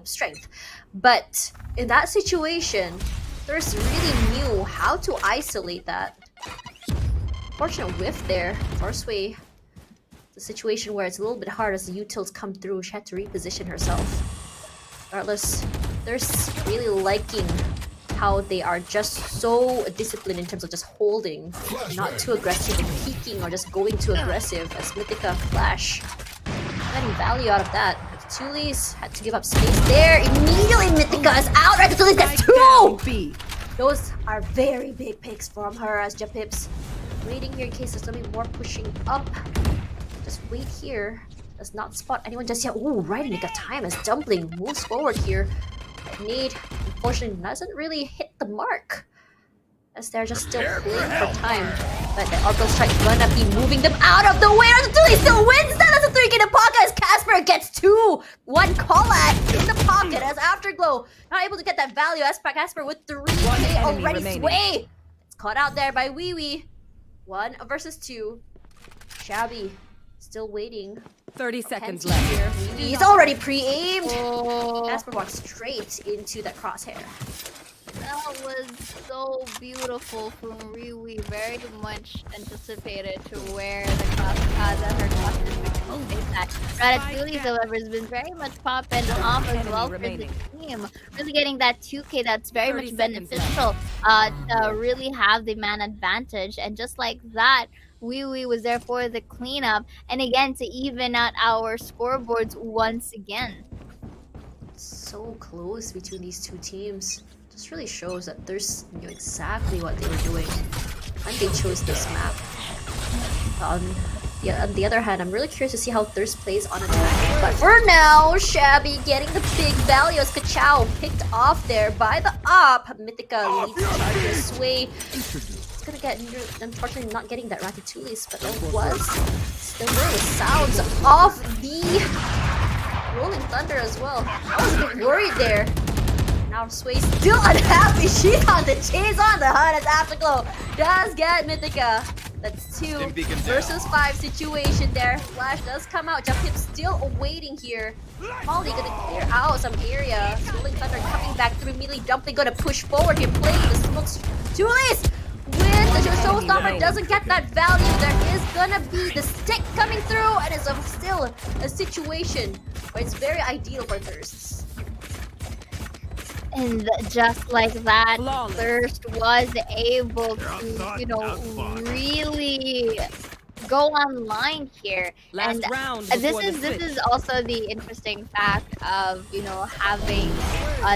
strength. But in that situation, Thirst really knew how to isolate that. Fortunate whiff there. Forceway, the situation where it's a little bit hard as the utils come through. She had to reposition herself. Regardless, Thirst really liking how they are just so disciplined in terms of just holding, not too aggressive and peeking or just going too aggressive as Mythica flash. Getting value out of that. Tulis had to give up space there. Immediately Mythica is out. Tulis gets two! B. Those are very big picks from her as Japips. Waiting here in case there's something more pushing up. Just wait here. Does not spot anyone just yet. Ooh, right in the time as Dumpling moves forward here. Nade, unfortunately, doesn't really hit the mark. As they're just still playing for time. But the Orbital Strike gonna be moving them out of the way. Artillery still wins that as a 3K in the pocket as Casper gets 2. 1 call at in the pocket as Afterglow not able to get that value as Casper with 3K already remaining. sway. It's caught out there by Wee Wee. 1 versus 2. Shabby still waiting. 30 seconds Penty left. here. Wee Wee is already pre-aimed. Oh, Casper walks straight into that crosshair. that was so beautiful from Riwi. Very much anticipated to where the her cross is at. Ratatouille, however, has been very much popping off as well for the team. Really getting that 2K that's very 30 much seconds beneficial to really have the man advantage. And just like that, Wee Wee was there for the cleanup and again to even out our scoreboards once again. So close between these two teams. Just really shows that Thirst knew exactly what they were doing when they chose this map. On the other hand, I'm really curious to see how Thirst plays on attack. But for now, Shabby getting the big value as Kachao picked off there by the op. Mythica leads to charge sway. It's gonna get, unfortunately, not getting that Ratatouille, but there was still the sounds of the Rolling Thunder as well. I was a bit worried there. Now Sway still unhappy. She's on the chase on the hunt as Afterglow does get Mythica. That's 2 versus 5 situation there. Flash does come out. Jump still awaiting here. Molly gonna clear out some area. Rolling Thunder coming back through immediately. Dumpling gonna push forward here, playing the smokes. Tulis with the Showstopper doesn't get that value. There is gonna be the stick coming through, and it's still a situation where it's very ideal for Thirsts. And just like that, Flawless. Thirst was able to, really go online here. Last And round this before the is switch. also the interesting fact of having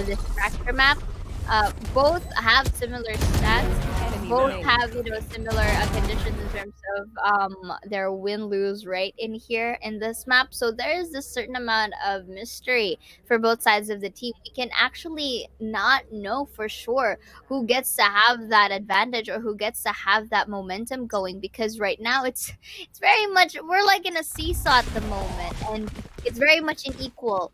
this fracture map. Both have similar stats. Both have similar conditions in terms of their win-lose right in here in this map. So there is this certain amount of mystery for both sides of the team. We can actually not know for sure who gets to have that advantage or who gets to have that momentum going, because right now it's very much, we're like in a seesaw at the moment, and it's very much in equal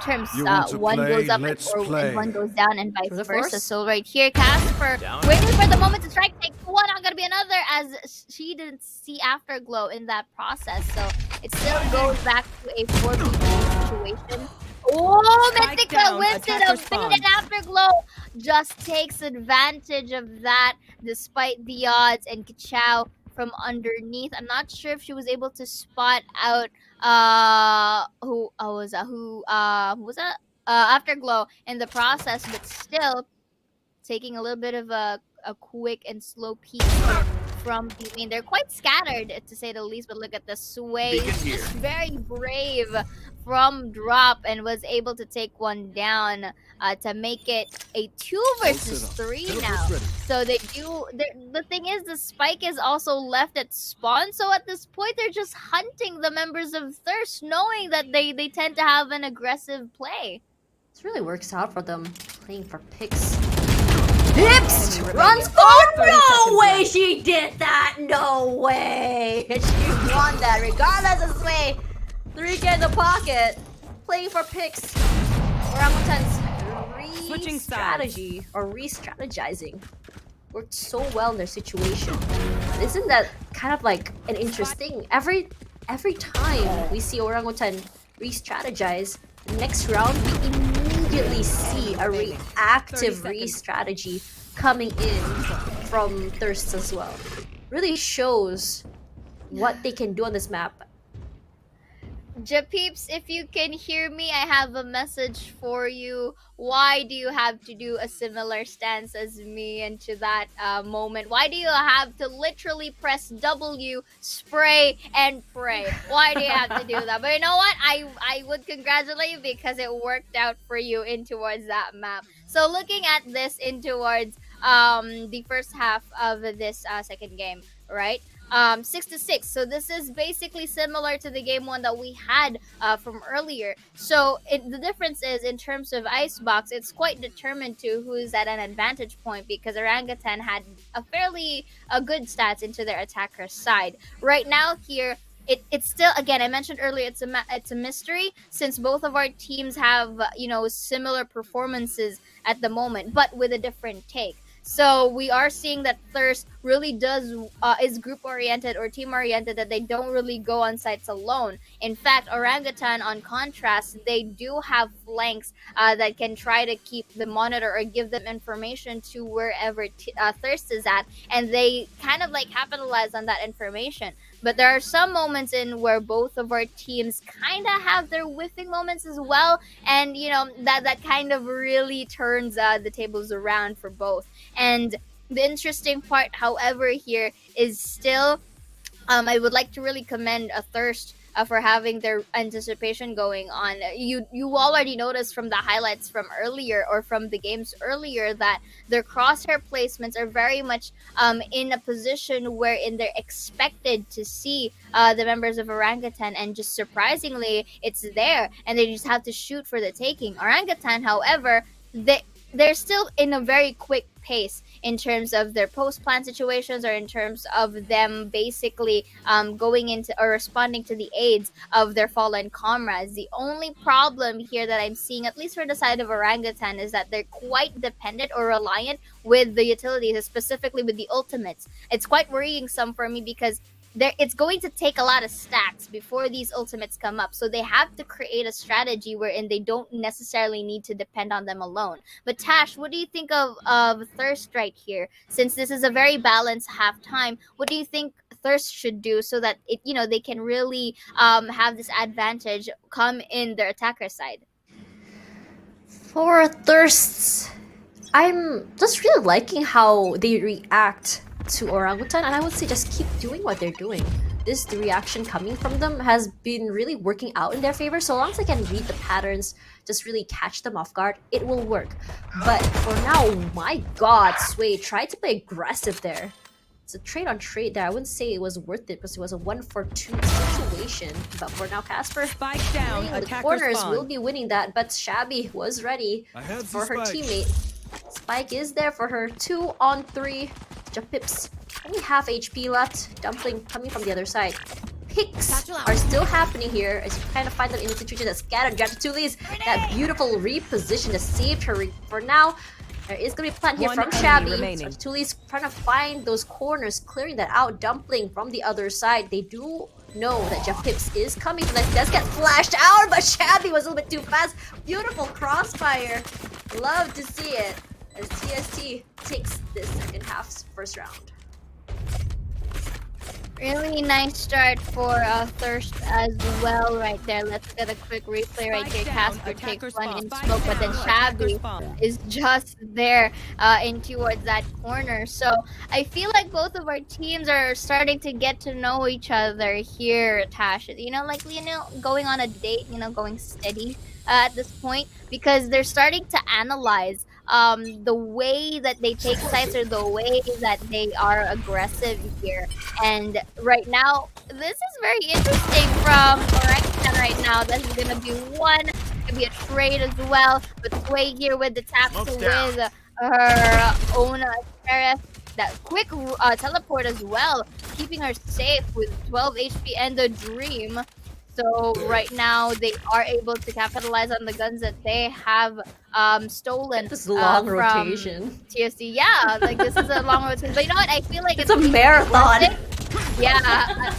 terms. You want to One play? goes up Let's and play. one goes down and vice Through the versa. force. So right here, Casper waiting for the moment to strike, take one, not gonna be another, as she didn't see Afterglow in that process. So it still goes back to a 4v2 situation. Oh, Strike Mythica down, wins it attacker a bit, spawn. and Afterglow just takes advantage of that despite the odds, and Kachao from underneath. I'm not sure if she was able to spot out who was that? Afterglow in the process, but still taking a little bit of a quick and slow peek from the main. They're quite scattered, to say the least, but look at the Sway. Just very brave from drop and was able to take one down to make it a 2 versus 3 now. So they do. The thing is, the Spike is also left at spawn. So at this point, they're just hunting the members of Thirst, knowing that they tend to have an aggressive play. This really works out for them, playing for picks. Hips! Runs forward! 30 No seconds way left. she did that! No way! She won that regardless of sway. 3K in the pocket. Playing for picks. Orangutan's Switching strategy or re-strategizing worked so well in their situation. Isn't that kind of like an interesting? Every time we see Orangutan re-strategize, the next round we immediately see a reactive 30 seconds. re-strategy coming in from Thirst as well. Really shows what they can do on this map. Japeeps, if you can hear me, I have a message for you. Why do you have to do a similar stance as me into that moment? Why do you have to literally press W, spray, and pray? Why do you have to do that? But you know what? I would congratulate you because it worked out for you in towards that map. So looking at this in towards the first half of this second game, right? 6-6. So this is basically similar to the game one that we had from earlier. So the difference is in terms of Icebox, it's quite determined to who's at an advantage point because Orangutan had a fairly good stats into their attacker's side. Right now here, it's still, again, I mentioned earlier, it's a mystery since both of our teams have similar performances at the moment, but with a different take. So we are seeing that Thirst really is group oriented or team oriented, that they don't really go on sites alone. In fact, Orangutan, on contrast, they do have flanks that can try to keep the monitor or give them information to wherever Thirst is at, and they kind of like capitalize on that information. But there are some moments in where both of our teams kind of have their whiffing moments as well, and that kind of really turns the tables around for both. And the interesting part, however, here is still, I would like to really commend a Thirst for having their anticipation going on. You already noticed from the highlights from earlier or from the games earlier that their crosshair placements are very much in a position wherein they're expected to see the members of Orangutan, and just surprisingly it's there and they just have to shoot for the taking. Orangutan, however, they're still in a very quick pace in terms of their post-plan situations or in terms of them basically going into or responding to the aids of their fallen comrades. The only problem here that I'm seeing, at least for the side of Orangutan, is that they're quite dependent or reliant with the utilities, specifically with the ultimates. It's quite worrying some for me because it's going to take a lot of stacks before these ultimates come up. So they have to create a strategy wherein they don't necessarily need to depend on them alone. But Tash, what do you think of Thirst right here? Since this is a very balanced halftime, what do you think Thirst should do so that they can really have this advantage come in their attacker side? For Thirsts, I'm just really liking how they react to Orangutan, and I would say just keep doing what they're doing. The reaction coming from them has been really working out in their favor. So long as I can read the patterns, just really catch them off guard, it will work. But for now, my god, Sway tried to play aggressive there. It's a trade on trade there. I wouldn't say it was worth it because it was a 1-for-2 situation. But for now, Casper, Spike down. the Attacker corners spawn. will be winning that. But Shabby was ready I have for the her spike. teammate. Spike is there for her. 2-on-3. Japips only half HP left. Dumpling coming from the other side. Picks are still happening here as you kind of find them in a situation that scattered Ratatuli's that beautiful reposition that saved her. For now, there is going to be a plan here One from enemy Shabby. remaining. Ratatuli's trying to find those corners, clearing that out. Dumpling from the other side. They do know that Japips is coming. So that does get flashed out, but Shabby was a little bit too fast. Beautiful crossfire. Love to see it as TST takes this second half's first round. Really nice start for Thirst as well right there. Let's get a quick replay right Spike here. down, Casper attacker takes one spawn. in Spike smoke, but then down, attacker Shabby spawn. is just there in towards that corner. So I feel like both of our teams are starting to get to know each other here, Tash. Going on a date, going steady at this point, because they're starting to analyze the way that they take sites or the way that they are aggressive here. And right now, this is very interesting from Orangutan right now. That is going to be one to be a trade as well. But Sway here with the tap Smoke's with down. her own sheriff. That quick teleport as well, keeping her safe with 12 HP and the dream. So right now they are able to capitalize on the guns that they have stolen This long from rotation. TSC. Yeah, like this is a long rotation. But you know what? I feel like It's a maybe marathon. worth it. Yeah,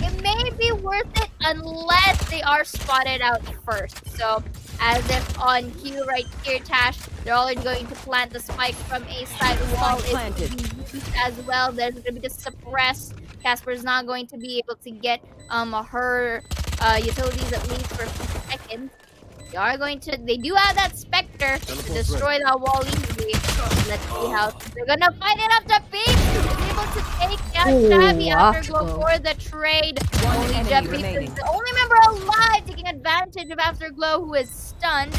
it may be worth it unless they are spotted out first. So as if on cue right here, Tash, they're already going to plant the spike from a side wall. It's planted. used as well. There's going to be the suppress. Casper's not going to be able to get her utilities at least for a few seconds. They do have that Spectre to destroy that wall easily. Let's see how they're gonna fight it up to Peak. He's able to take down Ooh, Shabby Afterglow Afterglow. for the trade. One Only enemy Jeff Peak remaining. is the only member alive, taking advantage of Afterglow, who is stunned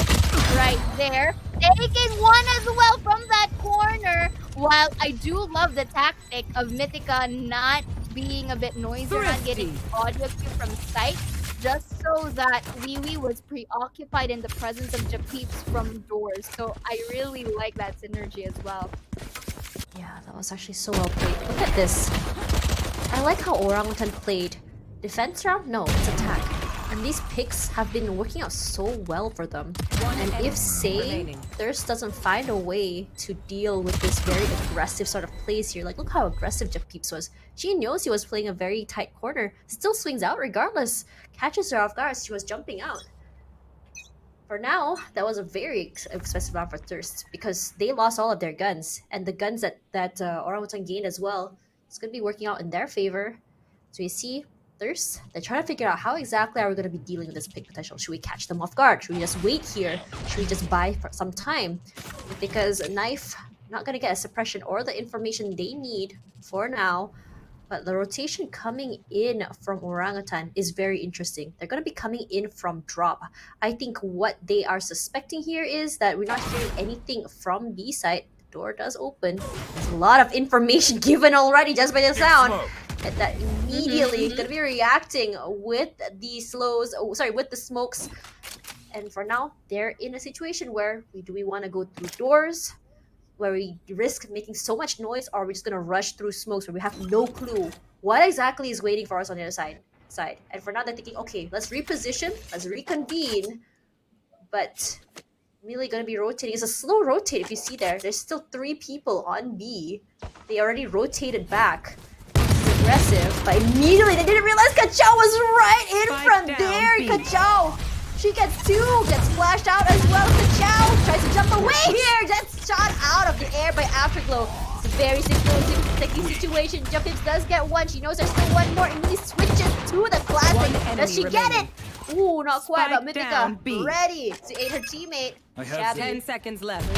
right there. Taking one as well from that corner. While I do love the tactic of Mythica not being a bit noisy or not getting audio cue from sight, just so that Wee was preoccupied in the presence of Japeeps from doors. So I really like that synergy as well. Yeah, that was actually so well played. Look at this. I like how Orangutan played. Defense round? No, it's attack. And these picks have been working out so well for them. And if, say, remaining. Thirst doesn't find a way to deal with this very aggressive sort of plays here, like look how aggressive Japeeps was. She knows he was playing a very tight corner, still swings out regardless. Catches her off guard as she was jumping out. For now, that was a very expensive round for Thirst because they lost all of their guns. And the guns that Orangutan gained as well, it's going to be working out in their favor. So you see, Thirst, they're trying to figure out how exactly are we going to be dealing with this pick potential. Should we catch them off guard? Should we just wait here? Should we just buy for some time? Because Knife not going to get a suppression or the information they need for now. But the rotation coming in from Orangutan is very interesting. They're going to be coming in from drop. I think what they are suspecting here is that we're not hearing anything from B side. The door does open. There's a lot of information given already just by the sound. And that immediately going to be reacting with the slows. Oh, sorry, with the smokes. And for now, they're in a situation where do we want to go through doors, where we risk making so much noise, or are we just gonna rush through smokes where we have no clue what exactly is waiting for us on the other side? And for now, they're thinking, okay, let's reposition, let's reconvene, but really gonna be rotating. It's a slow rotate. If you see there's still 3 people on B. They already rotated back. It's aggressive, but immediately they didn't realize Kachao was right in Spike front down, there. B. Kachao. She gets 2, gets flashed out as well. Kachao tries to jump away here, gets shot out of the air by Afterglow. It's a very sticky situation. Japeeps does get 1. She knows there's still 1 more, and he switches to the classic. One Does she enemy get it? remaining. Ooh, not quite, but Spike down, Mythica B. ready to aid her teammate. I have Shabby 10 seconds left.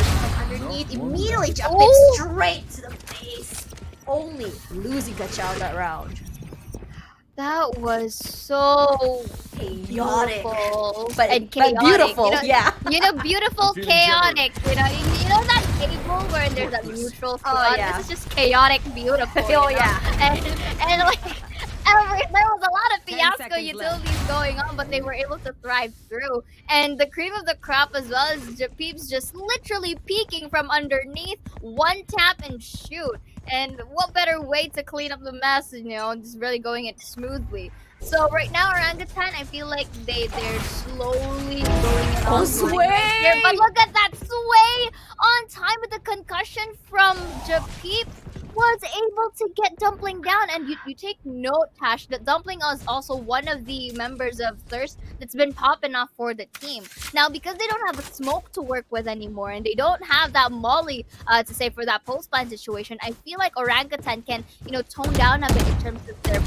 underneath, immediately jumping Oh. straight to the face. Only losing Kachao that round. That was so Chaotic. beautiful, But and but chaotic. beautiful, You know, yeah. beautiful, Feeling chaotic. You know that table where there's a neutral spot. yeah. This is just chaotic, beautiful. Oh, you know? yeah. and like there was a lot of 10 fiasco seconds utilities going on, but they were able to thrive through. And the cream of the crop as well as Japeeps just literally peeking from underneath, one tap and shoot. And what better way to clean up the mess, just really going it smoothly. So right now, Orangutan, I feel like they're slowly going it on Sway! here. But look at that Sway on time with the concussion from Japeep. Was able to get Dumpling down, and you take note, Tash, that Dumpling is also one of the members of Thirst that's been popping off for the team. Now, because they don't have a smoke to work with anymore, and they don't have that Molly to say for that post plan situation, I feel like Orangutan can, tone down a bit in terms of their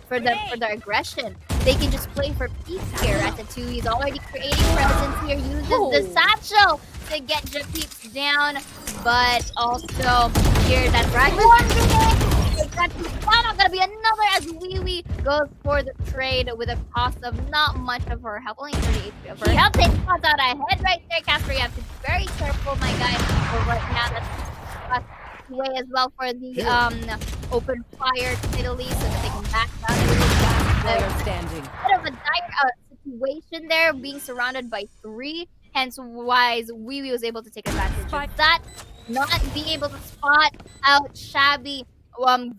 for their aggression. They can just play for peace here. Ratatouille is already creating presence here, uses the satchel to get Japeeps down, but also here that drag 1 minute. That's not gonna be another as Wee goes for the trade with a cost of not much of her health, only 30 HP of her health. Takes shots out ahead right there, Casper. You have to be very careful, my guy. But right now, that's way as well for the open fire to Italy so that they can back down. Player standing. Bit of a dire situation there, being surrounded by 3. Hence why Wee was able to take advantage Spike. of that. Not being able to spot out Shabby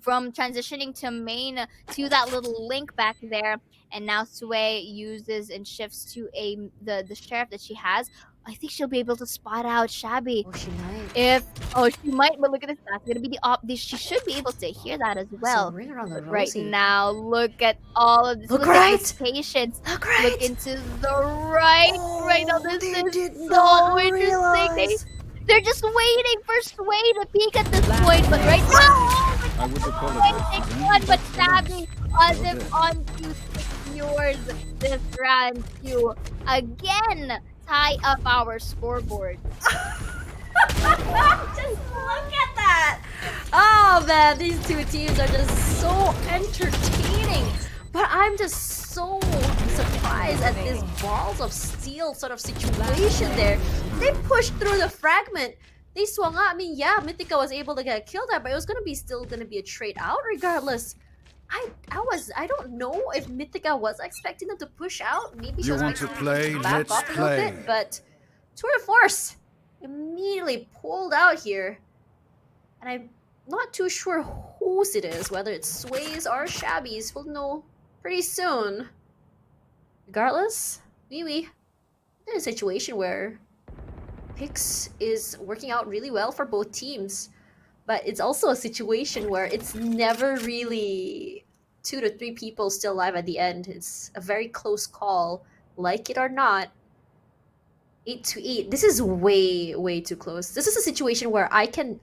from transitioning to main to that little link back there. And now Sway uses and shifts to the sheriff that she has. I think she'll be able to spot out Shabby. Oh, she might. If she might, but look at this. That's gonna be the she should be able to hear that as well. So ring around the But right rosy. now, look at all of this. Look Look right. at this patience. Look right. Look into the right. Right now, this they is did so not interesting. realize. They're just waiting for Sway to peek at this point, but right now, I would Sway apologize. takes Then, one, but for Shabby once. positive onto secures this round to again tie up our scoreboard. Just look at that! Oh man, these two teams are just so entertaining. But I'm just so surprised at this balls of steel sort of situation there. They pushed through the fragment. They swung out. I mean, yeah, Mythica was able to get killed out, but it was still gonna be a trade out regardless. I don't know if Mythica was expecting them to push out. Maybe she You was want to expecting play? them to back Let's off a little play. bit, but Tour de Force immediately pulled out here. And I'm not too sure whose it is, whether it's Sway's or Shabby's. We'll know pretty soon. Regardless, we're in a situation where Pix is working out really well for both teams. But it's also a situation where it's never really 2 to 3 people still alive at the end. It's a very close call, like it or not. 8 to 8. This is way too close. This is a situation where I can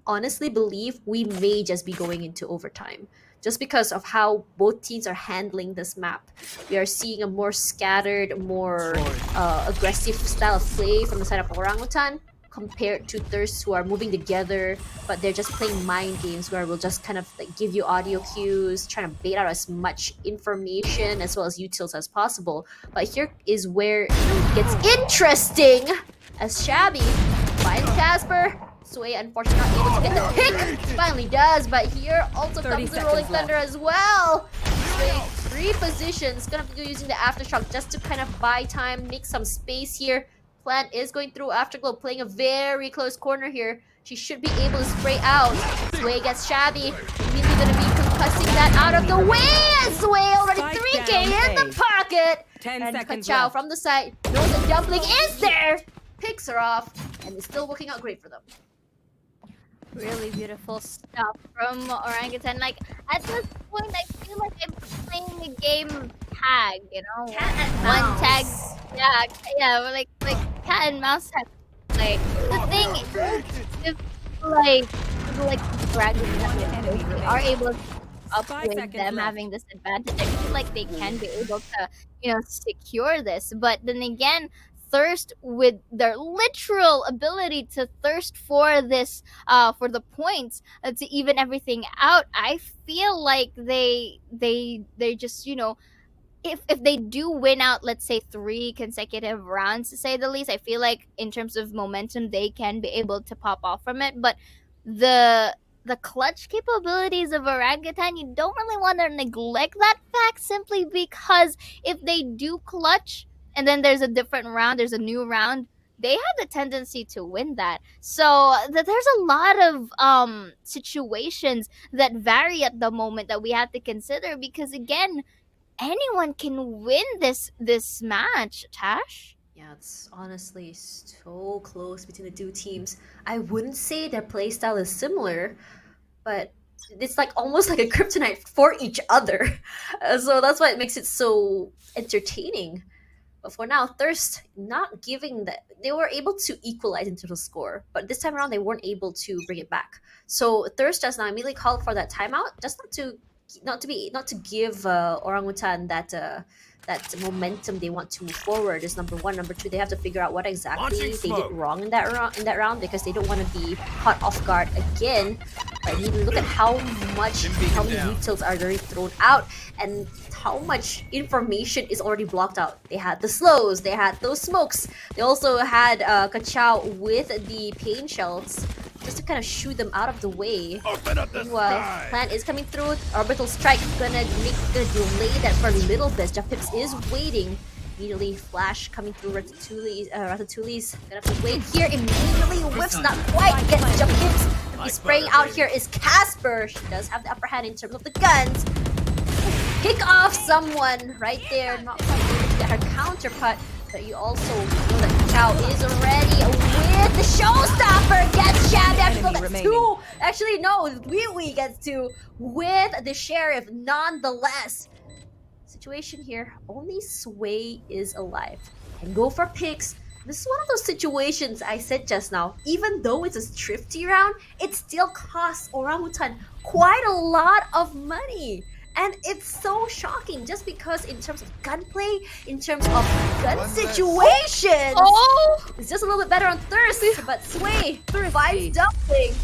honestly believe we may just be going into overtime, just because of how both teams are handling this map. We are seeing a more scattered, more aggressive style of play from the side of Orangutan, compared to Thirst, who are moving together, but they're just playing mind games where we'll just kind of like give you audio cues, trying to bait out as much information as well as utils as possible. But here is where it gets interesting, as Shabby finds Casper. Sway unfortunately not able to get the pick. Finally does, but here also 30 comes the Rolling seconds left. Thunder as well. Sway 3 positions, gonna be using the Aftershock just to kind of buy time, make some space here. Plant is going through Afterglow, playing a very close corner here. She should be able to spray out. Sway gets Shabby. Immediately going to be concussing that out of the way. And Sway already Spike 3K down in the A. pocket. 10 And seconds Kachao left. from the side knows that Dumpling is there. Picks her off. And it's still working out great for them. Really beautiful stuff from Orangutan. Like, at this point, I feel like I'm playing a game tag, you know? Cat and One mouse. tag, yeah, like cat and mouse tag. Like, the thing is, like Dragon we are able to up 5 with seconds them left. having this advantage. I feel like they can be able to, secure this. But then again, Thirst, with their literal ability to thirst for this, for the points, to even everything out, I feel like they just, if they do win out, let's say 3 consecutive rounds, to say the least, I feel like in terms of momentum, they can be able to pop off from it. But the clutch capabilities of Orangutan, you don't really want to neglect that fact, simply because if they do clutch and then there's a different round, there's a new round, they have the tendency to win that. So there's a lot of situations that vary at the moment that we have to consider, because again, anyone can win this match, Tash. Yeah, it's honestly so close between the two teams. I wouldn't say their playstyle is similar, but it's like almost like a kryptonite for each other. So that's why it makes it so entertaining. But for now, Thirst not giving that. They were able to equalize into the score, but this time around they weren't able to bring it back. So Thirst just now immediately called for that timeout, just not to give Orangutan that momentum they want to move forward is number one. Number two, they have to figure out what exactly they did wrong in that round because they don't want to be caught off guard again. But I mean, look at how many utils are already thrown out and how much information is already blocked out. They had the slows, they had those smokes, they also had Kachao with the pain shells just to kind of shoot them out of the way. Meanwhile, Plant is coming through. Orbital Strike gonna delay that for a little bit. Jeff Pips is waiting. Immediately, flash coming through Ratatouille's gonna have to wait here. Immediately, whiffs not quite, gets jump hits. He's spraying out here is Casper. She does have the upper hand in terms of the guns. Pick off someone right there, not quite able to get her counterpart. But you also know that Chow is already with the showstopper. Gets Shab Afterglow. That's remaining. 2. Actually, no, Wee gets 2 with the Sheriff nonetheless. Situation here, only Sway is alive. And go for picks. This is one of those situations I said just now. Even though it's a thrifty round, it still costs Orangutan quite a lot of money. And it's so shocking just because in terms of gunplay, in terms of gun situations, it's just a little bit better on Thirst, but Sway finds Dumpling.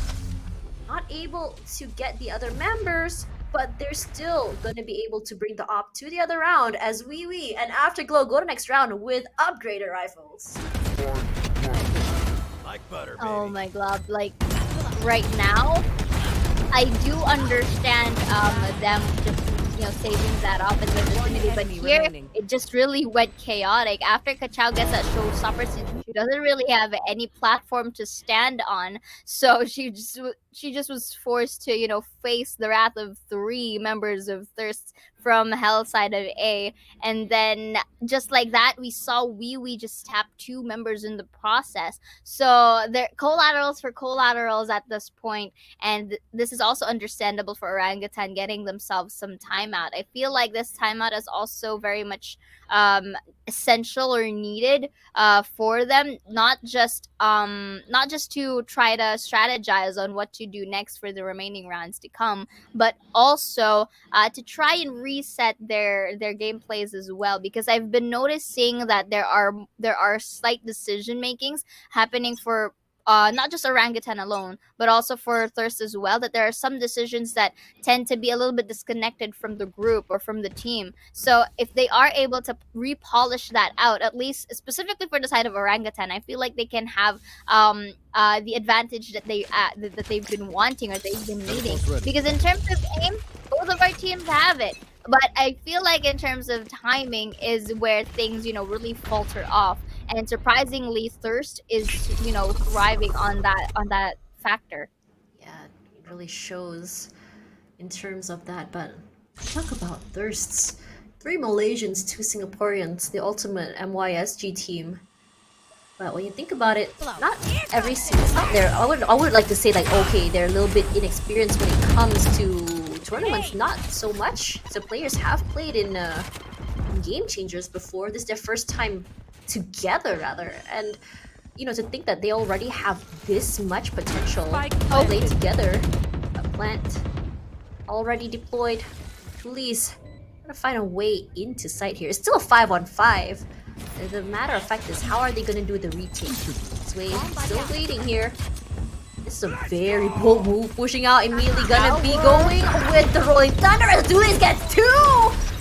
Not able to get the other members, but they're still going to be able to bring the op to the other round as Wee and Afterglow go to next round with upgraded rifles. Like butter, baby. Oh my god, like right now, I do understand them just saving that off in the vicinity, but enemy here remaining. it just really went chaotic. After Kachao gets that showstopper, she doesn't really have any platform to stand on, so she just was forced to face the wrath of 3 members of Thirst from Hell side of A, and then just like that we saw Wee just tap 2 members in the process. So they're collaterals for collaterals at this point, and this is also understandable for Orangutan getting themselves some timeout. I feel like this timeout is also very much essential or needed for them, not just to try to strategize on what to do next for the remaining rounds to come, but also to try and reset their gameplays as well, because I've been noticing that there are slight decision makings happening for not just Orangutan alone, but also for Thirst as well, that there are some decisions that tend to be a little bit disconnected from the group or from the team. So if they are able to repolish that out, at least specifically for the side of Orangutan, I feel like they can have the advantage that they've been wanting or they've been needing. Because in terms of aim, both of our teams have it. But I feel like in terms of timing is where things, really falter off. And surprisingly, Thirst is, thriving on that factor. Yeah, it really shows in terms of that. But talk about Thirsts. 3 Malaysians, 2 Singaporeans, the ultimate MYSG team. But when you think about it, not every single, it's not there. I would like to say like, okay, they're a little bit inexperienced when it comes to tournaments. Not so much. So players have played in Game Changers before. This is their first time together, rather. And to think that they already have this much potential to play together. A plant already deployed. Please, gotta find a way into sight here. It's still a 5-on-5. The matter of fact is, how are they gonna do the retake? Sway still waiting here. This is a very bold move, pushing out. Immediately gonna be going with the Rolling Thunder as Dulis gets 2!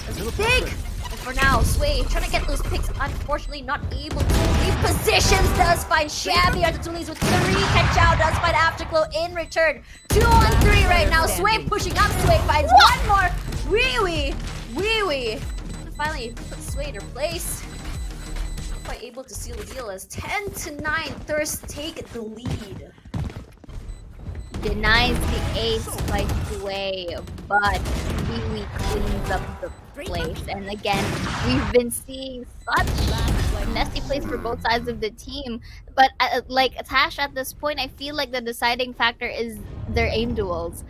That's big! And for now, Sway trying to get those picks, unfortunately not able to. Repositions, does find Shabby or the Dulis with 3. Kachao does find Afterglow in return. 2 on 3 right now. Sway pushing up, Sway finds 1 more. Wee wee. Finally put Sway in her place. Quite able to seal the deal as 10-9 Thirst take the lead. Denies the ace by Sway, but Wee cleans up the place. And again, we've been seeing such nasty plays for both sides of the team. But like Tash, at this point, I feel like the deciding factor is their aim duels,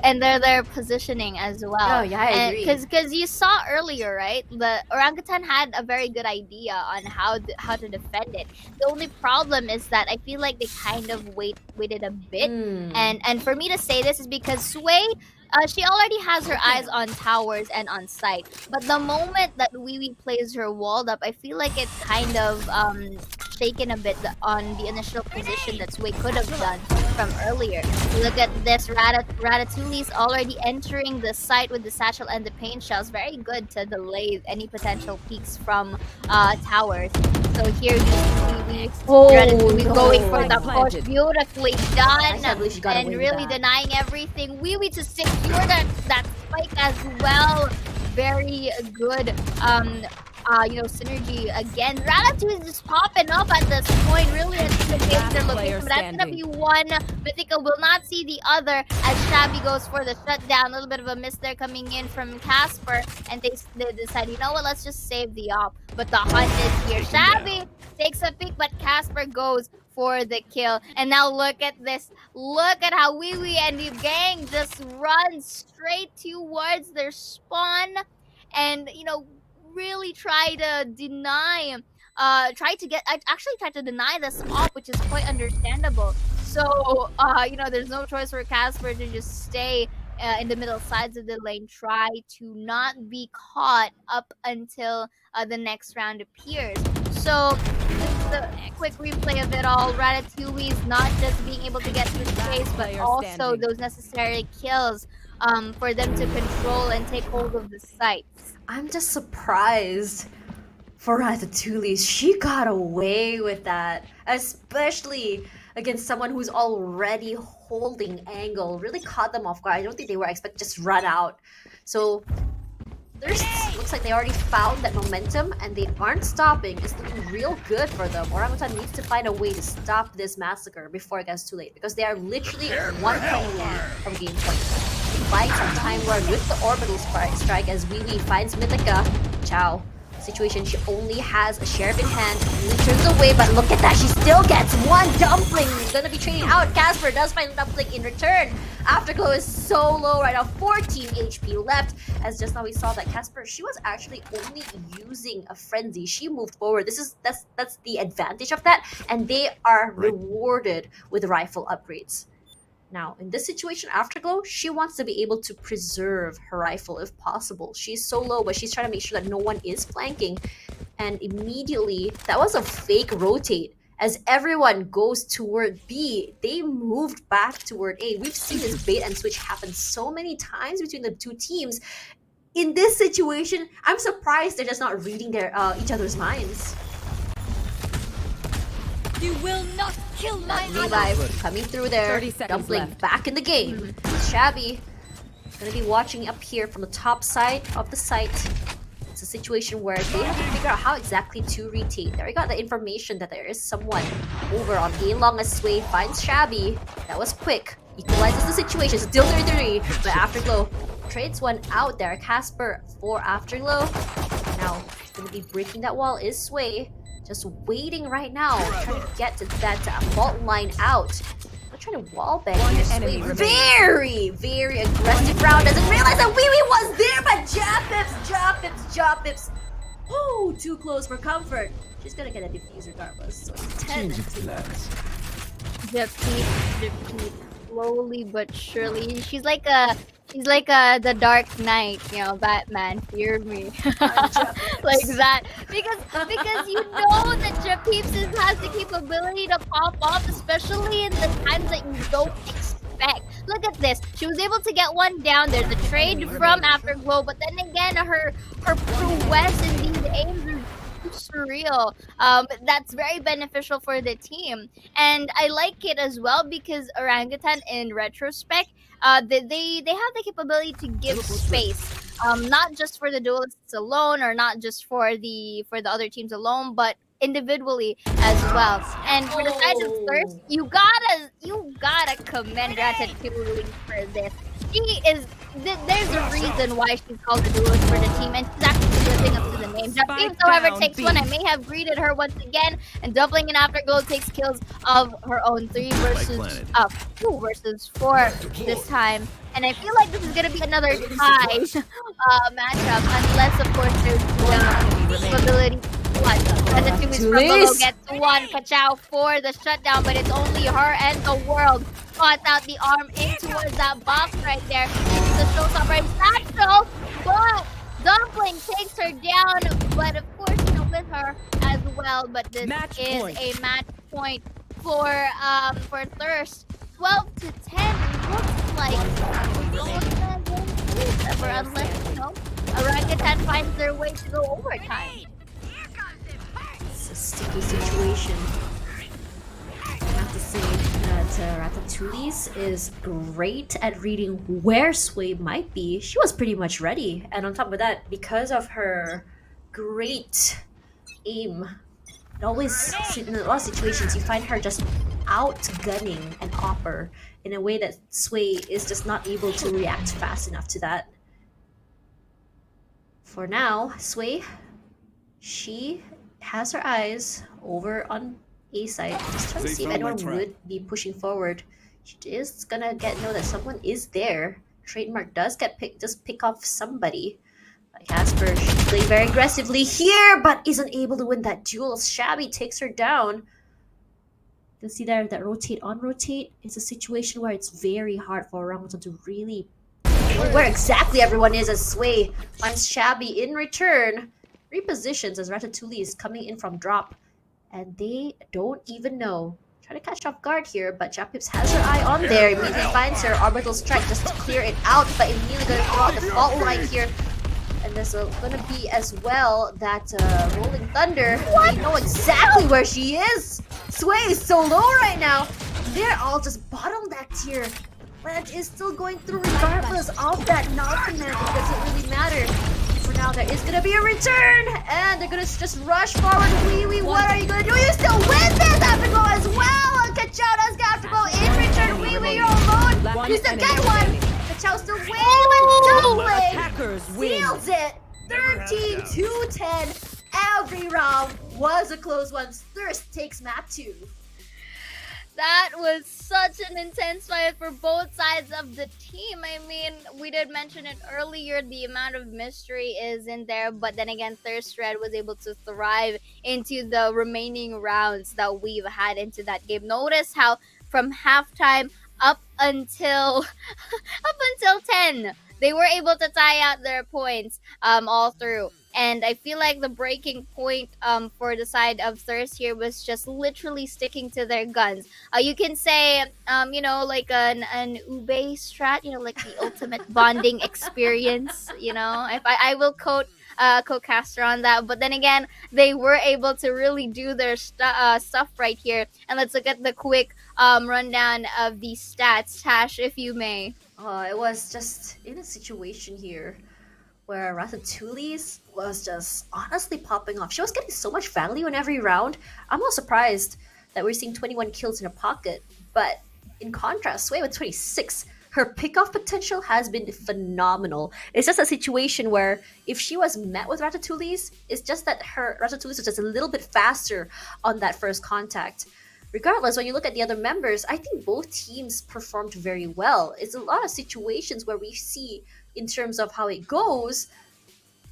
and their positioning as well. Oh yeah, I agree. Because you saw earlier, right? The Orangutan had a very good idea on how to defend it. The only problem is that I feel like they kind of waited a bit. And for me to say this is because Sway, she already has her eyes on towers and on sight. But the moment that Wee plays her walled up, I feel like it's kind of shaken a bit on the initial position that Sway could have done from earlier. Look at this, Ratatouille's already entering the site with the satchel and the paint shells. Very good to delay any potential peaks from towers. So here we Ratatouille going for the push. Beautifully done. And really denying everything. Wee to secure that spike as well. Very good synergy again. Ratatouille is just popping up at this point, really anticipating their Player location. But that's gonna standing. be one. Mythica will not see the other as Shabby goes for the shutdown. A little bit of a miss there coming in from Casper, and they decide, you know what, let's just save the op. But the hunt is here. Shabby takes a peek, but Casper goes for the kill. And now look at this. Look at how Wee Wee and the gang just run straight towards their spawn, and really try to deny actually try to deny this op, which is quite understandable. So there's no choice for Casper to just stay in the middle sides of the lane, try to not be caught up until the next round appears. So just a quick replay of it all. Ratatouille is not just being able to get through space, but Player also standing. those necessary kills for them to control and take hold of the sites. I'm just surprised for Ratatouille. She got away with that, especially against someone who's already holding angle. Really caught them off guard. I don't think they were expected to just run out. So there's looks like they already found that momentum and they aren't stopping. It's looking real good for them. Orangutan needs to find a way to stop this massacre before it gets too late, because they are literally 1 point away from game point. Buying some time ward with the orbital strike as Wee Wee finds Mythica. Ciao. Situation, she only has a sheriff in hand. Really turns away, but look at that, she still gets one dumpling. Gonna be trading out. Casper does find dumpling in return. Afterglow is so low right now, 14 HP left. As just now we saw that Casper, she was actually only using a frenzy. She moved forward. That's the advantage of that, and they are rewarded with rifle upgrades. Now, in this situation, Afterglow, she wants to be able to preserve her rifle if possible. She's so low, but she's trying to make sure that no one is flanking. And immediately, that was a fake rotate. As everyone goes toward B, they moved back toward A. We've seen this bait and switch happen so many times between the two teams. In this situation, I'm surprised they're just not reading their each other's minds. You will not kill my Revive coming through there. 30 seconds Dumpling left. back in the game. Shabby gonna be watching up here from the top side of the site. It's a situation where they have to figure out how exactly to rotate. They already got the information that there is someone over on A long as Sway finds Shabby. That was quick. Equalizes the situation. Still 33, but Afterglow trades one out there. Casper for Afterglow. Now gonna be breaking that wall is Sway. Just waiting right now, trying to get to that fault line out. They're trying to wallbang here. enemy Sway. remaining. Very aggressive round. Doesn't realize that Wee Wee was there, but Jab Pips. Oh, too close for comfort. She's gonna get a defuse regardless. So it's 10. Defeat, slowly but surely. She's like the Dark Knight, Batman. Fear me, like that. Because you know that Japeepsis has the capability to pop off, especially in the times that you don't expect. Look at this. She was able to get one down. There's a trade from Afterglow, but then again, her prowess in these aims are surreal. That's very beneficial for the team, and I like it as well because Orangutan, in retrospect, they have the capability to give space, not just for the duelists alone, or not just for the other teams alone, but individually as well. And for the side of first, you gotta commend Ratatouille for this. There's a reason why she's called the duelist for the team, and she's actually living up to the name. Japanese, however, down, takes B. one. I may have greeted her once again, and Dumpling and Afterglow takes kills of her own. 3 versus 2 versus 4 this time. And I feel like this is gonna be another tie matchup, unless of course there's the capability. Ratatouille's Frugalo gets one. Pachao for the shutdown, but it's only her and the world. Caught out the arm in towards that box right there. It's the showstopper and Satchel, but Dumpling takes her down. But of course, with her as well. But this Match is point. a match point for Thirst. 12 to 10. Looks like unless Orangutan finds their way to go overtime. It's a sticky situation. I have to say that Ratatouille is great at reading where Sway might be. She was pretty much ready, and on top of that, because of her great aim. It always, in a lot of situations, you find her just outgunning an Opper in a way that Sway is just not able to react fast enough to that. For now, Sway, she has her eyes over on A side, just trying to They see if found my anyone trap. would be pushing forward. She is gonna know that someone is there. Trademark does just pick off somebody. Casper, she's playing very aggressively here, but isn't able to win that duel. Shabby takes her down. You can see there that rotate on rotate is a situation where it's very hard for Orangutan to really know where exactly everyone is as Sway finds Shabby in return. Repositions as Ratatouille is coming in from drop, and they don't even know. Try to catch off guard here, but Japips has her eye on there. Immediately finds her orbital strike just to clear it out, but immediately gonna throw out the fault line here. And there's gonna be as well that Rolling Thunder. They know exactly where she is. Sway is so low right now. They're all just bottlenecked here. Plant is still going through regardless of that knock command. It doesn't really matter. For now, there is gonna be a return, and they're gonna just rush forward. Wee Wee, what are you gonna do? You still win this Afterglow as well. Kachona's got Afterglow in return. Wee Wee, you're alone. You still get one. Kachao still wins, but doubling Attackers win. seals it. 13-10. Every round was a close one. Thirst takes map 2. That was such an intense fight for both sides of the team. I mean, we did mention it earlier, the amount of mystery is in there, but then again, Thirst Red was able to thrive into the remaining rounds that we've had into that game. Notice how from halftime up until 10, they were able to tie out their points all through. And I feel like the breaking point for the side of Thirst here was just literally sticking to their guns. You can say, like an Ube strat, like the ultimate bonding experience. If I will quote co-caster on that. But then again, they were able to really do their stuff right here. And let's look at the quick rundown of the stats, Tash, if you may. It was just in a situation here where Ratatouille's was just honestly popping off. She was getting so much value in every round. I'm not surprised that we're seeing 21 kills in her pocket. But in contrast, Sway with 26, her pickoff potential has been phenomenal. It's just a situation where if she was met with Ratatouille's, it's just that her Ratatouille's was just a little bit faster on that first contact. Regardless, when you look at the other members, I think both teams performed very well. It's a lot of situations where we see, in terms of how it goes,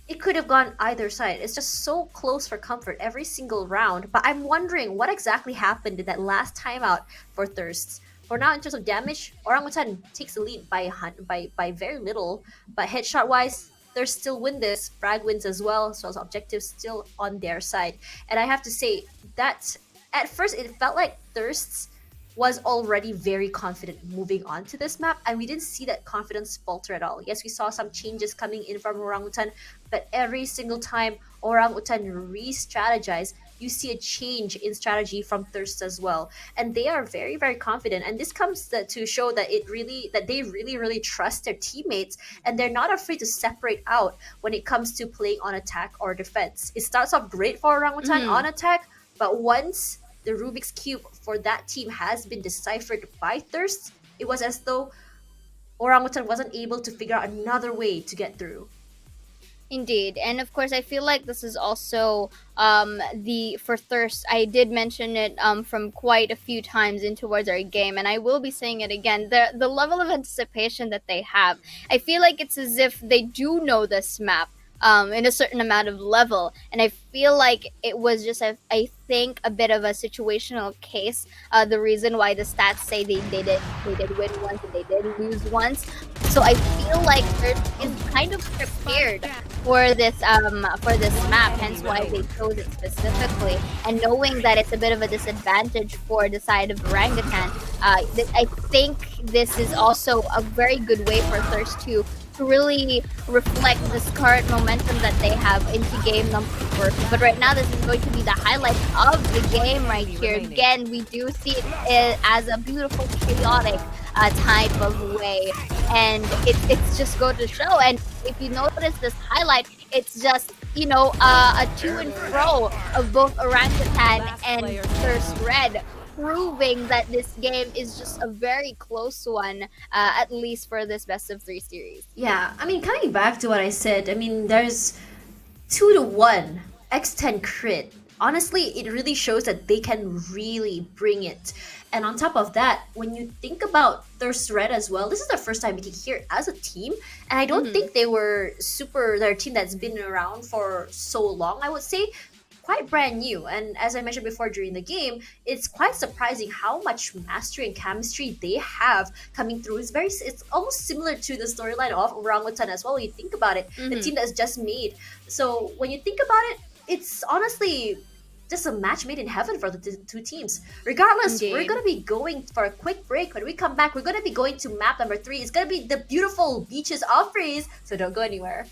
it could have gone either side. It's just so close for comfort every single round. But I'm wondering what exactly happened in that last timeout for Thirsts. For now, in terms of damage, Orangutan takes the lead by very little. But headshot-wise, Thirst still win this. Frag wins as well, so the objective's still on their side. And I have to say that at first it felt like Thirsts was already very confident moving on to this map, and we didn't see that confidence falter at all. Yes, we saw some changes coming in from Orangutan, but every single time Orangutan re-strategize, you see a change in strategy from Thirst as well. And they are very, very confident. And this comes to show that they really trust their teammates, and they're not afraid to separate out when it comes to playing on attack or defense. It starts off great for Orangutan on attack, but once the Rubik's Cube for that team has been deciphered by Thirst, it was as though Orangutan wasn't able to figure out another way to get through. Indeed. And of course, I feel like this is also for Thirst. I did mention it from quite a few times in towards our game, and I will be saying it again. The level of anticipation that they have, I feel like it's as if they do know this map in a certain amount of level, and I feel like it was just I think a bit of a situational case. The reason why the stats say they did win once and they did lose once. So I feel like Thirst is kind of prepared for this map, hence why they chose it specifically. And knowing that it's a bit of a disadvantage for the side of Orangutan, I think this is also a very good way for Thirst to really reflect this current momentum that they have into game number 4. But right now, this is going to be the highlight of the game right here. Again, we do see it as a beautiful, chaotic type of way, and it's just go to show. And if you notice this highlight, It's just, a to and fro of both Orangutan and Thirst Red, proving that this game is just a very close one, at least for this best of 3 series. Yeah, I mean, coming back to what I said, I mean, there's 2-1 X10 crit. Honestly, it really shows that they can really bring it. And on top of that, when you think about Thirst Red as well, this is their first time being here as a team. And I don't think they're a team that's been around for so long, I would say. Quite brand new. And as I mentioned before during the game, it's quite surprising how much mastery and chemistry they have coming through. It's almost similar to the storyline of Orangutan as well when you think about it. The team that's just made. So when you think about it, it's honestly just a match made in heaven for the two teams. Regardless, we're going to be going for a quick break. When we come back, we're going to be going to map number 3. It's going to be the beautiful beaches of Freeze, so don't go anywhere.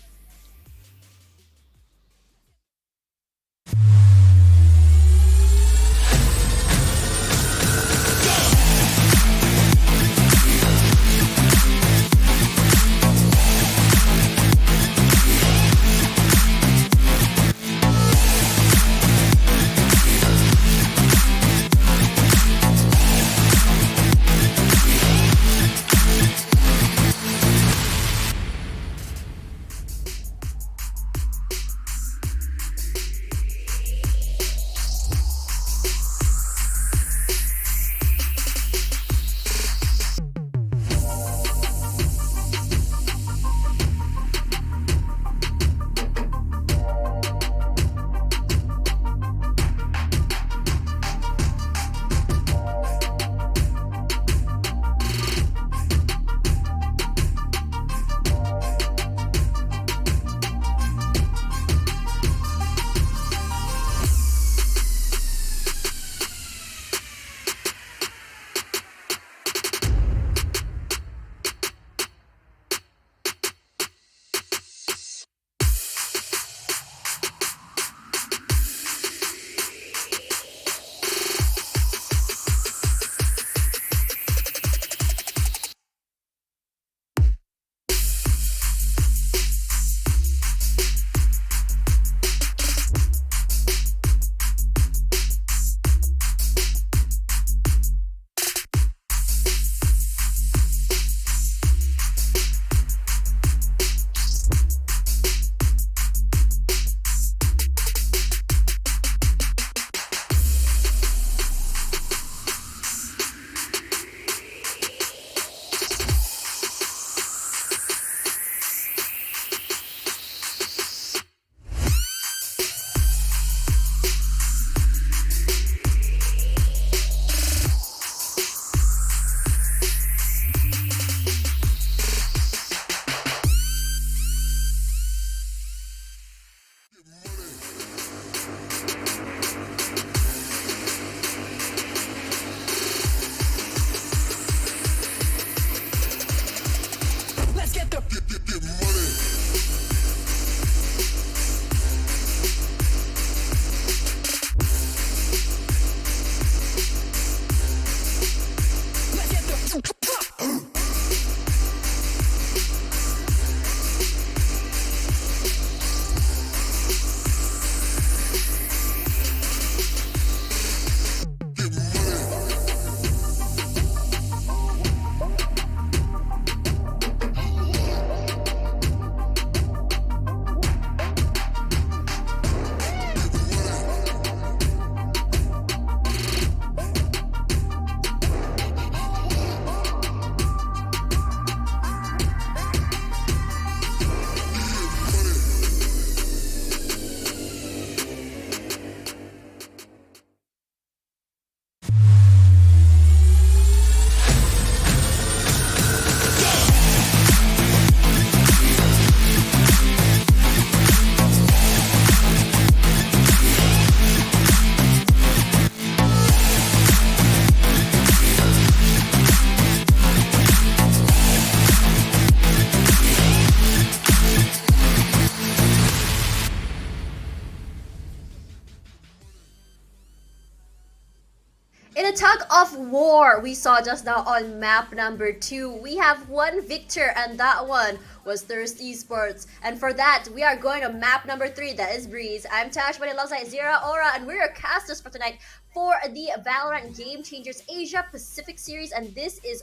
tug of war we saw just now on map number 2, we have one victor, and that one was Thirst Esports. And for that, we are going to map number 3, that is Breeze. I'm Tash, but alongside Zira, Aura, and we're your casters for tonight for the Valorant Game Changers Asia Pacific Series, and this is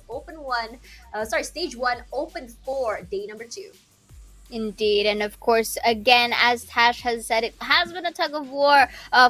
stage 1, open for day number 2. Indeed, and of course, again, as Tash has said, it has been a tug of war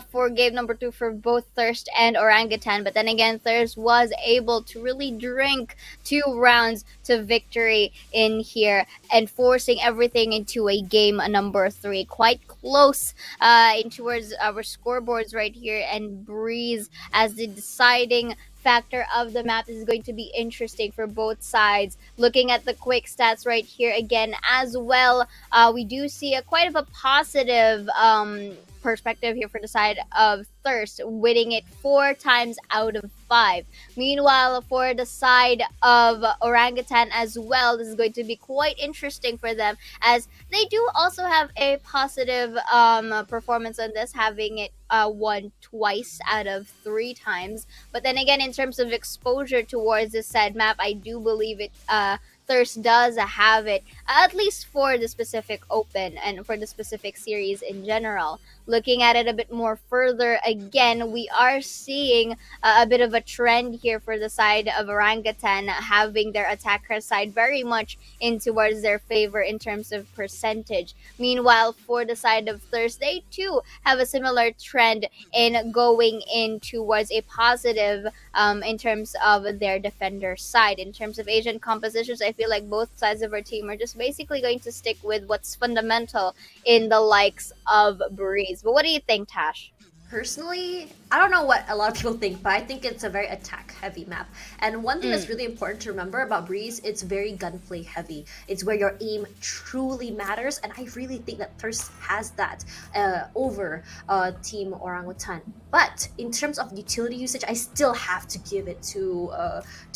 for game number 2 for both Thirst and Orangutan. But then again, Thirst was able to really drink 2 rounds to victory in here and forcing everything into a game number 3. Quite close in towards our scoreboards right here, and Breeze as the deciding factor of the map. This is going to be interesting for both sides. Looking at the quick stats right here again as well, we do see a quite of a positive perspective here for the side of Thirst, winning it 4 times out of 5. Meanwhile, for the side of Orangutan as well, this is going to be quite interesting for them, as they do also have a positive performance on this, having it won twice out of 3 times. But then again, in terms of exposure towards this said map, I do believe it Thirst does have it, at least for the specific open and for the specific series in general. Looking at it a bit more further, again, we are seeing a bit of a trend here for the side of Orangutan, having their attacker side very much in towards their favor in terms of percentage. Meanwhile, for the side of Thirst, they too have a similar trend in going in towards a positive in terms of their defender side. In terms of Asian compositions, I feel like both sides of our team are just basically going to stick with what's fundamental in the likes of Breeze. But what do you think, Tash? Personally, I don't know what a lot of people think, but I think it's a very attack heavy map. And one thing that's really important to remember about Breeze, it's very gunplay heavy. It's where your aim truly matters, and I really think that Thirst has that over Team Orangutan. But in terms of utility usage, I still have to give it to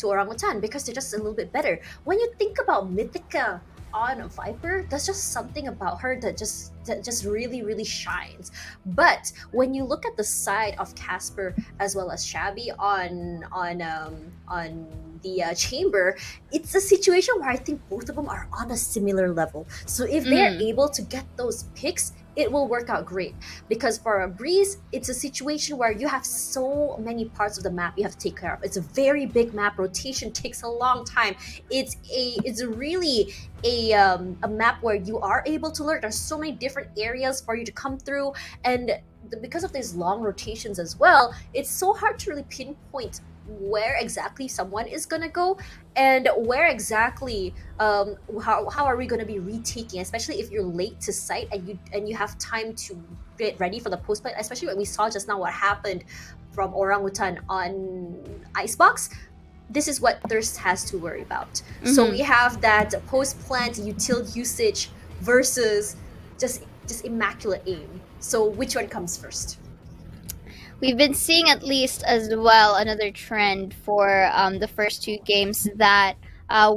Orangutan because they're just a little bit better. When you think about Mythica on Viper, there's just something about her that just really shines. But when you look at the side of Casper as well as Shabby on the chamber, it's a situation where I think both of them are on a similar level. So if they're able to get those picks, it will work out great. Because for a Breeze, it's a situation where you have so many parts of the map you have to take care of. It's a very big map. Rotation takes a long time. It's really a map where you are able to lurk. There's so many different areas for you to come through, and because of these long rotations as well, it's so hard to really pinpoint where exactly someone is gonna go and where exactly how are we gonna be retaking, especially if you're late to site and you have time to get ready for the post plant, especially what we saw just now what happened from Orangutan on Icebox. This is what Thirst has to worry about. So we have that post plant util usage versus just immaculate aim. So which one comes first? We've been seeing at least as well another trend for the first 2 games that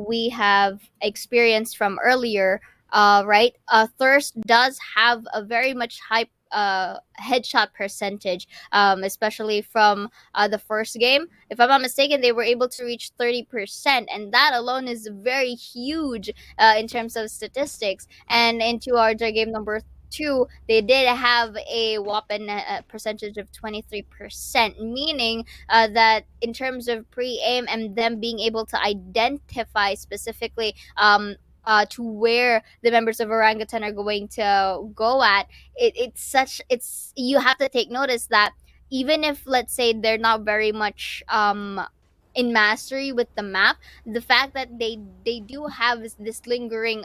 we have experienced from earlier, right? Thirst does have a very much high headshot percentage, especially from the first game. If I'm not mistaken, they were able to reach 30%, and that alone is very huge in terms of statistics. And into our game number 2, they did have a whopping percentage of 23%, meaning that in terms of pre-aim and them being able to identify specifically to where the members of Orangutan are going to go at, it's you have to take notice that even if, let's say, they're not very much in mastery with the map, the fact that they do have this lingering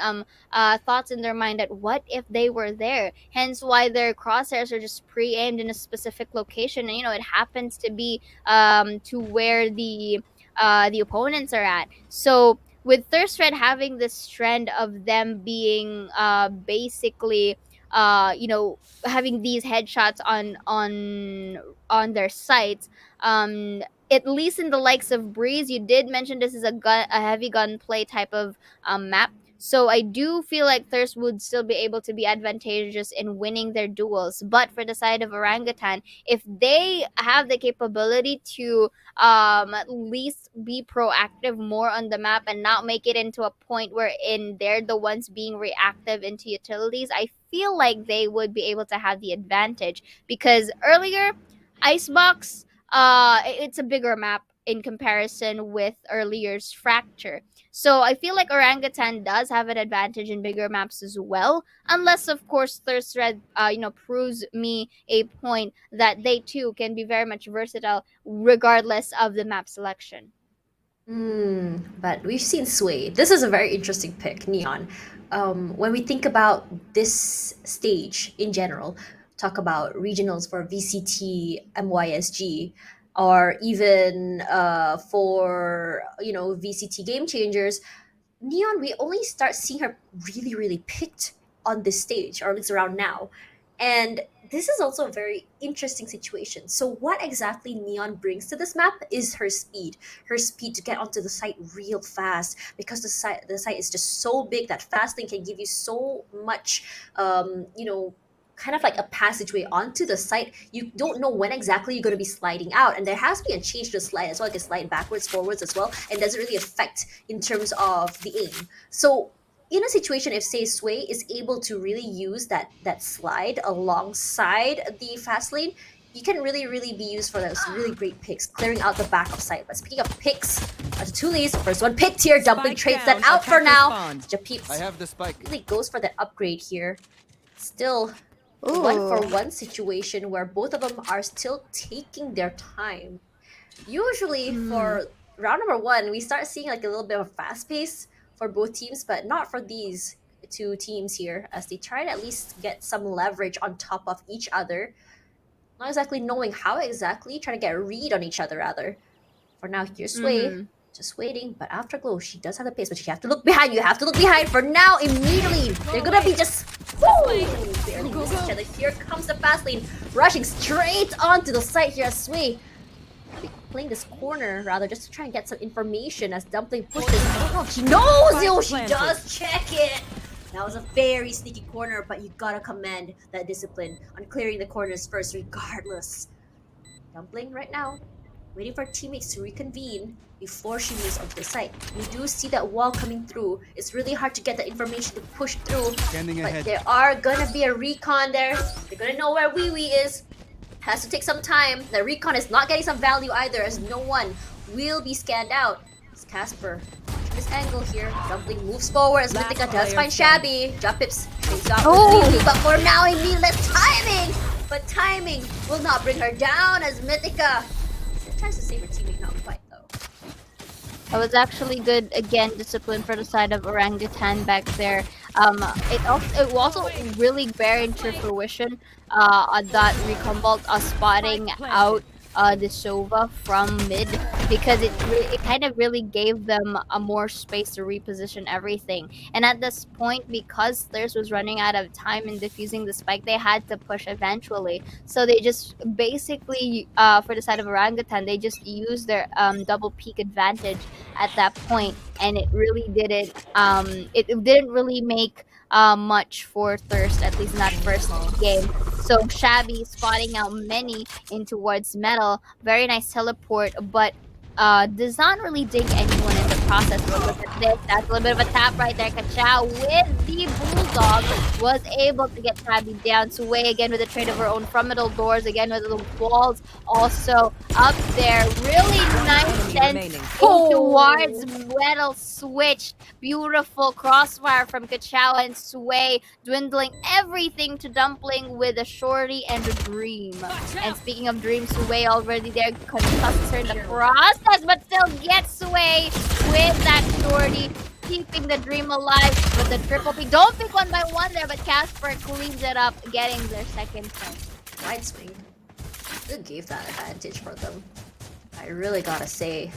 thoughts in their mind that what if they were there, hence why their crosshairs are just pre-aimed in a specific location, and it happens to be to where the opponents are at. So with Thirst Red having this trend of them being basically having these headshots on their sites, at least in the likes of Breeze, you did mention this is a heavy gunplay type of map. So I do feel like Thirst would still be able to be advantageous in winning their duels. But for the side of Orangutan, if they have the capability to at least be proactive more on the map and not make it into a point wherein they're the ones being reactive into utilities, I feel like they would be able to have the advantage. Because earlier, Icebox, it's a bigger map in comparison with earlier's Fracture. So I feel like Orangutan does have an advantage in bigger maps as well, unless of course Thirst Red, proves me a point that they too can be very much versatile regardless of the map selection. But we've seen Sway. This is a very interesting pick, Neon. When we think about this stage in general, talk about regionals for VCT, MYSG, or even for VCT Game Changers, Neon, we only start seeing her really, really picked on this stage, or at least around now. And this is also a very interesting situation. So, what exactly Neon brings to this map is her speed to get onto the site real fast, because the site is just so big that fast lane can give you so much, kind of like a passageway onto the site. You don't know when exactly you're going to be sliding out, and there has been a change to the slide as well. You can slide backwards, forwards as well, and doesn't really affect in terms of the aim. So in a situation, if say Sway is able to really use that slide alongside the fast lane, you can really be used for those really great picks, clearing out the back of site. But speaking of picks, the two leads, first one picked here, Dumpling trades that out for now. Japeeps I have the spike. really goes for that upgrade here. Still Ooh. 1-for-1 situation where both of them are still taking their time. Usually for round number 1, we start seeing like a little bit of a fast pace for both teams, but not for these two teams here, as they try to at least get some leverage on top of each other. Not exactly knowing how exactly, trying to get a read on each other rather. For now, here's Sway, just waiting, but Afterglow, she does have the pace, but you have to look behind. You have to look behind. For now, immediately, they're gonna be just barely missing each other. Here comes the fast lane, rushing straight onto the site here as Sway playing this corner rather, just to try and get some information as Dumpling pushes. Oh, she knows! Yo, she does check it! That was a very sneaky corner, but you gotta commend that discipline on clearing the corners first regardless. Dumpling right now, waiting for teammates to reconvene before she moves onto the site. We do see that wall coming through. It's really hard to get the information to push through, Standing but ahead. there are gonna be a recon there. They're gonna know where Wee Wee is. Has to take some time. The recon is not getting some value either, as no one will be scanned out. It's Casper. This angle here. Dumpling moves forward as Mythica does find Shabby. Japips trades out with Wee Wee, but for now he needs less timing! But timing will not bring her down as Mythica tries to save her teammate, not quite though. That was actually good, again, discipline for the side of Orangutan back there. It also really bear into fruition that Recon Vault spotting out the Sova from mid, because it kind of really gave them a more space to reposition everything. And at this point, because Thirst was running out of time in defusing the spike, they had to push eventually. So they just basically, for the side of Orangutan, they just used their double peak advantage at that point, and it really didn't. It didn't really make much for Thirst, at least in that first game. So Shabby spotting out many in towards Metal. Very nice teleport, but does not really dig anyone in the process. But look at this. That's a little bit of a tap right there. Kachao with the Bulldog was able to get Shabby down. Sway again with a trade of her own from middle doors. Again with the walls also up there. Really nice sense in towards Metal switch. Beautiful crossfire from Kachao and Sway, dwindling everything to Dumpling with a shorty and a dream. And speaking of dream, Sway already there concussed her in the process, but still gets Sway with that shorty, keeping the dream alive with the triple pick. Don't pick one by one there, but Casper cleans it up, getting their second point. Wide swing. It gave that advantage for them. I really gotta say,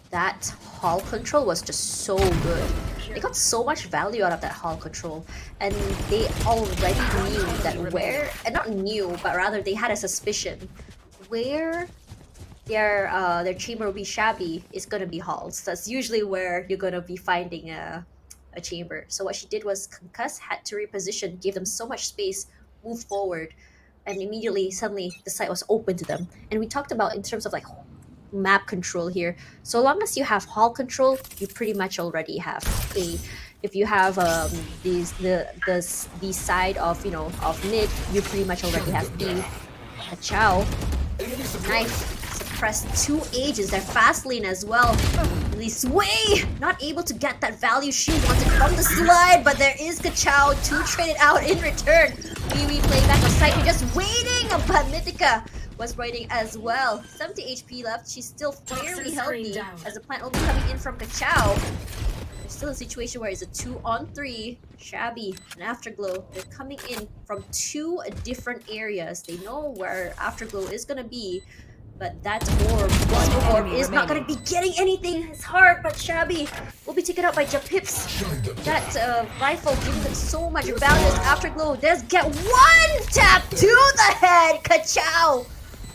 that hall control was just so good. They got so much value out of that hall control, and they already knew that and not knew, but rather they had a suspicion where their chamber will be Shabby is gonna be halls. That's usually where you're gonna be finding a chamber. So what she did was Concuss had to reposition, give them so much space, move forward, and immediately, suddenly, the site was open to them. And we talked about in terms of like map control here. So long as you have hall control, you pretty much already have A. If you have the side of of mid, you pretty much already have B. A Chow, nice. Suppressed two agents. They're fast lane as well. Lee Sway not able to get that value she wanted from the slide, but there is Kachao to trade it out in return. Wee play back on site. You're just waiting, but Mythica was waiting as well. 70 HP left. She's still fairly healthy as the plant will be coming in from Kachao. There's still a situation where it's a 2-on-3. Shabby and Afterglow, they're coming in from two different areas. They know where Afterglow is gonna be, but that orb is not gonna be getting anything. It's hard, but Shabby will be taken out by Japips. That rifle giving them so much value as Afterglow does get one tap to the head. Kachao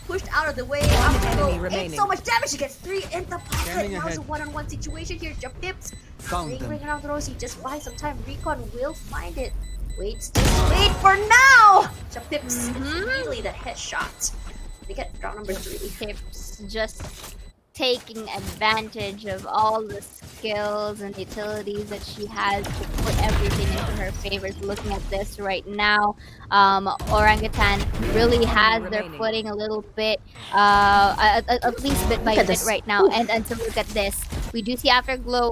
pushed out of the way. Afterglow ain't so much damage. She gets 3 in the pocket. Now it's a one-on-one situation here. Japips lingering around Rosie. Just buy some time. Recon will find it. Just wait for now. Japips immediately that headshot. We get round number 3. Tips just taking advantage of all the skills and utilities that she has to put everything into her favor. So looking at this right now, Orangutan really has their footing a little bit, at least bit by bit right now. And so look at this. We do see Afterglow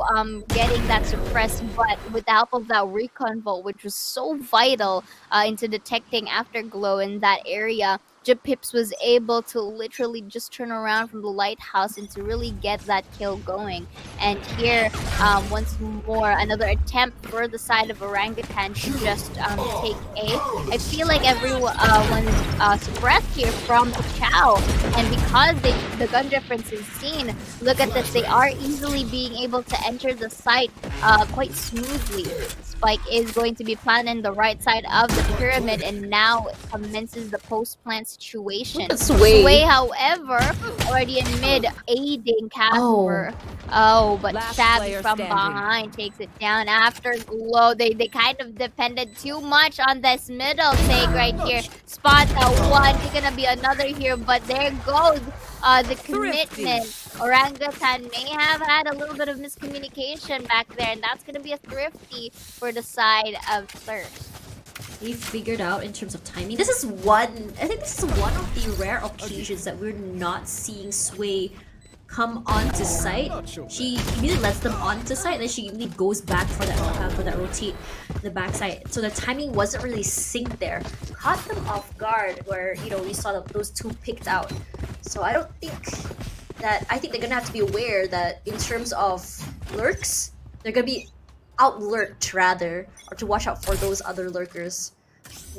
getting that suppressed, but with the help of that recon vault, which was so vital into detecting Afterglow in that area, Japips was able to literally just turn around from the lighthouse and to really get that kill going. And here, once more, another attempt for the side of Orangutan to just take A. I feel like everyone is suppressed here from the Chow, and because the gun difference is seen, look at this, they are easily being able to enter the site quite smoothly. Spike is going to be planted in the right side of the pyramid, and now it commences the post-plant situation. Sway, however, already in mid, aiding Casper. But Shabby from behind takes it down. Afterglow, they kind of depended too much on this middle take right here. Spot one, it's gonna be another here, but there goes the commitment. Orangutan may have had a little bit of miscommunication back there, and that's gonna be a thrifty for the side of Thirst. They figured out in terms of timing. I think this is one of the rare occasions that we're not seeing Sway come onto site. She immediately lets them onto site, then she immediately goes back for that rotate the backside. So the timing wasn't really synced there. Caught them off guard where we saw those two picked out. So I think they're gonna have to be aware that in terms of lurks, they're gonna be out-lurked rather, or to watch out for those other lurkers.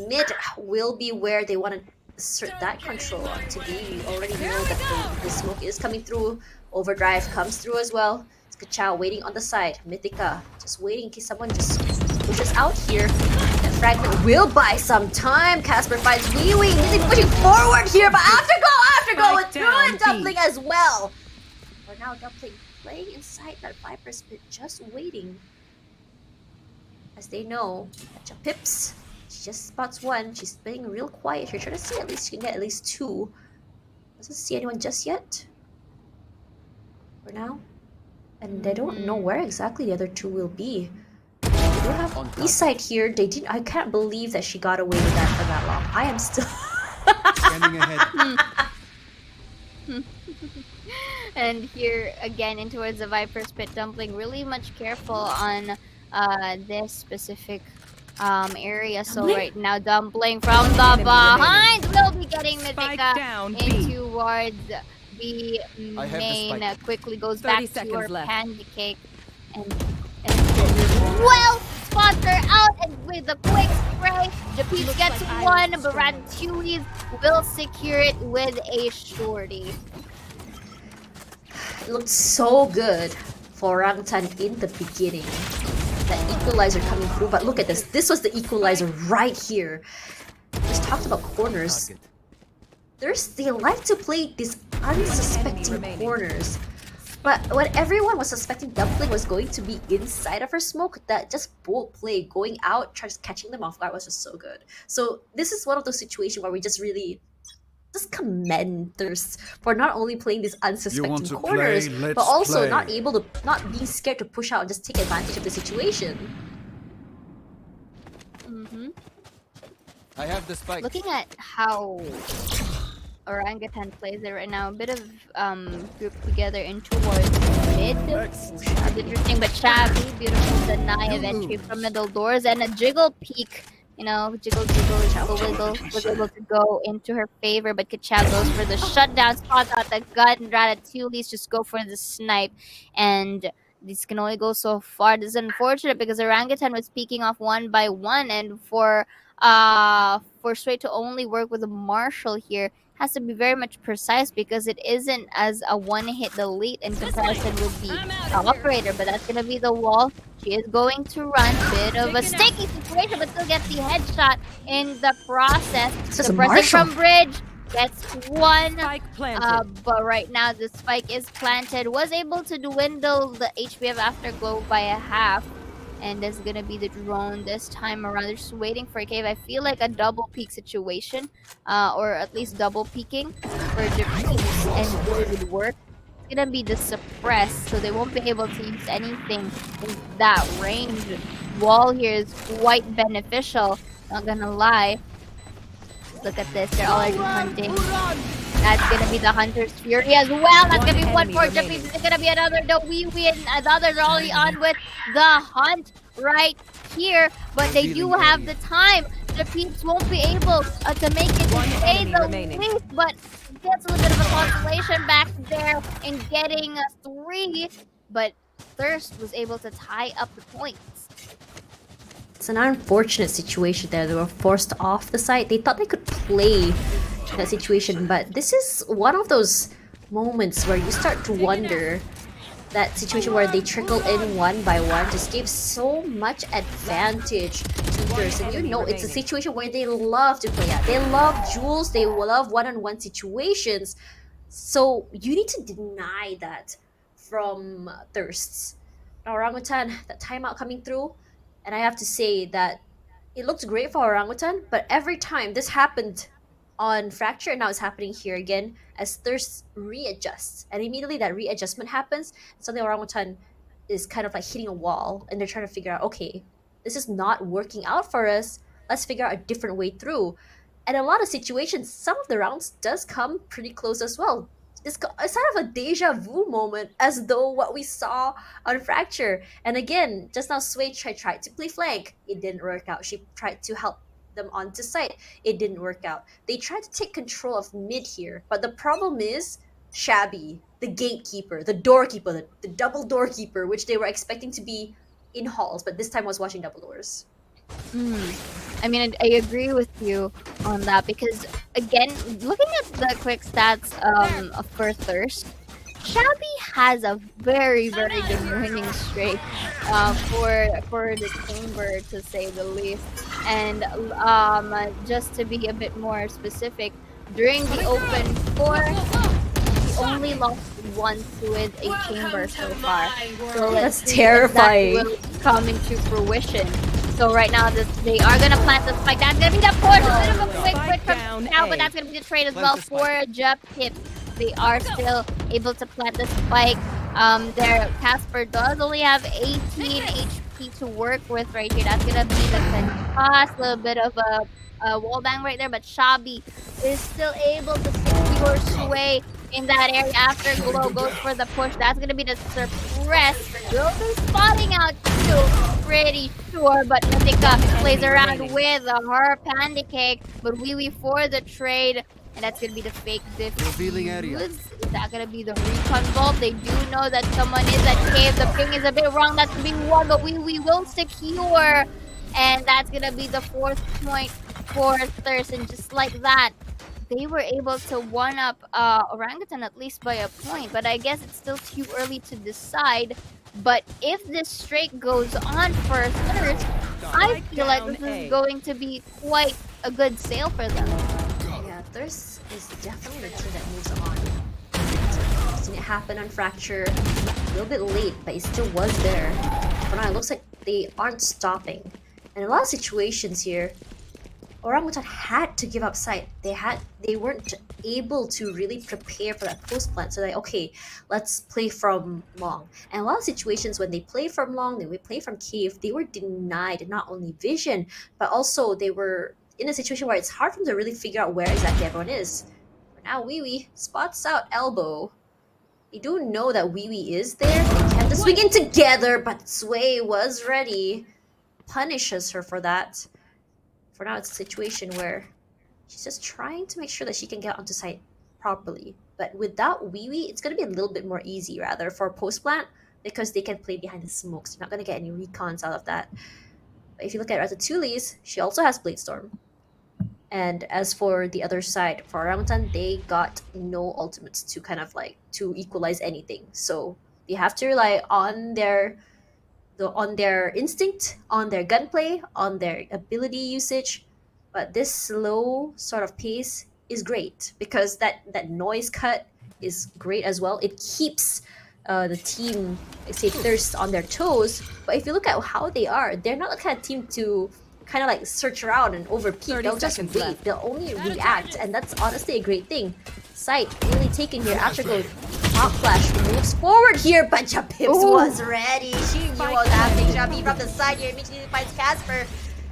Mid will be where they want to assert that control onto B. You already know that the smoke is coming through. Overdrive comes through as well. It's Kachao waiting on the side. Mythica just waiting in case someone just pushes out here. That fragment will buy some time. Casper finds Wee. Mythic pushing forward here, but Afterglow with through and Dumpling as well. Or now Dumpling playing inside that Viper's pit, just waiting. As they know that Japips, she just spots one. She's playing real quiet here, trying to see at least she can get at least 2. Doesn't see anyone just yet. For now. And they don't know where exactly the other 2 will be. They don't have east side here. I can't believe that she got away with that for that long. I am still Standing ahead. And here again in towards the Viper's pit, Dumpling really much careful on this specific area. So right now Dumpling from the behind will be getting Mythica in towards the main. Quickly goes back to her pancake and well spots her out, and with a quick spray, Japips gets one, but Ratatouille will secure it with a shorty. It looked so good for Orangutan in the beginning. That equalizer coming through, but look at this. This was the equalizer right here. Just talked about corners. They like to play these unsuspecting corners. But what everyone was suspecting Dumpling was going to be inside of her smoke, that just bold play, going out, just catching them off guard was just so good. So this is one of those situations where we just really just commend Thirst for not only playing these unsuspecting to corners, play? but Let's also play. not being scared to push out and just take advantage of the situation. Hmm. I have the spike. Looking at how Orangutan plays it right now, a bit of group together in towards mid. That's interesting, but Shabby, beautiful deny of entry from middle doors and a jiggle peek. You know, jiggle, wiggle was able to go into her favor, but Kachao goes for the shutdown, spots out the gun. Ratatouille's just go for the snipe, and this can only go so far. This is unfortunate because Orangutan was peeking off one by one, and for Straight to only work with a Marshall here has to be very much precise because it isn't as a one-hit delete in comparison with the operator, but that's gonna be the wall. She is going to run. Bit of a sticky situation, but still gets the headshot in the process. This is The a pressing Marshall. from Bridge gets one. Spike planted. But right now the spike is planted. Was able to dwindle the HP of Afterglow by a half. And there's gonna be the drone this time around. They're just waiting for a cave. I feel like a double peek situation, or at least double peeking for defuse, and it would work. It's gonna be the suppress, so they won't be able to use anything in that range. Wall here is quite beneficial. Not gonna lie. Look at this. They're already hunting. That's gonna be the Hunter's Fury as well. That's gonna be one for Jeffy. This is gonna be another. No, we win. The others are already on with the hunt right here, but they do have the time. The peeps won't be able to make it to say the least, but gets a little bit of a consolation back there in getting a 3. But Thirst was able to tie up the points. It's an unfortunate situation there. They were forced off the site. They thought they could play that situation, but this is one of those moments where you start to wonder. That situation where they trickle in one by one just gives so much advantage to Thirst, and you know it's a situation where they love to play at. They love duels, they love one-on-one situations, so you need to deny that from Thirsts. Now Orangutan, that timeout coming through, and I have to say that it looked great for Orangutan, but every time this happened on Fracture, and now it's happening here again as Thirst readjusts, and immediately that readjustment happens, suddenly Orangutan is kind of like hitting a wall, and they're trying to figure out, okay, this is not working out for us, let's figure out a different way through. And in a lot of situations, some of the rounds does come pretty close as well. It's sort of a deja vu moment, as though what we saw on Fracture. And again, just now Sway tried to play flank, it didn't work out. She tried to help them onto site, it didn't work out. They tried to take control of mid here, but the problem is Shabby, the gatekeeper, the doorkeeper, the double doorkeeper, which they were expecting to be in halls, but this time was watching double doors. I mean, I agree with you on that because, again, looking at the quick stats for Thirst, Shabby has a very, very good winning streak for the chamber, to say the least. And just to be a bit more specific, during the Open 4, he only lost once with a chamber so far. So That's let's see if terrifying. that will come into fruition. So right now, they are gonna plant the spike. That's gonna be the push. A bit of a quick from now, but that's gonna be the trade as well for Jump Hip. They are still able to plant the spike. Their Casper does only have 18 HP to work with right here. That's gonna be the cost. A little bit of a wall bang right there, but Shabby is still able to secure Sway in that area after Glow goes for the push. That's gonna be the suppress. Will be spotting out too, pretty sure, but Mythica plays around with her pancake, but Wee for the trade. And that's gonna be the fake Revealing area. Is that gonna be the recon vault? They do know that someone is at cave. The ping is a bit wrong. That's gonna be one, but we will secure. And that's gonna be the 4th point for Thirst. And just like that, they were able to one-up Orangutan at least by a point. But I guess it's still too early to decide. But if this streak goes on for Thirst, I feel like this is going to be quite a good sale for them. Yeah, Thirst is definitely the team that moves on. seen it happen on Fracture. A little bit late, but it still was there. For now, it looks like they aren't stopping. And in a lot of situations here, Orangutan had to give up sight. They weren't able to really prepare for that post plant. So like, okay, let's play from long. And a lot of situations when they play from long, they would play from cave, they were denied not only vision, but also they were in a situation where it's hard for them to really figure out where exactly everyone is. For now, Wee spots out elbow. They do know that Wee is there. They can just swing in together, but Sway was ready. Punishes her for that. For now, it's a situation where she's just trying to make sure that she can get onto site properly. But without Wee, it's going to be a little bit more easy, rather, for post plant because they can play behind the smokes. You're not going to get any recons out of that. But if you look at Ratatouille's, she also has Blade Storm. And as for the other side, for Orangutan, they got no ultimates to kind of like to equalize anything. So they have to rely on their instinct, on their gunplay, on their ability usage. But this slow sort of pace is great because that noise cut is great as well. It keeps the team, say, thirst on their toes. But if you look at how they are, they're not the kind of team to kind of like search around and overpeak. They'll just wait. left. They'll only react, and that's honestly a great thing. Sight really taken here after going top flash moves forward here, but Japips was ready. She knew what was happening. Japi from the side here immediately finds Casper.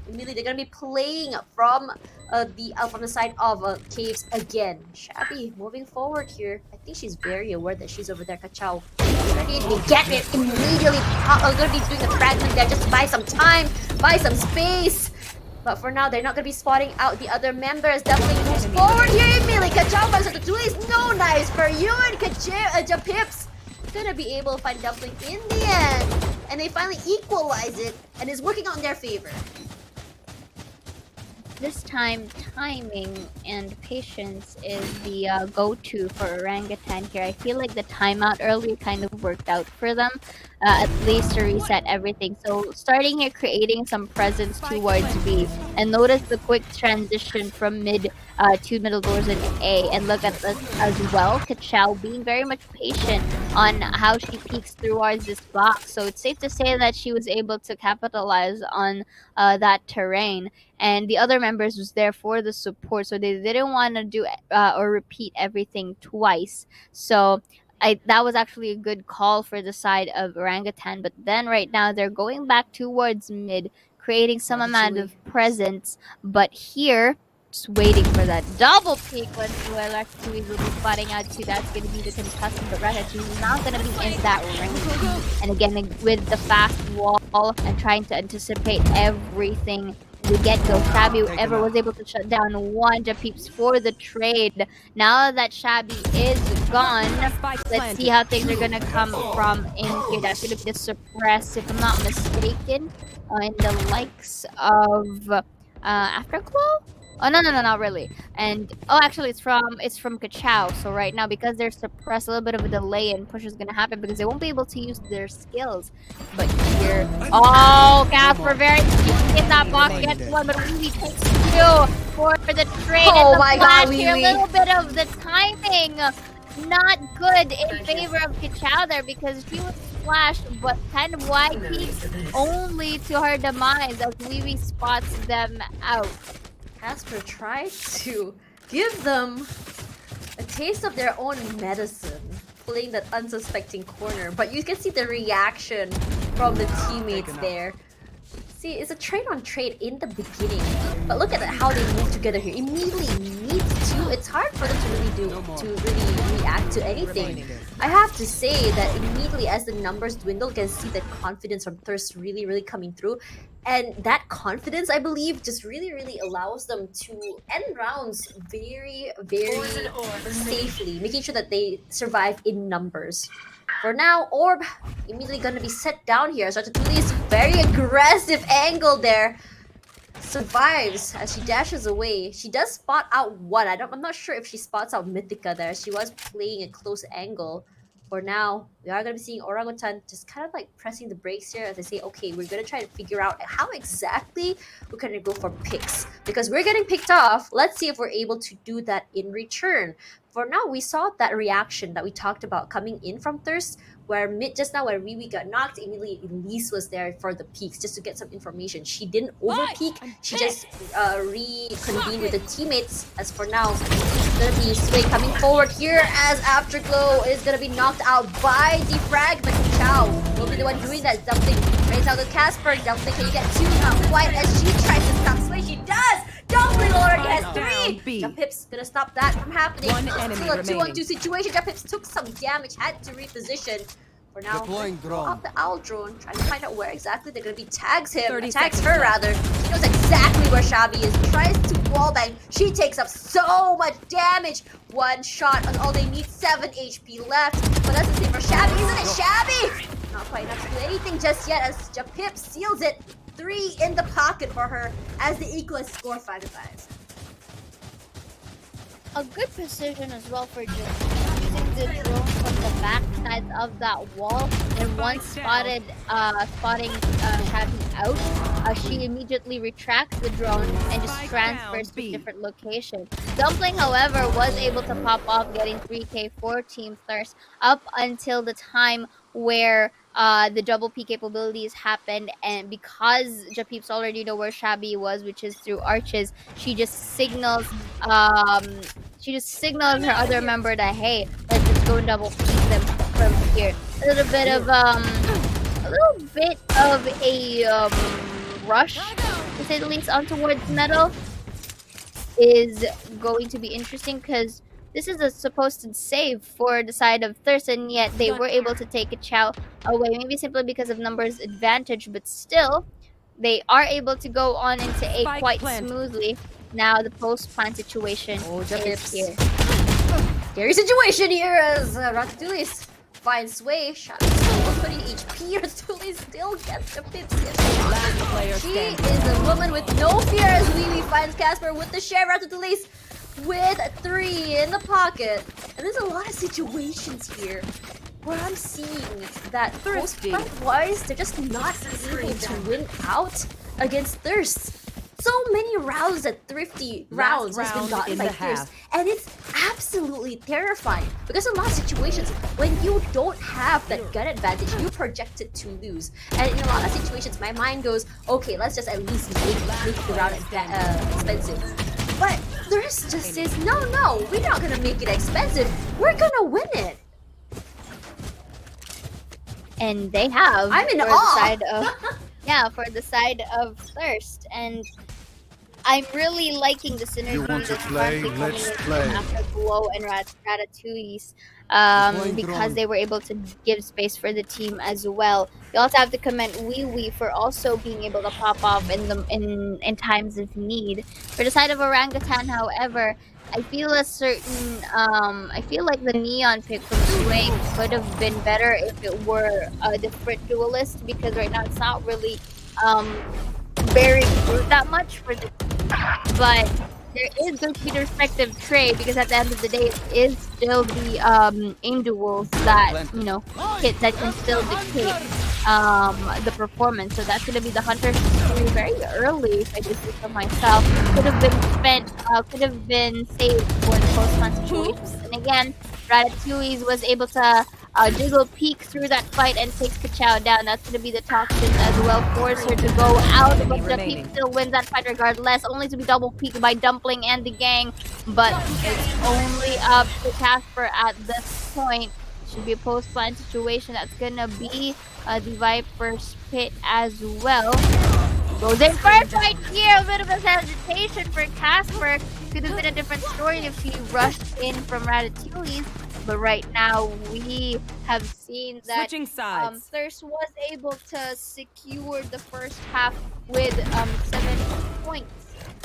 Immediately they're gonna be playing from the side of caves again. Shabby moving forward here. I think she's very aware that she's over there. Kachao ready to get it immediately. Gonna be doing a fragment there just to buy some time, buy some space. But for now, they're not gonna be spotting out the other members. Definitely moves forward here immediately. Kachao finds the Tulis. No knives for you and Japips. Gonna be able to find Dumpling in the end, and they finally equalize it, and it's working on their favor. This time, timing and patience is the go-to for Orangutan here. I feel like the timeout earlier kind of worked out for them, at least to reset everything. So starting here, creating some presence towards B, and notice the quick transition from mid to middle doors in A, and look at this as well. Kachao being very much patient on how she peeks towards this box. So it's safe to say that she was able to capitalize on that terrain. And the other members was there for the support, so they didn't want to do or repeat everything twice. So that was actually a good call for the side of Orangutan. But then right now they're going back towards mid, creating some amount of presence. But here, just waiting for that double peek when Ratatouille will be spotting out too. That's going to be the contestant, but Ratatouille is not going to be in that range. And again, with the fast wall and trying to anticipate everything the get-go, Shabby ever was able to shut down one Japeeps for the trade. Now that Shabby is gone, let's see how things are gonna come from in here. That's gonna be the suppress, if I'm not mistaken, in the likes of Afterglow. Oh no, not really. And actually it's from Kachao. So right now, because they're suppressed, a little bit of a delay and push is gonna happen because they won't be able to use their skills. But here, Casper very in that box gets one, but Wee takes two for the trade. Oh and the my flash God, here, a Wee. little bit of the timing not good in favor of Kachao there because she was flashed, but kind of wide peaks only to her demise as Wee spots them out. Casper tried to give them a taste of their own medicine, playing that unsuspecting corner. But you can see the reaction from the teammates there. See, it's a trade on trade in the beginning, but look at how they move together here. Immediately needs to. It's hard for them to really react to anything. I have to say that immediately as the numbers dwindle, you can see the confidence from Thirst really coming through. And that confidence, I believe, just really allows them to end rounds very safely, making sure that they survive in numbers. For now, Orb immediately gonna be set down here. So Ratatouille's very aggressive angle there survives as she dashes away. She does spot out one. I'm not sure if she spots out Mythica there. She was playing a close angle. For now, we are going to be seeing Orangutan just kind of like pressing the brakes here as they say, okay, we're going to try to figure out how exactly we're going to go for picks. Because we're getting picked off. Let's see if we're able to do that in return. for now, we saw that reaction that we talked about coming in from Thirst, where mid just now where Riri got knocked, immediately Elise was there for the peaks just to get some information. She didn't over peak, she just reconvened with the teammates. As for now, it's gonna be Sway coming forward here as Afterglow is gonna be knocked out by the fragment. Chow will be the one doing that. Dumpling raise out the Casper. Dumpling, can you get two? Not quite, as she tries to stop Sway. She does! Dumpling already has three! Jump Hips gonna stop that from happening. Still a 2-on-2 situation. Jump Hips took some damage, had to reposition. For now, Deploying drone. off the owl drone, trying to find out where exactly they're gonna be tags him, 30 tags seconds her rather. She knows exactly where Shabby is, tries to wallbang. She takes up so much damage. One shot on all they need, 7 HP left. But that's the same for Shabby, isn't it? Shabby! Not quite enough to do anything just yet as Japip seals it. 3 in the pocket for her as the Equals score 5-5. A good precision as well for Jim. Using the drone from the back side of that wall, and once spotting Shabby out, she immediately retracts the drone and just transfers to a different location. Dumpling, however, was able to pop off, getting 3k for Team Thirst up until the time where the double P capabilities happened, and because Japeeps already know where Shabby was, which is through arches, she just signals her other member that, hey, let's just go and double peek them from here. A little bit of a rush, to say the least, on towards Metal is going to be interesting, because this is a supposed save for the side of Thirst, and yet they were able to take a Chow away, maybe simply because of numbers advantage, but still, they are able to go on into A quite smoothly. Now the post-plant situation is here. Scary situation here as Ratatouille finds Sway. Shabby still 20 HP. Ratatouille still gets the pips. She is a woman with no fear as Wee finds Casper with the share. Ratatouille with 3 in the pocket. And there's a lot of situations here where I'm seeing that post-plant-wise, they're just not able to win out against Thirst. So many rounds that Thrifty rounds has been gotten by Thirst, and it's absolutely terrifying because in a lot of situations, when you don't have that gun advantage, you're projected to lose. And in a lot of situations, my mind goes, okay, let's just at least make the round expensive. But Thirst just says, no, we're not gonna make it expensive. We're gonna win it. And they have. I'm in for awe. The side of, yeah, for the side of Thirst, and I'm really liking the synergy You want to that's play? currently Let's coming play. after Glow and Ratatouille's, because they were able to give space for the team as well. You also have to commend Wee for also being able to pop off in times of need. For the side of Orangutan, however, I feel a certain I feel like the neon pick from Sway could have been better if it were a different duelist, because right now it's not really bearing fruit that much for the, but there is going to be the respective trade, because at the end of the day it is still the aim duels that, you know, that can still dictate the performance. So that's going to be the Hunter very early, if I just do for myself. Could have been saved for the post-plant situations. And again, Ratatouille was able to jiggle peek through that fight and takes Kachao down. That's going to be the toxin as well, force her to go out, but the peek still wins that fight regardless, only to be double peeked by Dumpling and the gang. But it's only up to Casper at this point. Should be a post-plant situation. That's gonna be the Viper's pit as well. Goes in first right here. A bit of a hesitation for Casper. Could have been a different story if she rushed in from Ratatouille. But right now we have seen that Switching sides. Thirst was able to secure the first half with 7 points.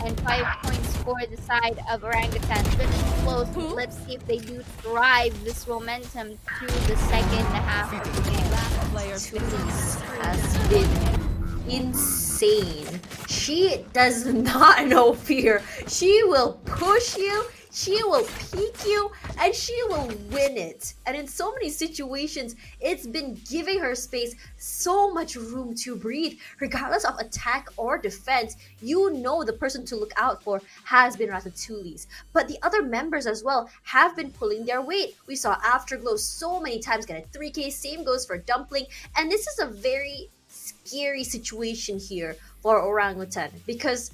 And 5 points for the side of Orangutan. Pretty close. Let's see if they do drive this momentum to the second half of the game. Twinnies has been insane. She does not know fear. She will push you She will peek you and she will win it. And in so many situations, it's been giving her space so much room to breathe. Regardless of attack or defense, you know the person to look out for has been Ratatouille's. But the other members as well have been pulling their weight. We saw Afterglow so many times get a 3K, same goes for Dumpling. And this is a very scary situation here for Orangutan because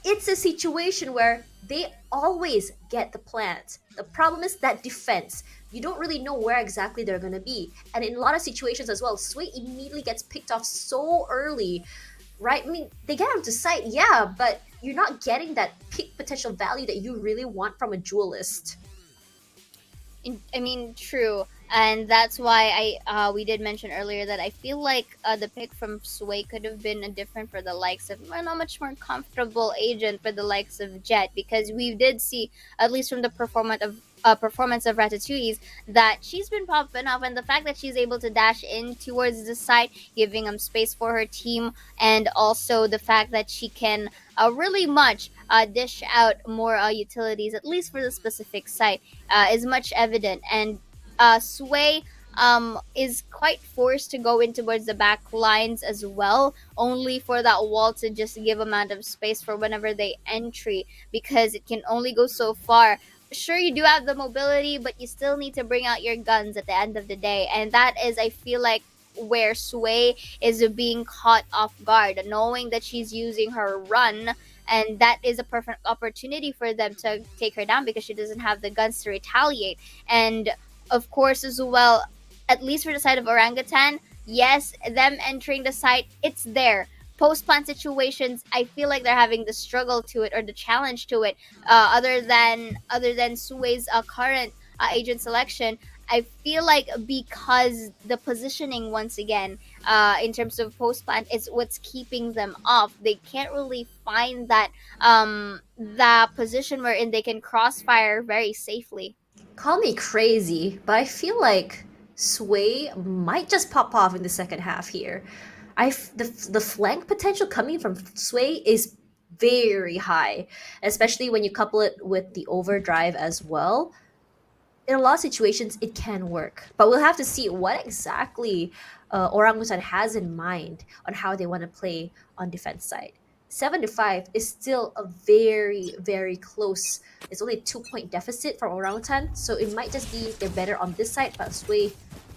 it's a situation where they always get the plant. The problem is that defense. You don't really know where exactly they're gonna be. And in a lot of situations as well, Sway immediately gets picked off so early, right? I mean, they get onto site, yeah, but you're not getting that peak potential value that you really want from a duelist. I mean, true, and that's why we did mention earlier that I feel like the pick from Sway could have been a different for the likes of a much more comfortable agent for the likes of Jet, because we did see, at least from the performance of Ratatouille's, that she's been popping up, and the fact that she's able to dash in towards the site, giving space for her team, and also the fact that she can really much dish out more utilities, at least for the specific site, is much evident. And Sway is quite forced to go in towards the back lines as well, only for that wall to just give amount of space for whenever they entry, because it can only go so far. Sure, you do have the mobility, but you still need to bring out your guns at the end of the day, and that is, I feel like, where Sway is being caught off guard, knowing that she's using her run, and that is a perfect opportunity for them to take her down because she doesn't have the guns to retaliate. And of course, as well, at least for the side of Orangutan, yes, them entering the site, it's there. Post-plant situations, I feel like they're having the struggle to it, or the challenge to it, other than Sway's current agent selection. I feel like because the positioning, once again, in terms of post plant, is what's keeping them off. They can't really find that position wherein they can crossfire very safely. Call me crazy, but I feel like Sway might just pop off in the second half here. The flank potential coming from Sway is very high, especially when you couple it with the overdrive as well. In a lot of situations, it can work, but we'll have to see what exactly Orangutan has in mind on how they want to play on defense side. 7-5 is still a very, very close. It's only a 2 point deficit for Orangutan, so it might just be they're better on this side. But Sway,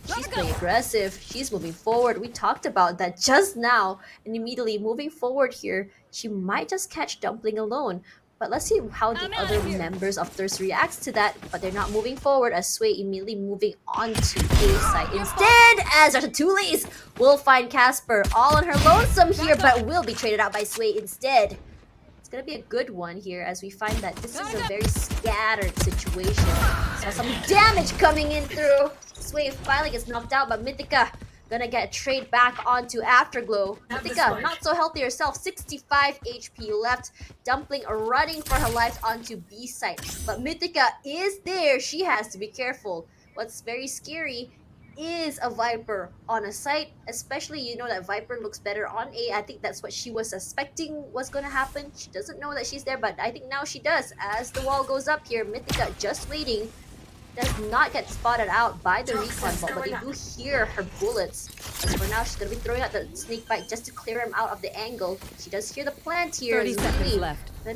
she's playing aggressive. She's moving forward. We talked about that just now, and immediately moving forward here, she might just catch Dumpling alone. But let's see how the other members of Thirst reacts to that. But they're not moving forward, as Sway immediately moving on to A side instead, as Ratatouille's will find Casper all on her lonesome here, but will be traded out by Sway instead. It's gonna be a good one here, as we find that this is a very scattered situation. So some damage coming in through. Sway finally gets knocked out, but Mythica gonna get a trade back onto Afterglow. Mythica, not so healthy herself, 65 HP left. Dumpling running for her life onto B site. But Mythica is there, she has to be careful. What's very scary is a Viper on a site, especially you know that Viper looks better on A. I think that's what she was suspecting was gonna happen. She doesn't know that she's there, but I think now she does. As the wall goes up here, Mythica just waiting. Does not get spotted out by the recon ball, but they do hear her bullets. As for now, she's gonna be throwing out the snake bite just to clear him out of the angle. She does hear the plant here. 30 seconds left. I'm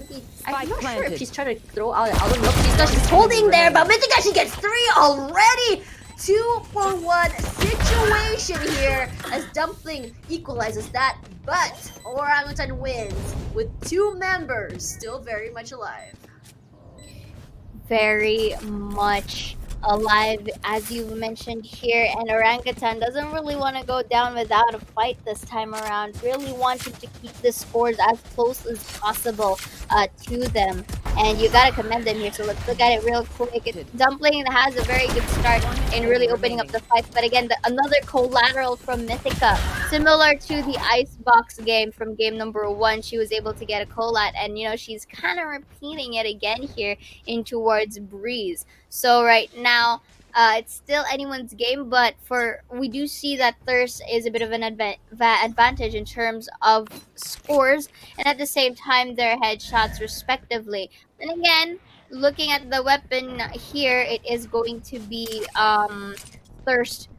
not sure planted. if she's trying to throw out the other. Nope, she's not. She's holding there, but Mythica, she gets 3 already. 2-for-1 situation here as Dumpling equalizes that, but Orangutan wins with 2 members still very much alive. Very much alive, as you mentioned here, and Orangutan doesn't really want to go down without a fight this time around, really wanted to keep the scores as close as possible to them, and you gotta commend them here. So let's look at it real quick. Dumpling has a very good start in really opening up the fight, but again, another collateral from Mythica, similar to the Icebox game from game number 1. She was able to get a collat, and you know, she's kind of repeating it again here in towards Breeze. So right now, It's still anyone's game, but we do see that Thirst is a bit of an advantage in terms of scores, and at the same time their headshots respectively. And again, looking at the weapon here, it is going to be Thirst,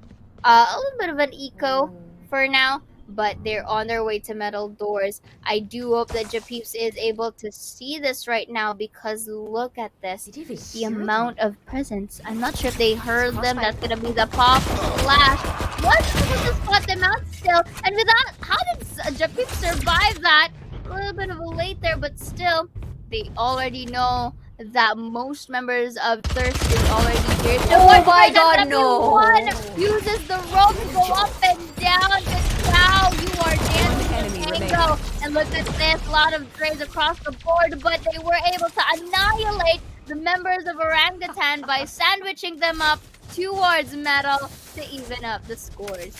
a little bit of an eco for now, but they're on their way to metal doors. I do hope that Japeeps is able to see this right now, because look at this. Did you even The hear amount of presence. I'm not sure if they heard them. Crossfire. That's gonna be the pop flash. Was able to spot them out still. And without, how did Japeeps survive that? A little bit of a late there, but still, they already know that most members of Thirst is already here. So Oh what my for God, them? no. One uses the rope to go up and down. Just now you are dancing the tango. And look at this, a lot of trades across the board, but they were able to annihilate the members of Orangutan by sandwiching them up towards metal to even up the scores.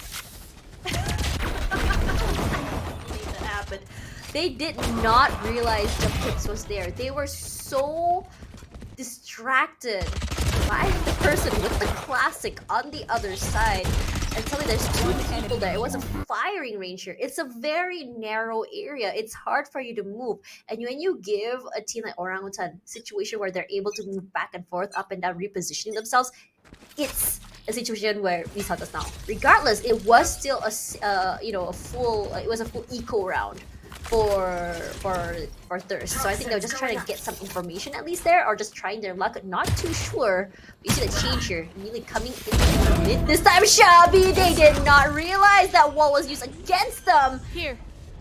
That happened. They did not realize the Pix was there. They were so distracted by the person with the classic on the other side. And suddenly there's two people there. It was a firing range here. It's a very narrow area. It's hard for you to move. And when you give a team like Orangutan situation where they're able to move back and forth, up and down, repositioning themselves, it's a situation where we saw this now. Regardless, it was still a full eco round for Thirst. So I think they're just trying to get some information at least there, or just trying their luck. Not too sure. You see the change here, really coming into the mid this time. Shabby, they did not realize that wall was used against them. Here.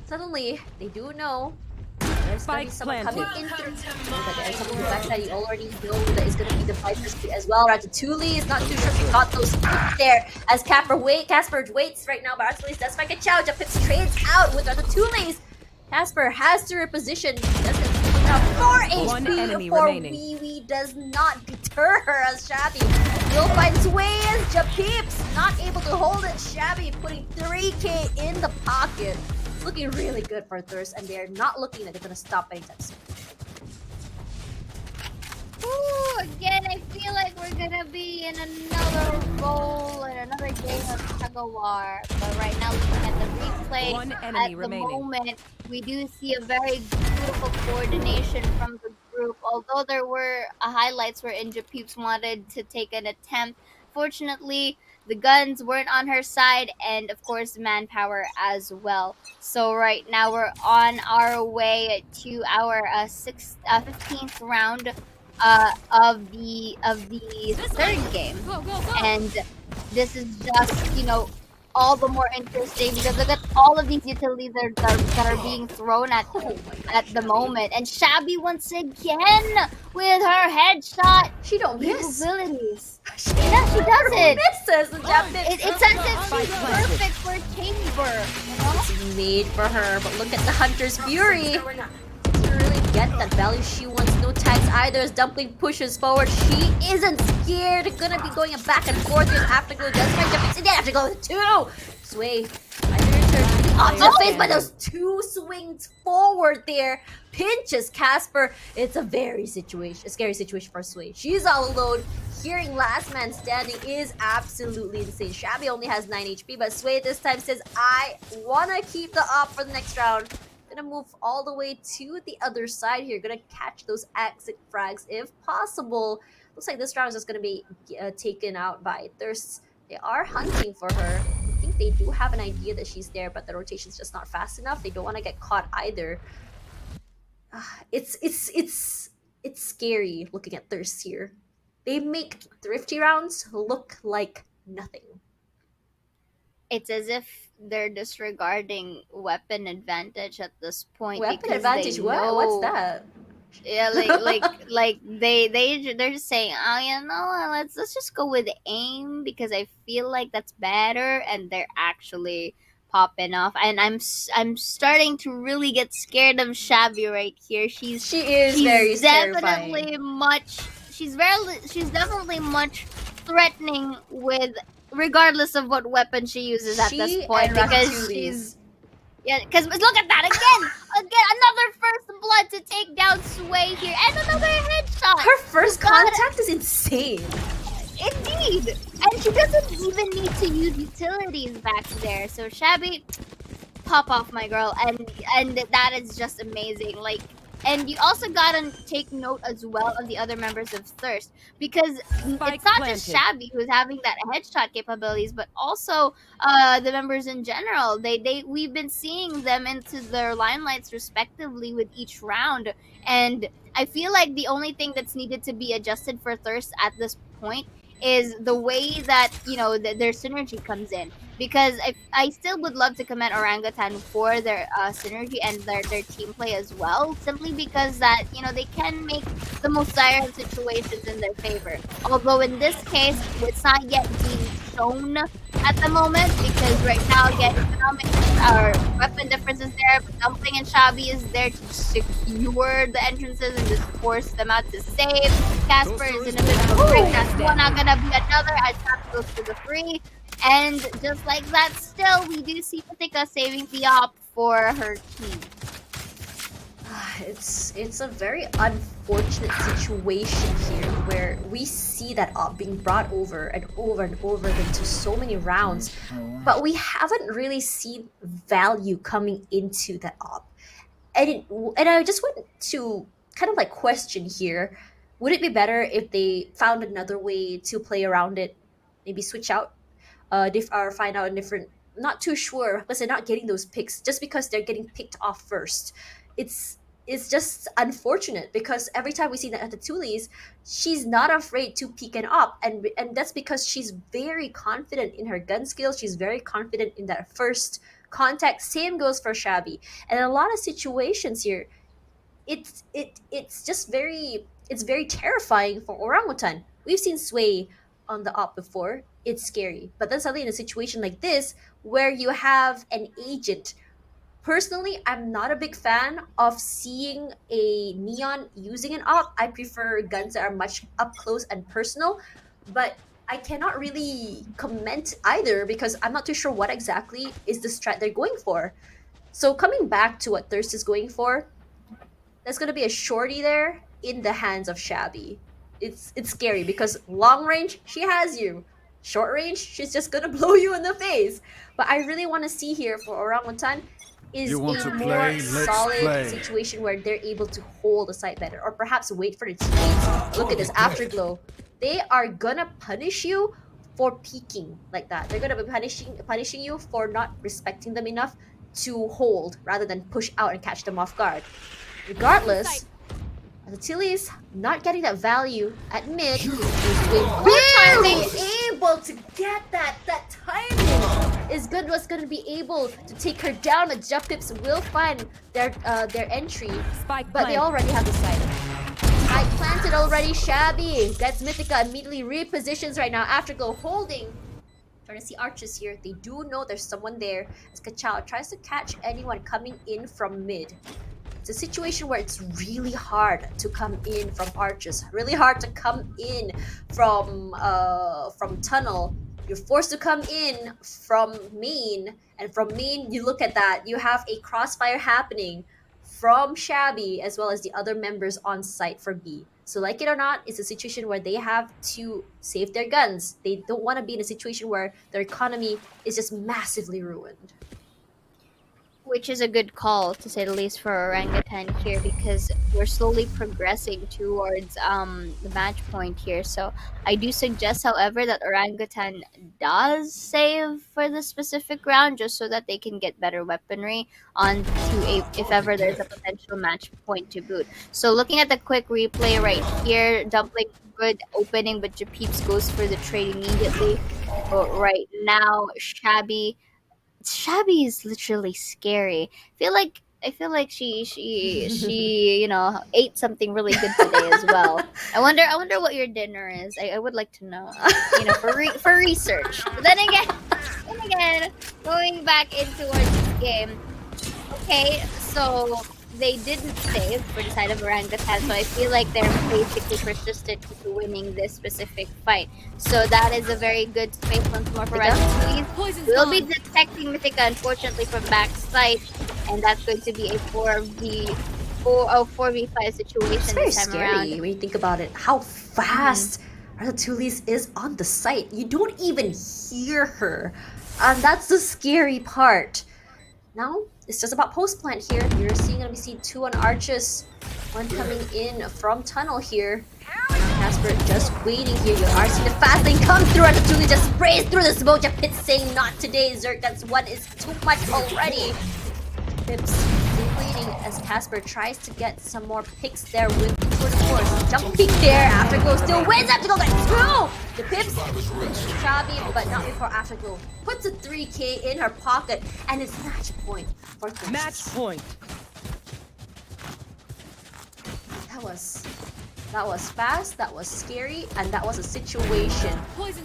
Suddenly, they do know there's gonna be someone coming in through. But there's something the fact that you already know that it's gonna be the Viper's speed as well. Ratatouille is not too sure if he got those feet there as Casper waits right now, but Ratatouille does find a chow. Japips trades out with Ratatouille's. Casper has to reposition. That's now 4 One HP enemy for remaining. Wee does not deter her as Shabby will find his way in. Japeeps not able to hold it. Shabby putting 3K in the pocket. Looking really good for Thirst, and they're not looking like they're gonna stop anytime soon. Ooh, again, I feel like we're gonna be in another roll and another game of tug of war. But right now, looking at the replay, One enemy at the remaining. moment, we do see a very beautiful coordination from the group. Although there were highlights wherein Japeeps wanted to take an attempt, fortunately, the guns weren't on her side, and of course, manpower as well. So right now, we're on our way to our 15th round of the third game, Go, go, go. and this is just all the more interesting because look at all of these utilities that are being thrown at the moment. And Shabby once again with her headshot She don't miss. capabilities. Yeah, she does it. Misses the Japanese. It's as if she's perfect for chamber, you know? It's made for her, but look at the Hunter's Fury. To really get that value, she wants no tags either as Dumpling pushes forward. She isn't scared. Gonna be going back and forth here after go just right. Jumping again after go two. Sway. Off the face, but those two swings forward there pinches Casper. It's a scary situation for Sway. She's all alone. Hearing last man standing is absolutely insane. Shabby only has 9 HP, but Sway this time says, I wanna keep the op for the next round. Gonna move all the way to the other side here. Gonna catch those exit frags if possible. Looks like this round is just gonna be taken out by Thirst. They are hunting for her. I think they do have an idea that she's there, but the rotation's just not fast enough. They don't want to get caught either. It's scary looking at Thirst here. They make thrifty rounds look like nothing. It's as if they're disregarding weapon advantage at this point. Weapon because advantage? they What? know- What's that? Yeah, like they're just saying, oh, let's just go with aim because I feel like that's better, and they're actually popping off. And I'm starting to really get scared of Shabby right here. She is very terrifying. She's definitely much threatening with regardless of what weapon she uses at this point, and because Ratatouille. she's because look at that again another first blood to take down Sway here, and another headshot. Her first You gotta- contact is insane. Indeed! And she doesn't even need to use utilities back there. So Shabby, pop off, my girl, and that is just amazing. Like, and you also gotta take note as well of the other members of Thirst, because it's not just Shabby who's having that headshot capabilities, but also the members in general. We've been seeing them into their limelights respectively with each round, and I feel like the only thing that's needed to be adjusted for Thirst at this point is the way that their synergy comes in, because I still would love to commend Orangutan for their synergy and their team play as well, simply because that they can make the most dire of situations in their favor. Although in this case, it's not yet being shown at the moment, because right now again, economic or weapon difference is there, but Dumpling and Shabi is there to secure the entrances and just force them out to save. Casper is in a bit of a break. That's not gonna be another as that goes to the free. And just like that, still, we do see Patika saving the op for her team. It's a very unfortunate situation here where we see that op being brought over and over and over again to so many rounds, but we haven't really seen value coming into that op. And I just want to kind of like question here, would it be better if they found another way to play around it, maybe switch out or find out a different, not too sure because they're not getting those picks just because they're getting picked off first. It's just unfortunate because every time we see that at the Tulis, she's not afraid to peek and up, and that's because she's very confident in her gun skills. She's very confident in that first contact. Same goes for Shabby. And in a lot of situations here, it's just very terrifying for Orangutan. We've seen Sway on the op before. It's scary. But then suddenly in a situation like this where you have an agent. Personally, I'm not a big fan of seeing a Neon using an op. I prefer guns that are much up close and personal, but I cannot really comment either because I'm not too sure what exactly is the strat they're going for. So coming back to what Thirst is going for, there's gonna be a shorty there in the hands of Shabby. It's scary because long range, she has you. Short range, she's just gonna blow you in the face. But I really want to see here for Orangutan is You want a to more play? Let's solid play. situation where they're able to hold the site better, or perhaps wait for the teammates. Look at this afterglow. They are gonna punish you for peeking like that. They're gonna be punishing you for not respecting them enough to hold rather than push out and catch them off guard. Regardless, the Tilly's not getting that value at mid is with good timing, able to get that timing is good. Was going to be able to take her down. The jump pips will find their entry, but they already have the site. I planted already. Shabby gets Mythica, immediately repositions right now. Afterglow holding. Trying to see archers here. They do know there's someone there. As Kachao tries to catch anyone coming in from mid. It's a situation where it's really hard to come in from arches, really hard to come in from tunnel. You're forced to come in from main, and from main you look at that, you have a crossfire happening from Shabby as well as the other members on site for B. So like it or not, it's a situation where they have to save their guns. They don't want to be in a situation where their economy is just massively ruined. Which is a good call, to say the least, for Orangutan here, because we're slowly progressing towards the match point here. So I do suggest, however, that Orangutan does save for the specific round, just so that they can get better weaponry onto if ever there's a potential match point to boot. So looking at the quick replay right here, Dumpling good opening, but Japeeps goes for the trade immediately. But right now, Shabby is literally scary. I feel like she ate something really good today as well. I wonder what your dinner is. I would like to know. For research. But then again, going back into our game. Okay, so they didn't save for the side of Orangutan, so I feel like they're basically persistent to winning this specific fight. So that is a very good space once more for Ratatouille. We'll be detecting Mythica, unfortunately, from backside, and that's going to be a 4v5 situation It's very this time scary around. when you think about it. How fast Ratatouille is on the site. You don't even hear her. And that's the scary part. Now, it's just about post plant here. You're seeing gonna be seeing 2 on arches. One coming in from tunnel here. Casper just waiting here. You are seeing the fast lane come through. Ratatouille just sprays through the smoke. Just pit saying not today, Zerk. That's one is too much already. Pips waiting as Casper tries to get some more picks there with the tour de force. Jump peek there. Afterglow still wins. Afterglow got 2. The Pips shabby, but not before Afterglow puts a 3K in her pocket, and it's match point for Thirst. Match point. That was fast, that was scary, and that was a situation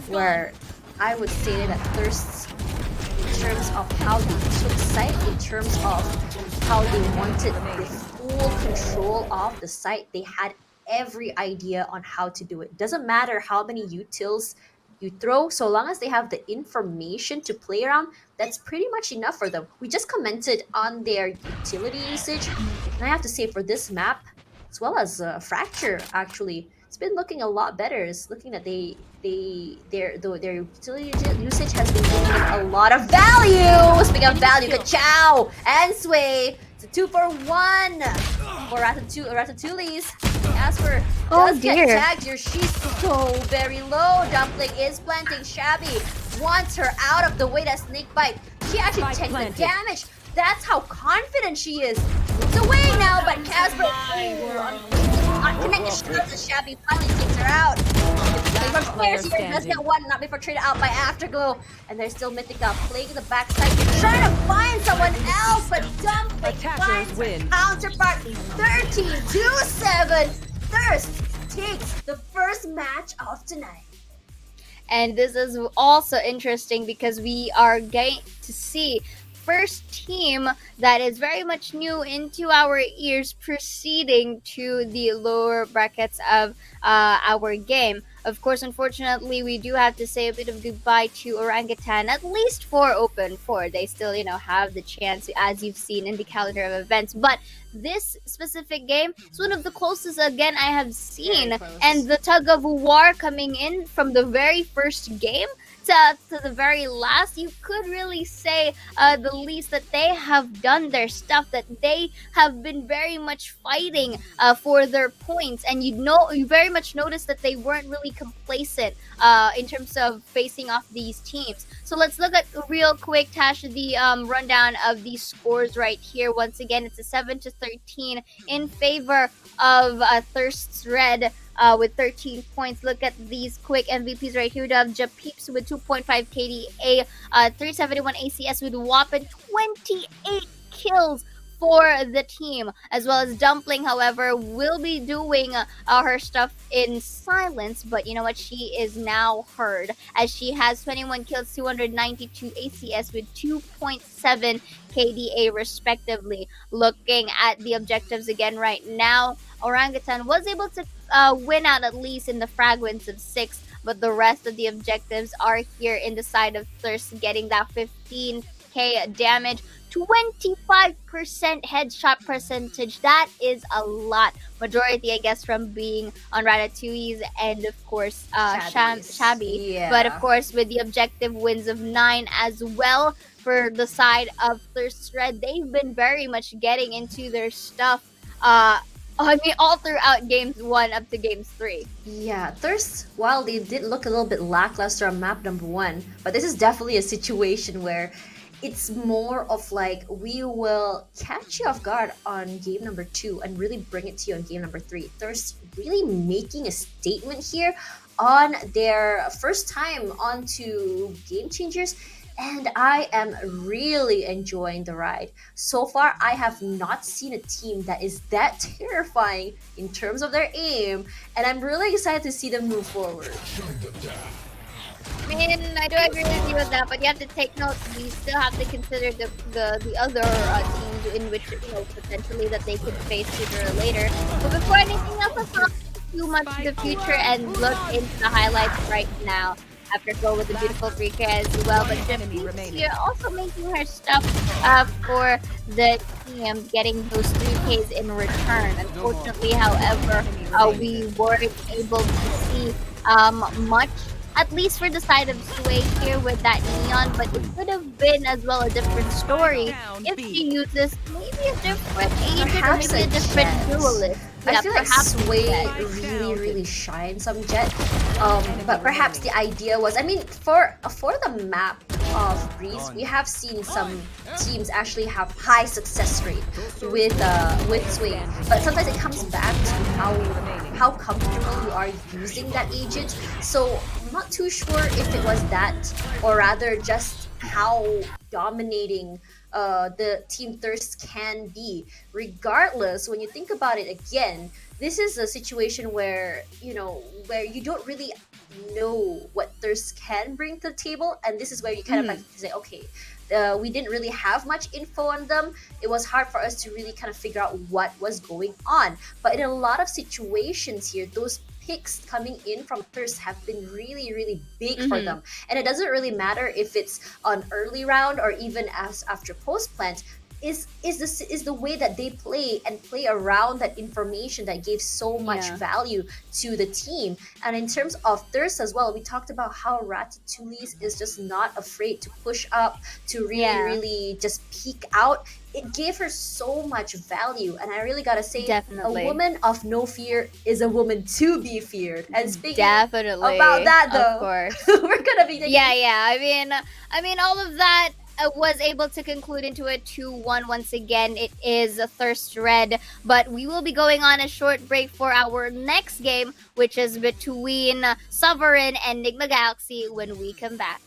where I would say that Thirst, in terms of how they took site, in terms of how they wanted the full control of the site, they had every idea on how to do it. Doesn't matter how many utils you throw, so long as they have the information to play around, that's pretty much enough for them. We just commented on their utility usage, and I have to say for this map, as well as Fracture, actually, it's been looking a lot better. It's looking that their utility usage has been giving them a lot of value. Speaking of value, Ka-chow and Sway. It's a 2-for-1 for Ratatouille's. As for does get tagged here, she's so very low. Dumpling is planting. Shabby wants her out of the way. That snake bite. She actually takes the damage. That's how confident she is. It's away now, but Casper unconnected shots as Shabby finally takes her out. From Stairs here does get one, not before traded out by Afterglow. And there's still Mythica playing the backside, trying to find someone else, but Dumpling finds her counterpart. 13-7. Thirst takes the first match of tonight. And this is also interesting because we are going to see first team that is very much new into our ears proceeding to the lower brackets of our game. Of course, unfortunately, we do have to say a bit of goodbye to Orangutan, at least for Open 4. They still, have the chance, as you've seen in the calendar of events. But this specific game is one of the closest, again, I have seen. And the tug of war coming in from the very first game to the very last, you could really say the least that they have done their stuff, that they have been very much fighting for their points, and you very much notice that they weren't really complacent in terms of facing off these teams. So let's look at real quick, Tash, the rundown of these scores right here. Once again, it's a 7-13 in favor of Thirst's Red. With 13 points. Look at these quick MVPs right here. We have Japeeps with 2.5 KDA, 371 ACS with whopping 28 kills for the team, as well as Dumpling, however, will be doing her stuff in silence, but you know what, she is now heard as she has 21 kills, 292 ACS with 2.7 KDA respectively. Looking at the objectives again right now, Orangutan was able to win out at least in the fragments of 6, but the rest of the objectives are here in the side of Thirst, getting that 15k damage, 25% headshot percentage. That is a lot. Majority, I guess, from being on Ratatouille's and of course Shabby. Yeah. But of course, with the objective wins of 9 as well for the side of Thirst Red, they've been very much getting into their stuff. All throughout games 1 up to games 3. Yeah, Thirst, while they did look a little bit lackluster on map number 1, but this is definitely a situation where it's more of like, we will catch you off guard on game number 2 and really bring it to you on game number 3. Thirst really making a statement here on their first time onto Game Changers, and I am really enjoying the ride. So far, I have not seen a team that is that terrifying in terms of their aim, and I'm really excited to see them move forward. I mean, I do agree with you with that, but you have to take note. You still have to consider the other teams in which potentially that they could face sooner or later. But before anything else, let's not too much to the future and look into the highlights right now. After go with the beautiful freak as well, but Japeeps here also making her stuff for the team, getting those 3Ks in return. Unfortunately, however, we weren't able to see much, at least for the side of Sway here with that Neon, but it could have been as well a different story if she uses maybe a different agent or Perhaps maybe a a different Jet. duelist. I Yeah, feel like perhaps a Sway Jet. really shines on Jet. But perhaps the idea was, I mean, for the map of Breeze, we have seen some teams actually have high success rate with Sway. But sometimes it comes back to how comfortable you are using that agent. So I'm not too sure if it was that, or rather just how dominating the Team Thirst can be. Regardless, when you think about it again, this is a situation where where you don't really know what Thirst can bring to the table, and this is where you kind of have to say, okay, we didn't really have much info on them. It was hard for us to really kind of figure out what was going on. But in a lot of situations here, those picks coming in from Thirst have been really big for them. And it doesn't really matter if it's on early round or even as after post plant. Is the way that they play and play around that information that gave so much value to the team. And in terms of Thirst as well, we talked about how Ratatouille is just not afraid to push up, to really just peek out. It gave her so much value, and I really gotta say, Definitely. a woman of no fear is a woman to be feared. And speaking Definitely. about that, though, Of course. we're gonna be taking Yeah. I mean, all of that was able to conclude into a 2-1 once again. It is a Thirst Red, but we will be going on a short break for our next game, which is between Sovereign and Enigma Galaxy when we come back.